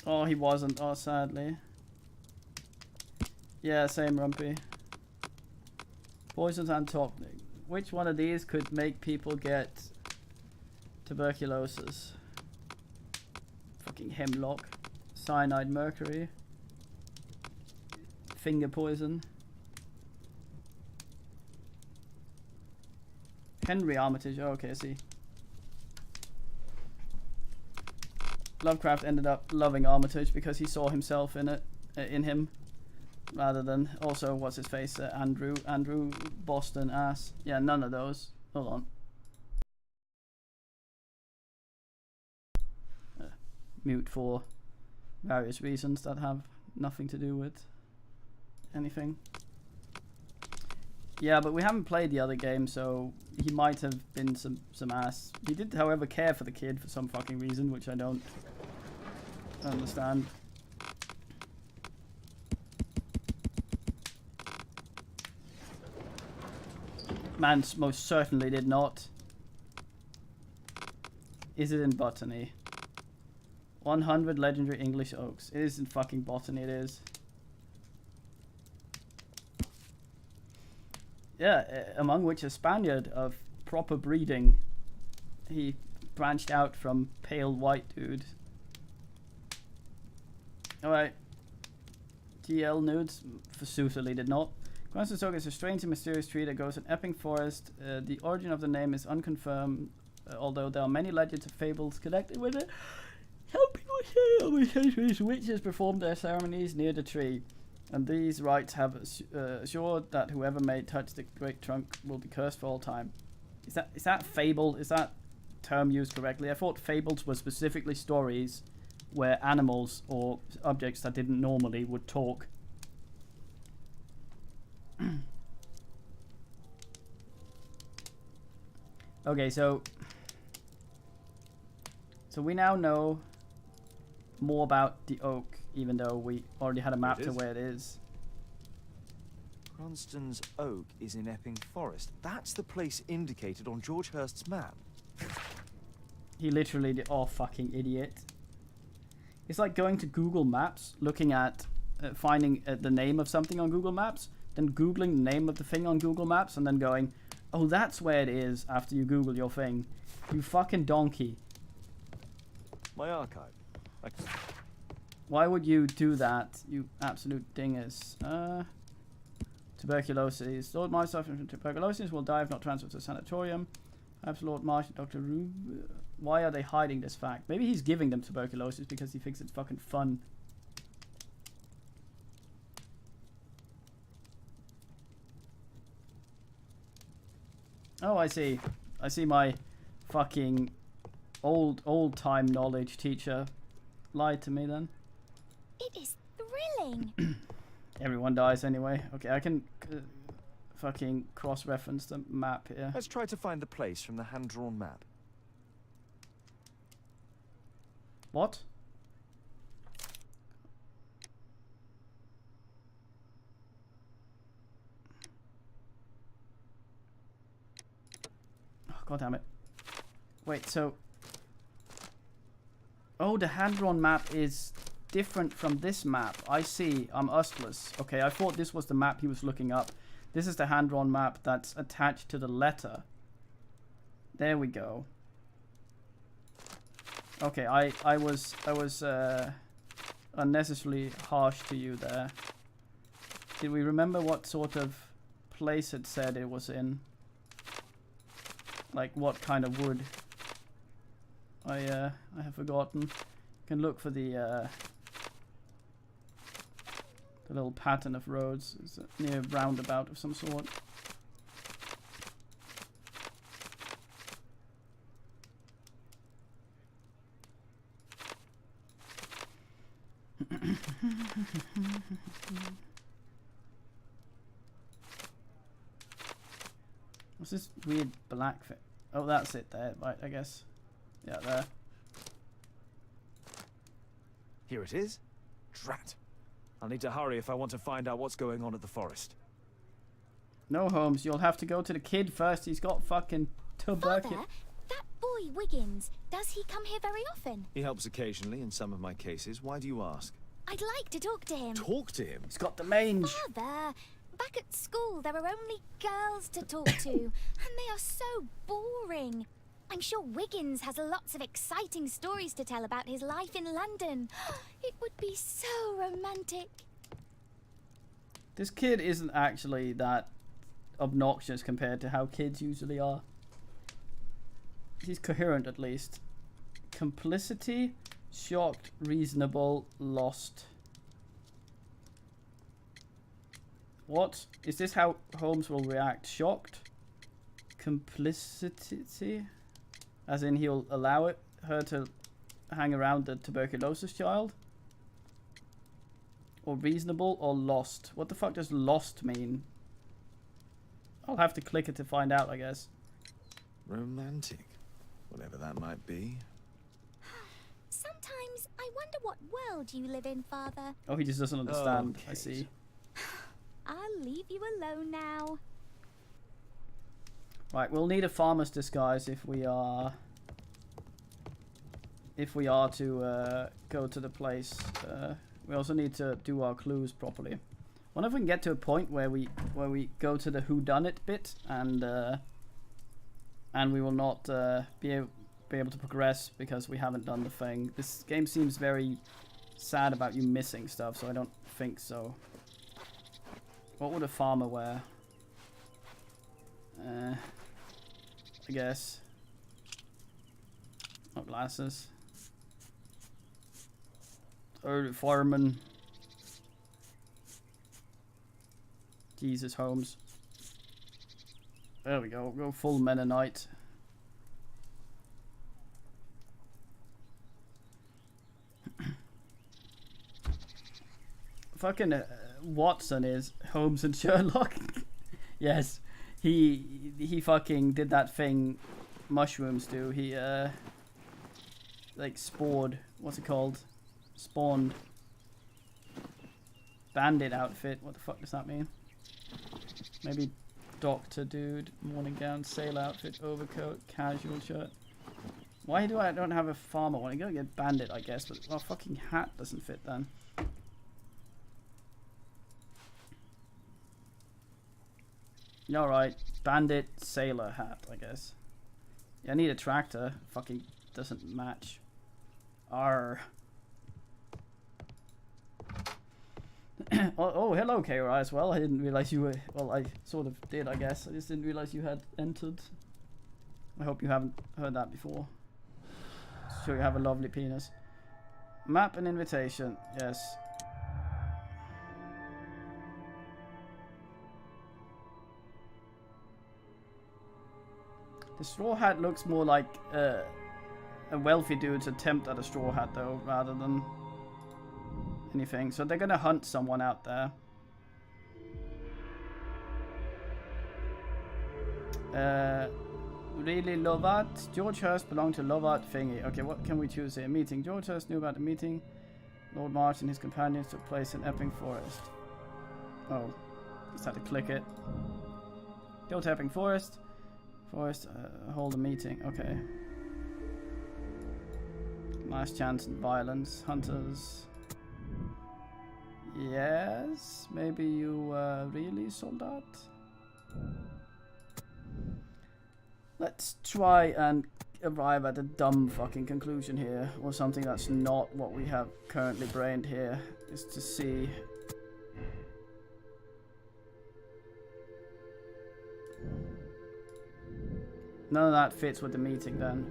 Oh, he wasn't. Oh, sadly. Yeah, same, Rumpy. Poisons and toxic. Which one of these could make people get tuberculosis? Fucking hemlock. Cyanide mercury. finger poison. Henry Armitage. Oh, okay, I see. Lovecraft ended up loving Armitage because he saw himself in it, in him, rather than also what's his face, Andrew Boston ass. Yeah, none of those. Hold on. Mute for various reasons that have nothing to do with anything. Yeah, but we haven't played the other game, so he might have been some ass. He did, however, care for the kid for some fucking reason, which I don't understand. Man most certainly did not. Is it in botany? 100 legendary English oaks. It is in fucking botany, it is. Yeah, among which a Spaniard of proper breeding. He branched out from pale white dude. Alright. GL nudes? Certainly did not. Constant Oak is a strange and mysterious tree that grows in Epping Forest. The origin of the name is unconfirmed, although there are many legends and fables connected with it. Some people say over centuries witches performed their ceremonies near the tree, and these rites have assured that whoever may touch the great trunk will be cursed for all time. Is that fable? Is that term used correctly? I thought fables were specifically stories where animals or objects that didn't normally would talk. Okay, so we now know more about the oak, even though we already had a map to where it is. Cranston's Oak is in Epping Forest. That's the place indicated on George Hurst's map. He literally did. Oh, fucking idiot. It's like going to Google Maps, looking at, finding the name of something on Google Maps, then Googling the name of the thing on Google Maps, and then going, oh, that's where it is after you Google your thing. You fucking donkey. My archive. Why would you do that, you absolute dingus? Tuberculosis. Lord Marsh suffering from tuberculosis will die if not transferred to a sanatorium. Perhaps Lord Marsh and Dr. Rube. Why are they hiding this fact? Maybe he's giving them tuberculosis because he thinks it's fucking fun. Oh, I see. I see my fucking old-time knowledge teacher lied to me then. It is thrilling. Everyone dies anyway. Okay, I can fucking cross-reference the map here. Let's try to find the place from the hand-drawn map. What? Oh, God damn it. Wait, so... Oh, the hand-drawn map is different from this map. I see. I'm ustless. Okay, I thought this was the map he was looking up. This is the hand-drawn map that's attached to the letter. There we go. Okay, I was unnecessarily harsh to you there. Did we remember what sort of place it said it was in? Like what kind of wood? I have forgotten. Can look for the little pattern of roads. It's near a roundabout of some sort. What's this weird black thing? Oh, that's it there, right, I guess. Yeah, there. Here it is. Drat. I'll need to hurry if I want to find out what's going on at the forest. No, Holmes, you'll have to go to the kid first. He's got fucking tuberculosis. Father, that boy Wiggins, does he come here very often? He helps occasionally in some of my cases. Why do you ask? I'd like to talk to him. Talk to him? He's got the mange. Father, back at school there are only girls to talk to, and they are so boring. I'm sure Wiggins has lots of exciting stories to tell about his life in London. It would be so romantic. This kid isn't actually that obnoxious compared to how kids usually are. He's coherent at least. Complicity, shocked, reasonable, lost. What? Is this how Holmes will react? Shocked? Complicity? As in he'll allow her to hang around the tuberculosis child? Or reasonable or lost? What the fuck does lost mean? I'll have to click it to find out, I guess. Romantic. Whatever that might be. Sometimes I wonder what world you live in, Father. Oh, he just doesn't understand. Okay. I see. I'll leave you alone now. Right, we'll need a farmer's disguise if we are to go to the place. We also need to do our clues properly. Wonder if we can get to a point where we go to the whodunit bit and we will not be able to progress because we haven't done the thing. This game seems very sad about you missing stuff, so I don't think so. What would a farmer wear? I guess. Not glasses. Or fireman. Jesus, Holmes. There we go. Go full Mennonite. Fucking Watson is Holmes and Sherlock. Yes, he fucking did that thing mushrooms do. He like spored. What's it called? Spawned. Bandit outfit. What the fuck does that mean? Maybe doctor dude, morning gown, sailor outfit, overcoat, casual shirt. Why do I don't have a farmer one? I gotta get bandit, I guess, but well, fucking hat doesn't fit then. Alright, bandit sailor hat, I guess. Yeah, I need a tractor. Fucking doesn't match. Arr. oh, hello, KRI as well. I didn't realize you were. Well, I sort of did, I guess. I just didn't realize you had entered. I hope you haven't heard that before. Sure, you have a lovely penis. Map and invitation. Yes. The straw hat looks more like a wealthy dude's attempt at a straw hat, though, rather than anything. So they're gonna hunt someone out there. Really Lovat? George Hurst belonged to Lovat thingy. Okay, what can we choose here? Meeting. George Hurst knew about the meeting. Lord March and his companions took place in Epping Forest. Oh, just had to click it. Go to Epping Forest. Hold a meeting. Okay. Last chance and violence. Hunters. Yes. Maybe you really soldat? Let's try and arrive at a dumb fucking conclusion here. Or something that's not what we have currently brained here. Just to see. None of that fits with the meeting then.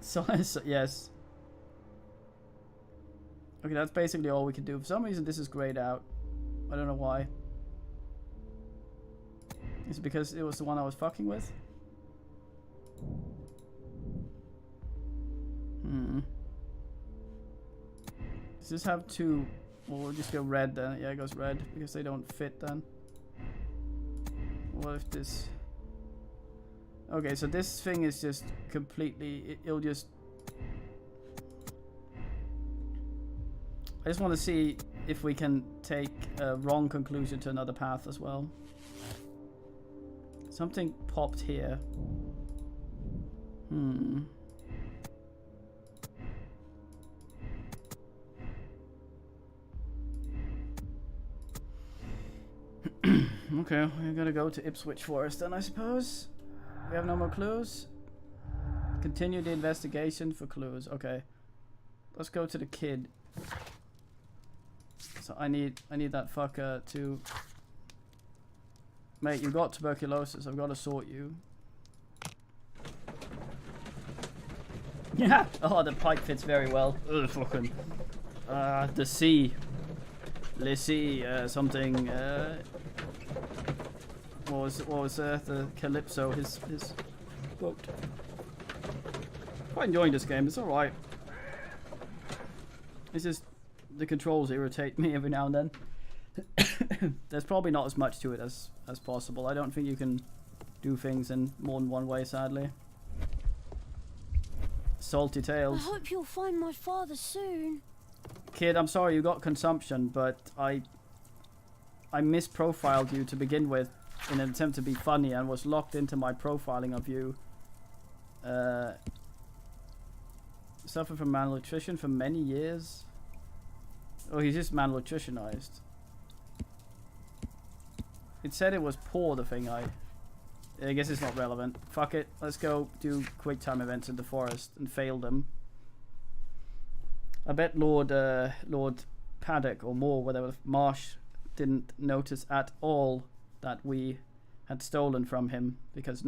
So, yes. Okay, that's basically all we can do. For some reason this is grayed out. I don't know why. Is it because it was the one I was fucking with? Does this have two? Well, we'll just go red then. Yeah, it goes red because they don't fit then. What if this? Okay, so this thing is just completely. It'll just. I just want to see if we can take a wrong conclusion to another path as well. Something popped here. Okay, we're gonna go to Ipswich Forest then, I suppose. We have no more clues. Continue the investigation for clues. Okay, let's go to the kid. So I need that fucker to. Mate, you got tuberculosis. I've got to sort you. Yeah. Oh, the pipe fits very well. Ugh, fucking. The sea. Le sea. Something. What was the Calypso? His boat. Quite enjoying this game. It's all right. It's just the controls irritate me every now and then. There's probably not as much to it as possible. I don't think you can do things in more than one way, sadly. Salty tales. I hope you'll find my father soon. Kid, I'm sorry you got consumption, but I misprofiled you to begin with in an attempt to be funny and was locked into my profiling of you. Suffered from malnutrition for many years. Oh, he's just malnutritionized. It said it was poor, the thing. I guess it's not relevant. Fuck it. Let's go do quick time events in the forest and fail them. I bet Lord Paddock or Moore, whatever, Marsh, didn't notice at all that we had stolen from him, because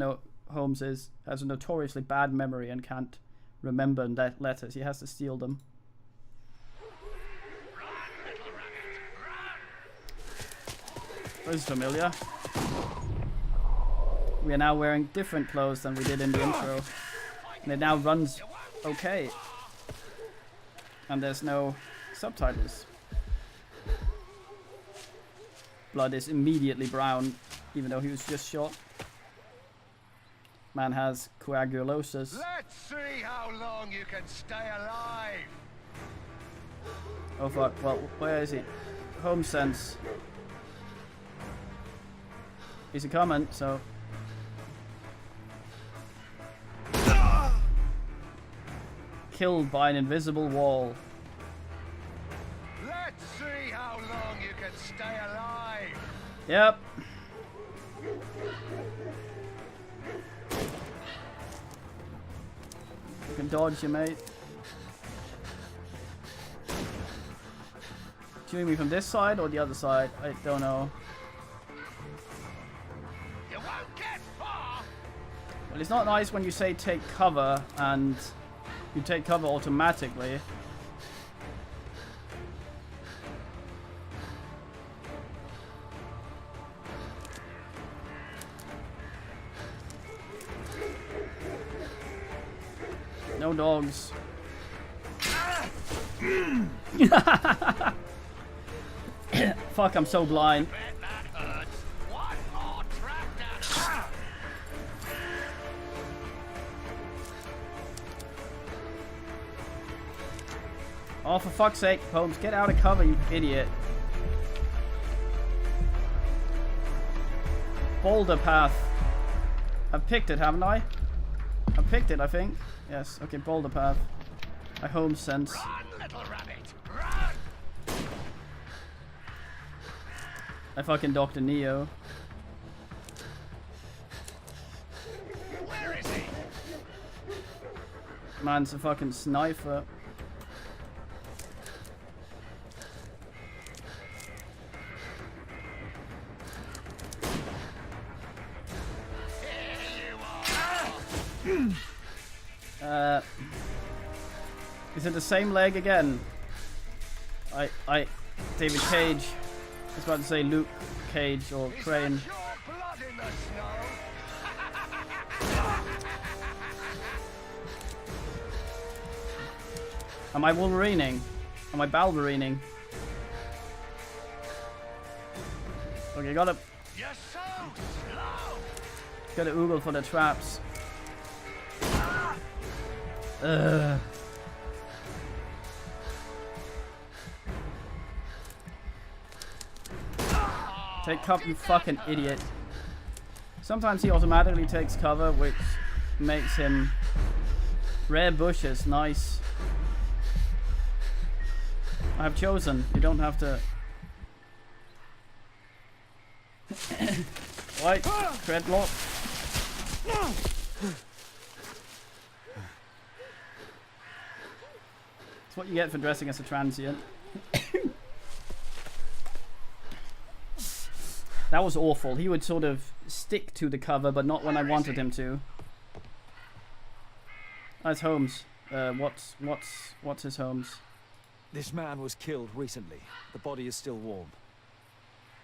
Holmes has a notoriously bad memory and can't remember letters. He has to steal them. This is familiar. We are now wearing different clothes than we did in the intro. And it now runs okay. And there's no subtitles. Blood is immediately brown, even though he was just shot. Man has coagulosis. Let's see how long you can stay alive. Oh fuck, well, where is he? Home sense. He's a coming, so. Killed by an invisible wall. Let's see how long you can stay alive. Yep. You can dodge you, mate. Shooting me from this side or the other side? I don't know. You won't get far. Well, it's not nice when you say take cover and you take cover automatically. No dogs. Fuck, I'm so blind. Oh, for fuck's sake, Holmes, get out of cover, you idiot. Boulder path. I've picked it, haven't I? I've picked it, I think. Yes, okay, boulder path. I home sense. Run, little rabbit, run! I fucking Dr. Neo. Where is he? Man's a fucking sniper. Is it the same leg again? David Cage. I was about to say Luke Cage or Crane. Am I Wolverining? Am I Balverining? Okay, gotta. You're so slow. Gotta oogle for the traps. Ugh. Take cover, you fucking idiot. Sometimes he automatically takes cover, which makes him... Rare bushes, nice. I have chosen. You don't have to... Right, dreadlock. It's what you get for dressing as a transient. That was awful. He would sort of stick to the cover, but not when I wanted him to. That's Holmes. What's his Holmes? This man was killed recently. The body is still warm.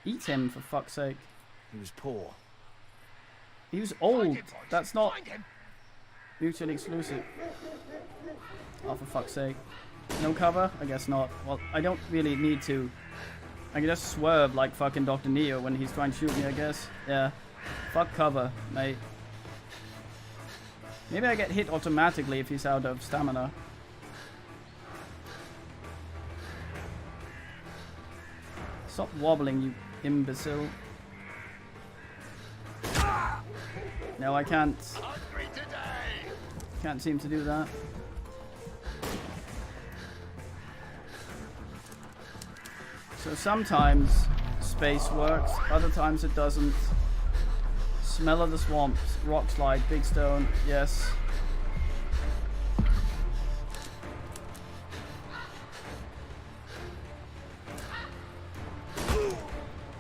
Eat him, for fuck's sake. He was poor. He was old. That's not mutually exclusive. Oh, for fuck's sake. No cover? I guess not. Well, I don't really need to. I can just swerve like fucking Dr. Neo when he's trying to shoot me, I guess. Yeah. Fuck cover, mate. Maybe I get hit automatically if he's out of stamina. Stop wobbling, you imbecile. No, I can't. Can't seem to do that. So sometimes space works, other times it doesn't. Smell of the swamps, rock slide, big stone, yes.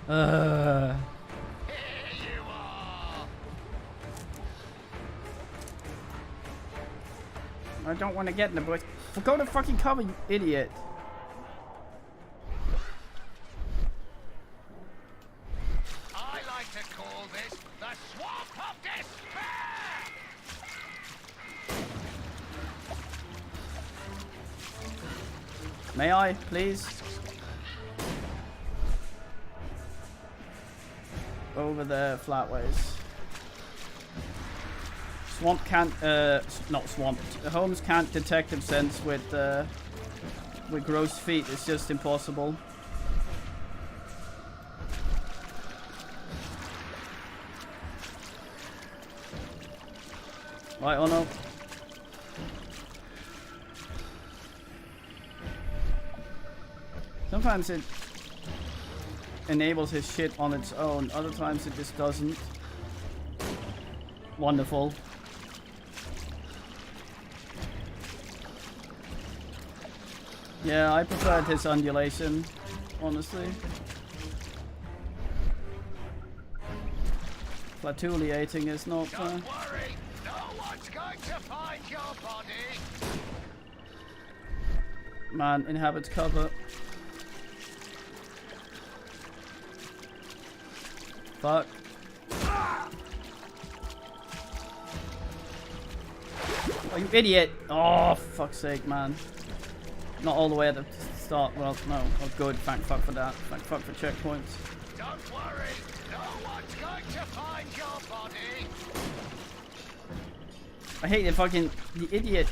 I don't want to get in the bush. Go to fucking cover, you idiot. I like to call this the Swamp of Despair! May I, please? Over there, flatways. Swamp can't, not swamp. Holmes can't detective sense with gross feet. It's just impossible. Right, oh no. Sometimes it enables his shit on its own, other times it just doesn't. Wonderful. Yeah, I preferred his undulation, honestly. Flatuliating is not... Don't worry, no one's going to find your body. Man, inhabits cover. Fuck. Oh, you idiot! Oh, for fuck's sake, man. Not all the way at the start. Well, no. Oh, good. Thank fuck for that. Thank fuck for checkpoints. Don't worry, no one's going to find your body. I hate the fucking... The idiot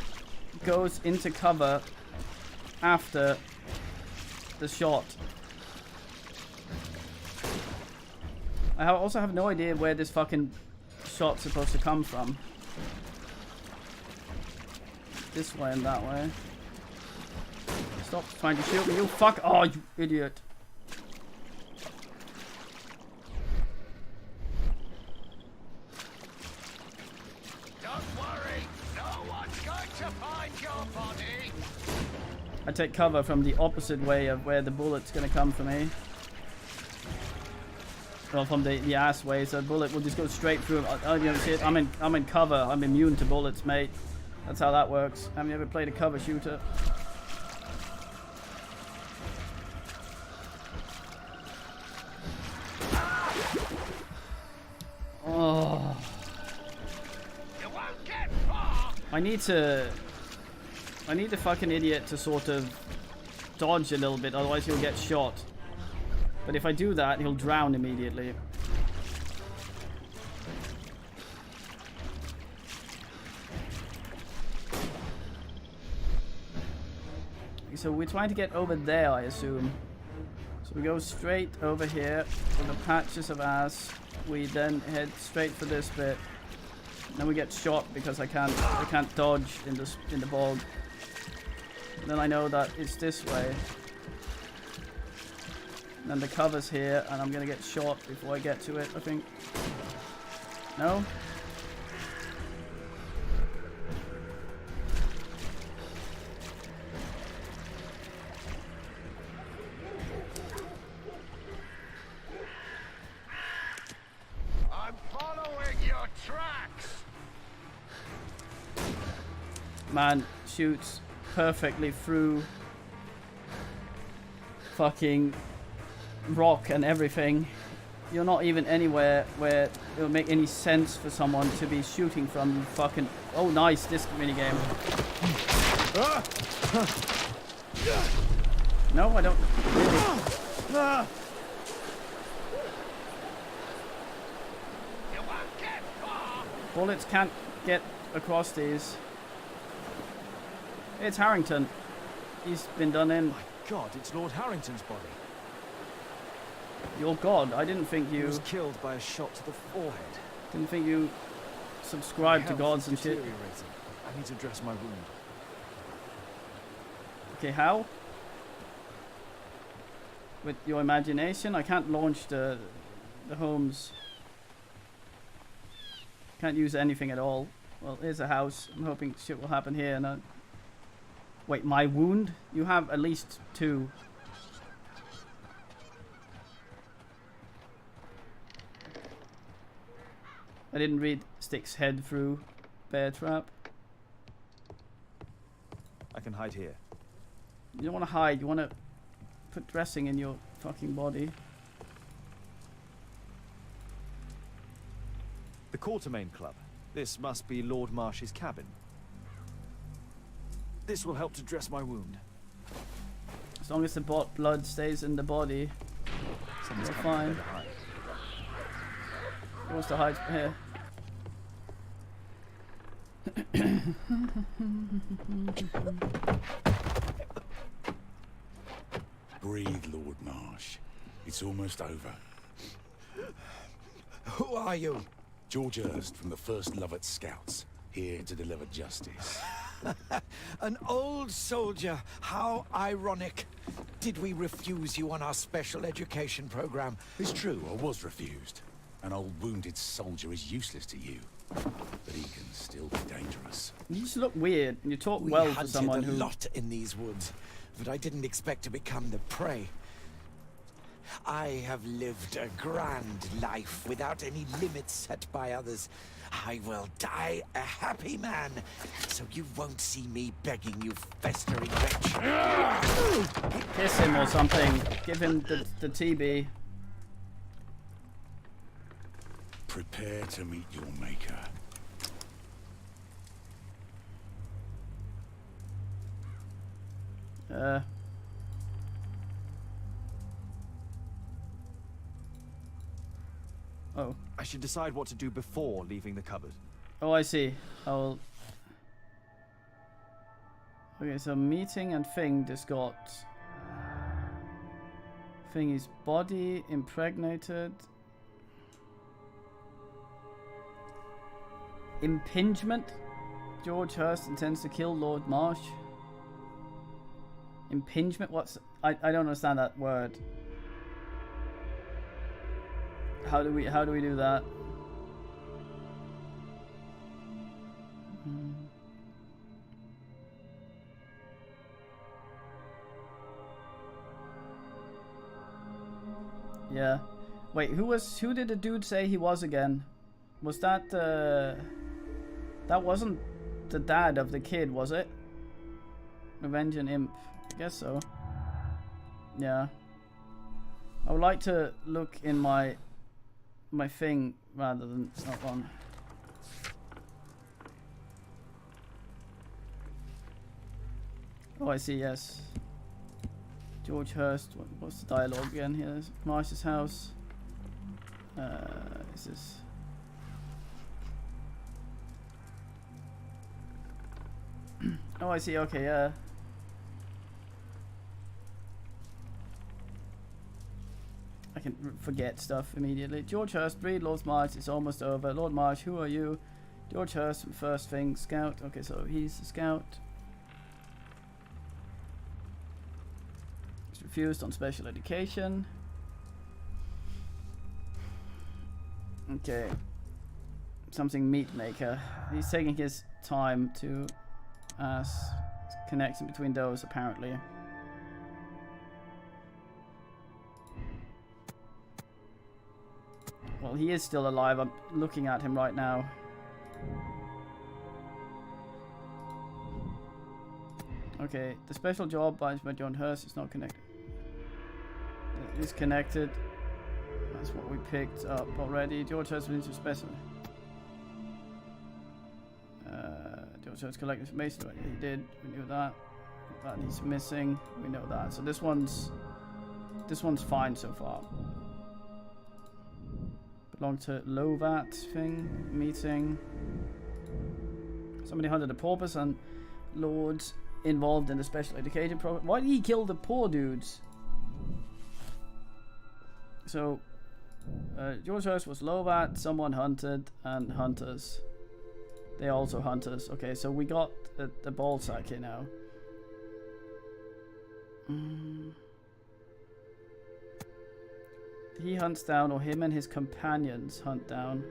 goes into cover after the shot. I also have no idea where this fucking shot's supposed to come from. This way and that way. Stop trying to shoot me, you fuck! Oh, you idiot! Don't worry, no one's going to find your body. I take cover from the opposite way of where the bullet's gonna come for me. Well, from the ass way, so the bullet will just go straight through. Oh, you know, see it? I'm in cover. I'm immune to bullets, mate. That's how that works. Have you ever played a cover shooter? Oh. You won't get far. I need the fucking idiot to sort of dodge a little bit, otherwise he'll get shot. But if I do that, he'll drown immediately. So we're trying to get over there, I assume. So we go straight over here with the patches of ass. We then head straight for this bit. Then we get shot because I can't dodge in the bog. And then I know that it's this way. And then the cover's here, and I'm gonna get shot before I get to it, I think. No? I'm following your tracks. Man shoots perfectly through fucking rock and everything. You're not even anywhere where it will make any sense for someone to be shooting from. You fucking... Oh, nice, this minigame. No, I don't really. Bullets can't get across these. It's Harrington. He's been done in. My God, it's Lord Harrington's body. Your God, I didn't think you... He was killed by a shot to the forehead. Didn't think you subscribed to gods and shit. I need to dress my wound. Okay, how? With your imagination? I can't launch the Holmes. Can't use anything at all. Well, here's a house. I'm hoping shit will happen here. And wait, my wound? You have at least 2. I didn't read Stick's head through bear trap. I can hide here. You don't want to hide. You want to put dressing in your fucking body. The Quartermain Club. This must be Lord Marsh's cabin. This will help to dress my wound. As long as the blood stays in the body, Someone's you're coming. fine. He wants to hide here. Breathe, Lord Marsh. It's almost over. Who are you? George Hurst from the 1st Lovett Scouts, here to deliver justice. An old soldier. How ironic. Did we refuse you on our special education program? It's true, I was refused. An old wounded soldier is useless to you, but he can still be dangerous. You just look weird, and you talk We well for hunted someone a who... lot in these woods, but I didn't expect to become the prey. I have lived a grand life without any limits set by others. I will die a happy man, so you won't see me begging you festering wretch. Kiss him or something. Give him the TB. Prepare to meet your maker. Oh. I should decide what to do before leaving the cupboard. Oh, I see. I'll... Okay, so meeting and thing just got... Thing is body impregnated. Impingement. George Hurst intends to kill Lord Marsh. Impingement? What's... I don't understand that word. How do we do that? Yeah. Wait, who did the dude say he was again? Was that that wasn't the dad of the kid, was it? Revenge and Imp. I guess so. Yeah. I would like to look in my thing rather than that one. Oh, I see, yes. George Hurst. What's the dialogue again here? Marsh's house. Is this... Oh, I see, okay, yeah. I can forget stuff immediately. George Hurst, read Lord Marsh, it's almost over. Lord Marsh, who are you? George Hurst from First Thing, Scout. Okay, so he's a scout. He's refused on special education. Okay. Something meat maker. He's taking his time to connection between those apparently. Well, he is still alive. I'm looking at him right now. Okay, the special job by John Hurst is not connected. It is connected. That's what we picked up already. George Hurst needs a specimen. George Hurst collected information. Right? He did. We knew that. That he's missing. We know that. So this one's fine so far. Belong to Lovat thing meeting. Somebody hunted the paupers and lords involved in the special education program. Why did he kill the poor dudes? So George Hurst was Lovat, someone hunted, and hunters. They also hunters. Okay, so we got the ball sack here now. He hunts down, or him and his companions hunt down.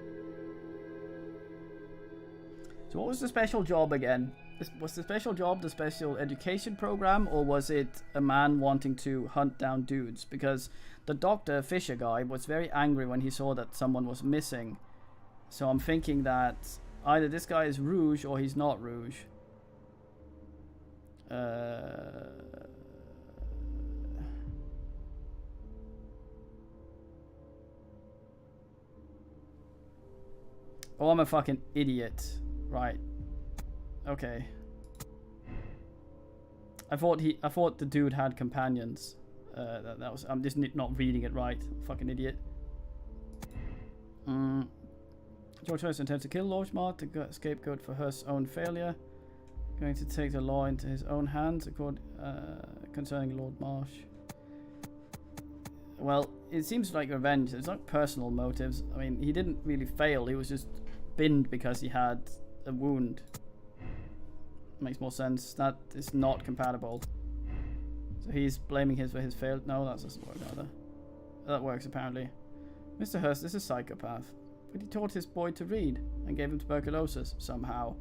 So what was the special job again? Was the special job the special education program, or was it a man wanting to hunt down dudes? Because the Dr. Fisher guy was very angry when he saw that someone was missing. So I'm thinking that either this guy is Rouge or he's not Rouge. Oh, I'm a fucking idiot. Right. Okay. I thought the dude had companions. That was. I'm just not reading it right. Fucking idiot. George Hurst intends to kill Lord Marsh to scapegoat for Hurst's own failure. Going to take the law into his own hands, concerning Lord Marsh. Well, it seems like revenge. It's not personal motives. I mean, he didn't really fail. He was just binned because he had a wound. Makes more sense. That is not compatible. So he's blaming his for his failed. No, that doesn't work either. That works apparently. Mr. Hurst is a psychopath, but he taught his boy to read and gave him tuberculosis somehow.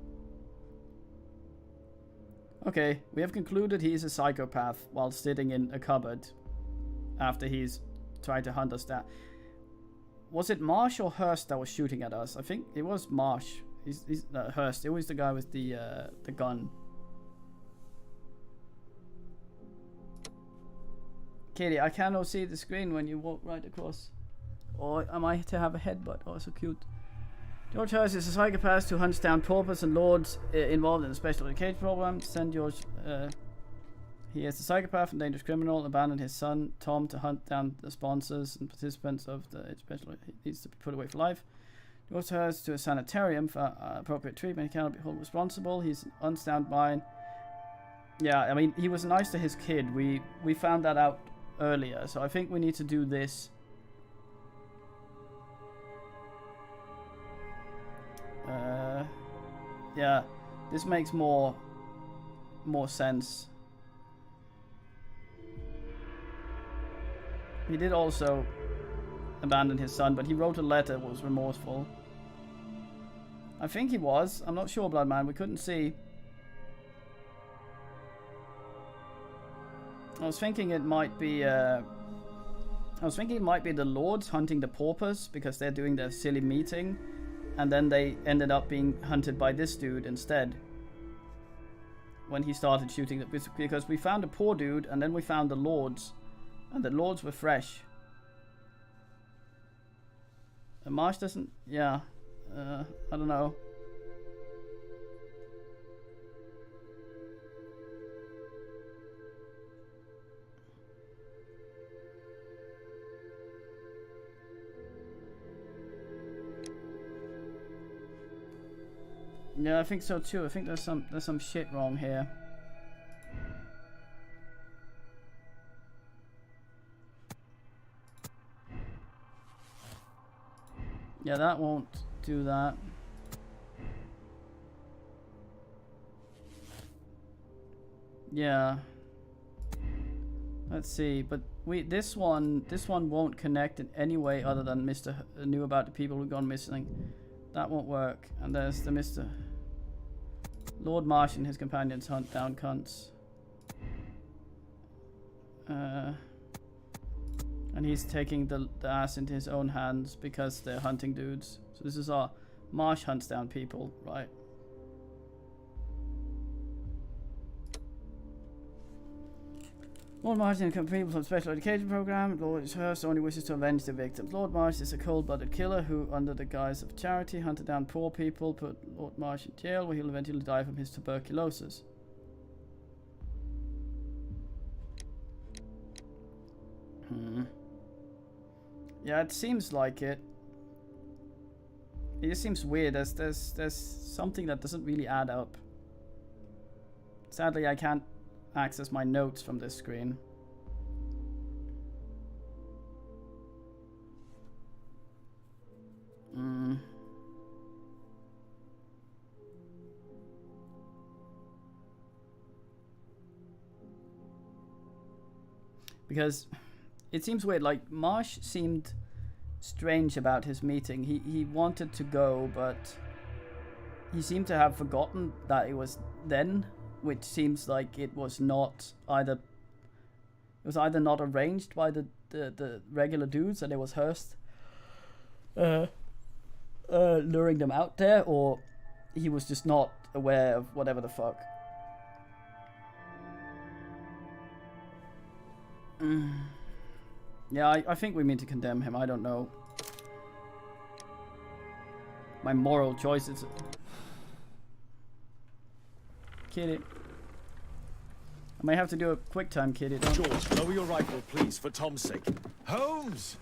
Okay, we have concluded he is a psychopath while sitting in a cupboard after he's tried to hunt us down. Was it Marsh or Hurst that was shooting at us? I think it was Marsh. He's Hurst. It was the guy with the gun. Katie, I cannot see the screen when you walk right across. Or am I to have a headbutt? Oh, so cute. George Hurst is a psychopath who hunts down paupers and lords involved in the special education program. Send George. He is a psychopath and dangerous criminal. Abandoned his son Tom to hunt down the sponsors and participants of the special. He needs to be put away for life. George Hurst to a sanitarium for appropriate treatment. He cannot be held responsible. He's on standby. Yeah, I mean, he was nice to his kid. We found that out earlier, so I think we need to do this. Yeah, this makes more sense. He did also abandon his son, but he wrote a letter, was remorseful. I think he was. I'm not sure, Bloodman. We couldn't see. I was thinking it might be the lords hunting the paupers because they're doing their silly meeting, and then they ended up being hunted by this dude instead. When he started shooting, because we found a poor dude and then we found the lords, and the lords were fresh. And Marsh doesn't. Yeah, I don't know. Yeah, I think so too. I think there's some shit wrong here. Yeah, that won't do that. Yeah. Let's see, but this one won't connect in any way other than Mr. knew about the people who gone missing. That won't work. And there's the Mr. Lord Marsh and his companions hunt down cunts. And he's taking the ass into his own hands because they're hunting dudes. So this is our Marsh hunts down people, right? Lord Marsh and people from special education program. Lord Hurst only wishes to avenge the victims. Lord Marsh is a cold-blooded killer who, under the guise of charity, hunted down poor people, put Lord Marsh in jail where he'll eventually die from his tuberculosis. Yeah, it seems like it. It just seems weird. There's something that doesn't really add up. Sadly, I can't access my notes from this screen. Because it seems weird, like Marsh seemed strange about his meeting. He wanted to go, but he seemed to have forgotten that it was then, which seems like it was not either. It was either not arranged by the regular dudes, and it was Hurst luring them out there, or he was just not aware of whatever the fuck. Yeah, I think we mean to condemn him. I don't know. My moral choices. Kitty. I may have to do a quick time, Kitty. George, lower your rifle, please, for Tom's sake. Holmes!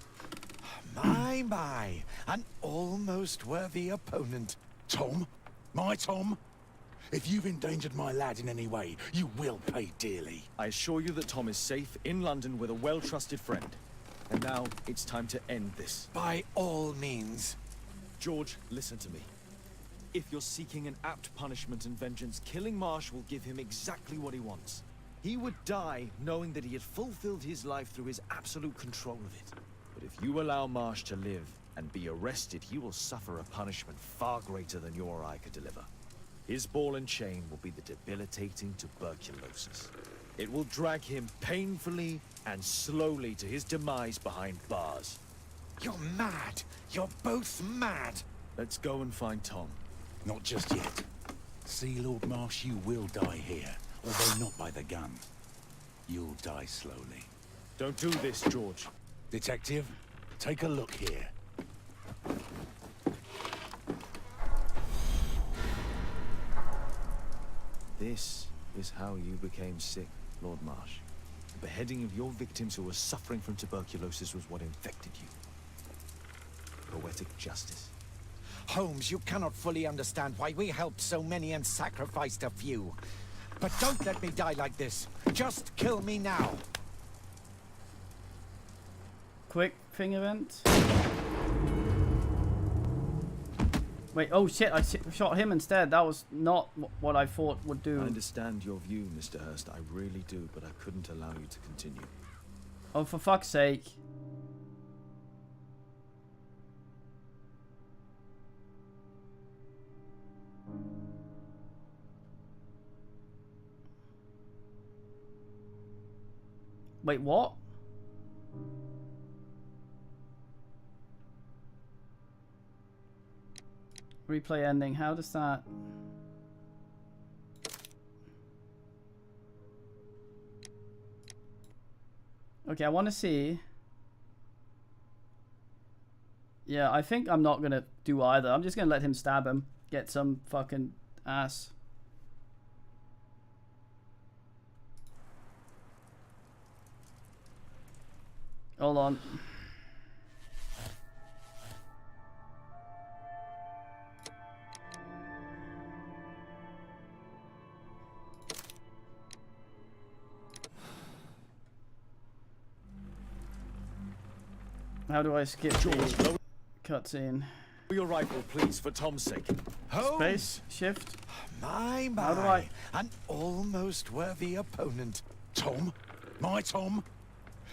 My, an almost worthy opponent. Tom? My Tom? If you've endangered my lad in any way, you will pay dearly. I assure you that Tom is safe in London with a well-trusted friend. And now, it's time to end this. By all means. George, listen to me. If you're seeking an apt punishment and vengeance, killing Marsh will give him exactly what he wants. He would die knowing that he had fulfilled his life through his absolute control of it. But if you allow Marsh to live and be arrested, he will suffer a punishment far greater than you or I could deliver. His ball and chain will be the debilitating tuberculosis. It will drag him painfully and slowly to his demise behind bars. You're mad. You're both mad. Let's go and find Tom. Not just yet. See, Lord Marsh, you will die here, although not by the gun. You'll die slowly. Don't do this, George. Detective, take a look here. This is how you became sick, Lord Marsh. The beheading of your victims who were suffering from tuberculosis was what infected you. Poetic justice. Holmes, you cannot fully understand why we helped so many and sacrificed a few. But don't let me die like this. Just kill me now. Quick thing event. Wait, oh shit, I shot him instead. That was not what I thought would do. I understand your view, Mr. Hurst. I really do, but I couldn't allow you to continue. Oh, for fuck's sake. Wait, what? Replay ending. How does that... Okay, I want to see... Yeah, I think I'm not going to do either. I'm just going to let him stab him. Get some fucking ass. Hold on. How do I skip the cutscene? Your rifle, please, for Tom's sake. Holmes. Space, shift. My, How do I... an almost worthy opponent. Tom? My Tom?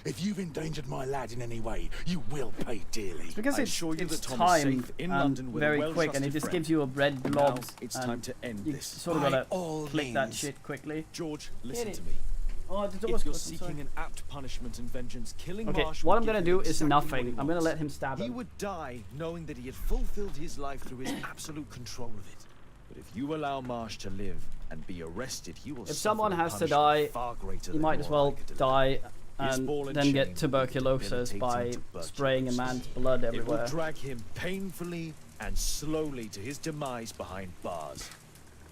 If you've endangered my lad in any way, you will pay dearly. It's because I it's, assure you it's that Tom is timed safe in and London with a very quick, and well-trusted it just friend. gives you a red blob. Now it's time to end you this. sort of By gotta all click that means. shit quickly. George, listen it. to me. Oh, the If door's you're closed, I'm seeking sorry. an apt punishment and vengeance, killing Okay, Marsh what will I'm give gonna him do is exactly what nothing. he I'm gonna wants. let him stab He him. would die knowing that he had fulfilled his life through his absolute control of it. But if you allow Marsh to live and be arrested, he will If suffer someone a has to punishment die, far greater you than might you as or I well could die His and ball and then chain get will tuberculosis by debilitate him spraying a tuberculosis. man's blood It will everywhere. drag him painfully and slowly to his demise behind bars.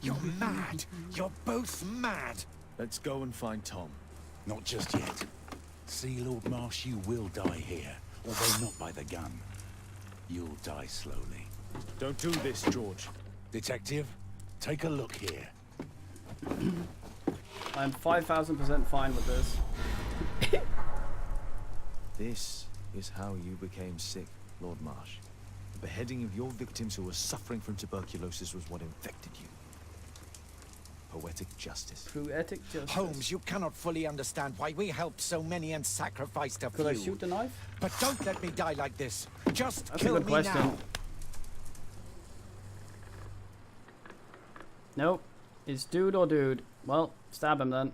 You're mad. You're both mad. Let's go and find Tom. Not just yet. See, Lord Marsh, you will die here, although not by the gun. You'll die slowly. Don't do this, George. Detective, take a look here. I'm 5,000% fine with this. This is how you became sick, Lord Marsh. The beheading of your victims who were suffering from tuberculosis was what infected you. Poetic justice. Poetic justice. Holmes, you cannot fully understand why we helped so many and sacrificed a few. Could I shoot the knife? But don't let me die like this. Just That's a kill good me question. now. Nope. It's dude or dude. Well, stab him then.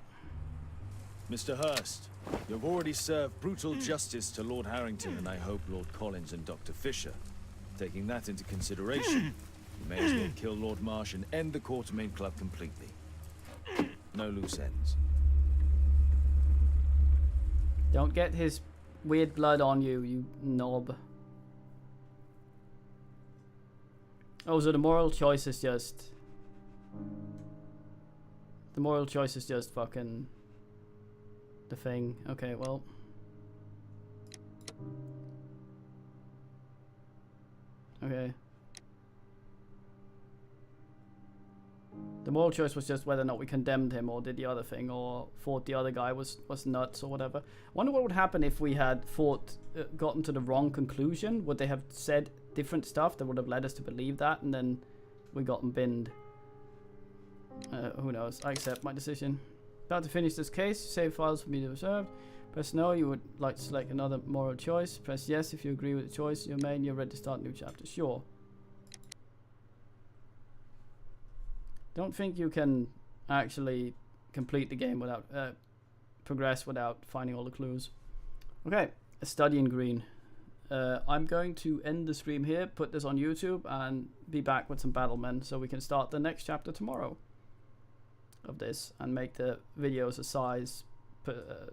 Mr. Hurst, you've already served brutal justice to Lord Harrington and I hope Lord Collins and Dr. Fisher. Taking that into consideration, you may as well kill Lord Marsh and end the Quartermain Club completely. No loose ends. Don't get his weird blood on you, you knob. Oh, so the moral choice is just... The moral choice is just fucking... the thing. Okay, well... Okay. The moral choice was just whether or not we condemned him or did the other thing or thought the other guy was nuts or whatever. Wonder what would happen if we had gotten to the wrong conclusion. Would they have said different stuff that would have led us to believe that and then we got binned? Who knows? I accept my decision. About to finish this case. Save files for me to observe. Press no, you would like to select another moral choice. Press yes if you agree with the choice you made and you're ready to start a new chapter. Sure. Don't think you can actually complete the game without progress without finding all the clues. Okay, a study in green. I'm going to end the stream here, put this on YouTube, and be back with some battlemen so we can start the next chapter tomorrow of this and make the videos a size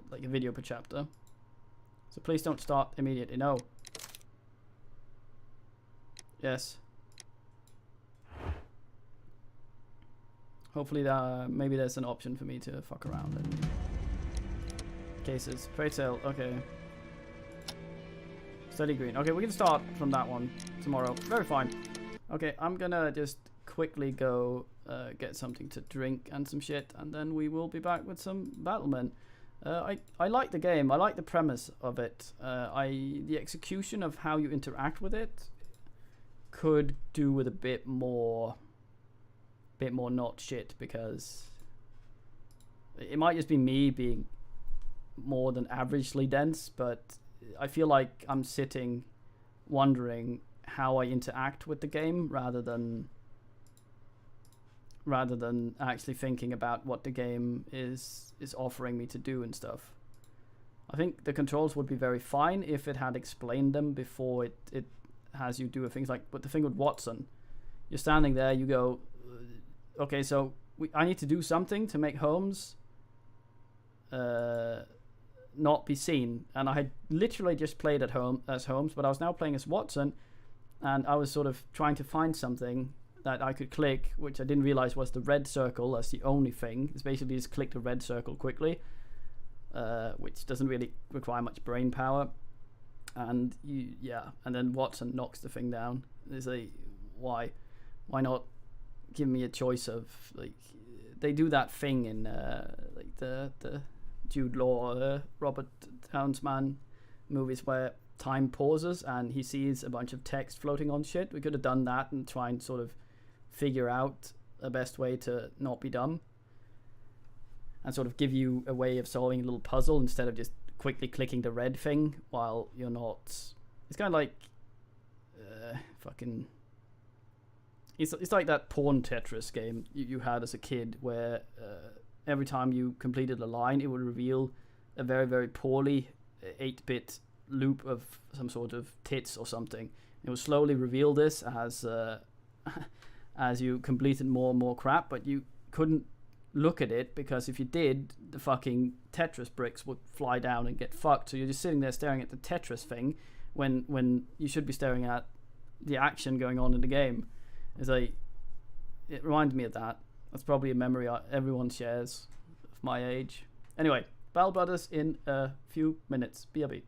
like a video per chapter. So please don't start immediately. No. Yes. Hopefully maybe there's an option for me to fuck around in cases. Pray tell, okay. Study green. Okay, we can start from that one tomorrow. Very fine. Okay, I'm gonna just quickly go get something to drink and some shit, and then we will be back with some battlemen. I like the game. I like the premise of it. The execution of how you interact with it could do with a bit more not shit, because it might just be me being more than averagely dense, but I feel like I'm sitting wondering how I interact with the game rather than actually thinking about what the game is offering me to do and stuff. I think the controls would be very fine if it had explained them before it has you do things like, but the thing with Watson, you're standing there, you go, okay, so I need to do something to make Holmes not be seen. And I had literally just played as Holmes, but I was now playing as Watson, and I was sort of trying to find something that I could click, which I didn't realize was the red circle. That's the only thing. It's basically just click the red circle quickly, which doesn't really require much brain power. And and then Watson knocks the thing down. There's why not give me a choice of, like, they do that thing in like the Jude Law, Robert Townsman movies where time pauses and he sees a bunch of text floating on shit. We could have done that and try and sort of figure out a best way to not be dumb and sort of give you a way of solving a little puzzle instead of just quickly clicking the red thing while you're not. It's kind of like fucking. It's like that porn Tetris game you had as a kid, where every time you completed a line, it would reveal a very, very poorly 8-bit loop of some sort of tits or something. It would slowly reveal this as as you completed more and more crap, but you couldn't look at it, because if you did, the fucking Tetris bricks would fly down and get fucked. So you're just sitting there staring at the Tetris thing when you should be staring at the action going on in the game. It's like, it reminded me of that. That's probably a memory everyone shares of my age. Anyway, Battle Brothers in a few minutes. BRB.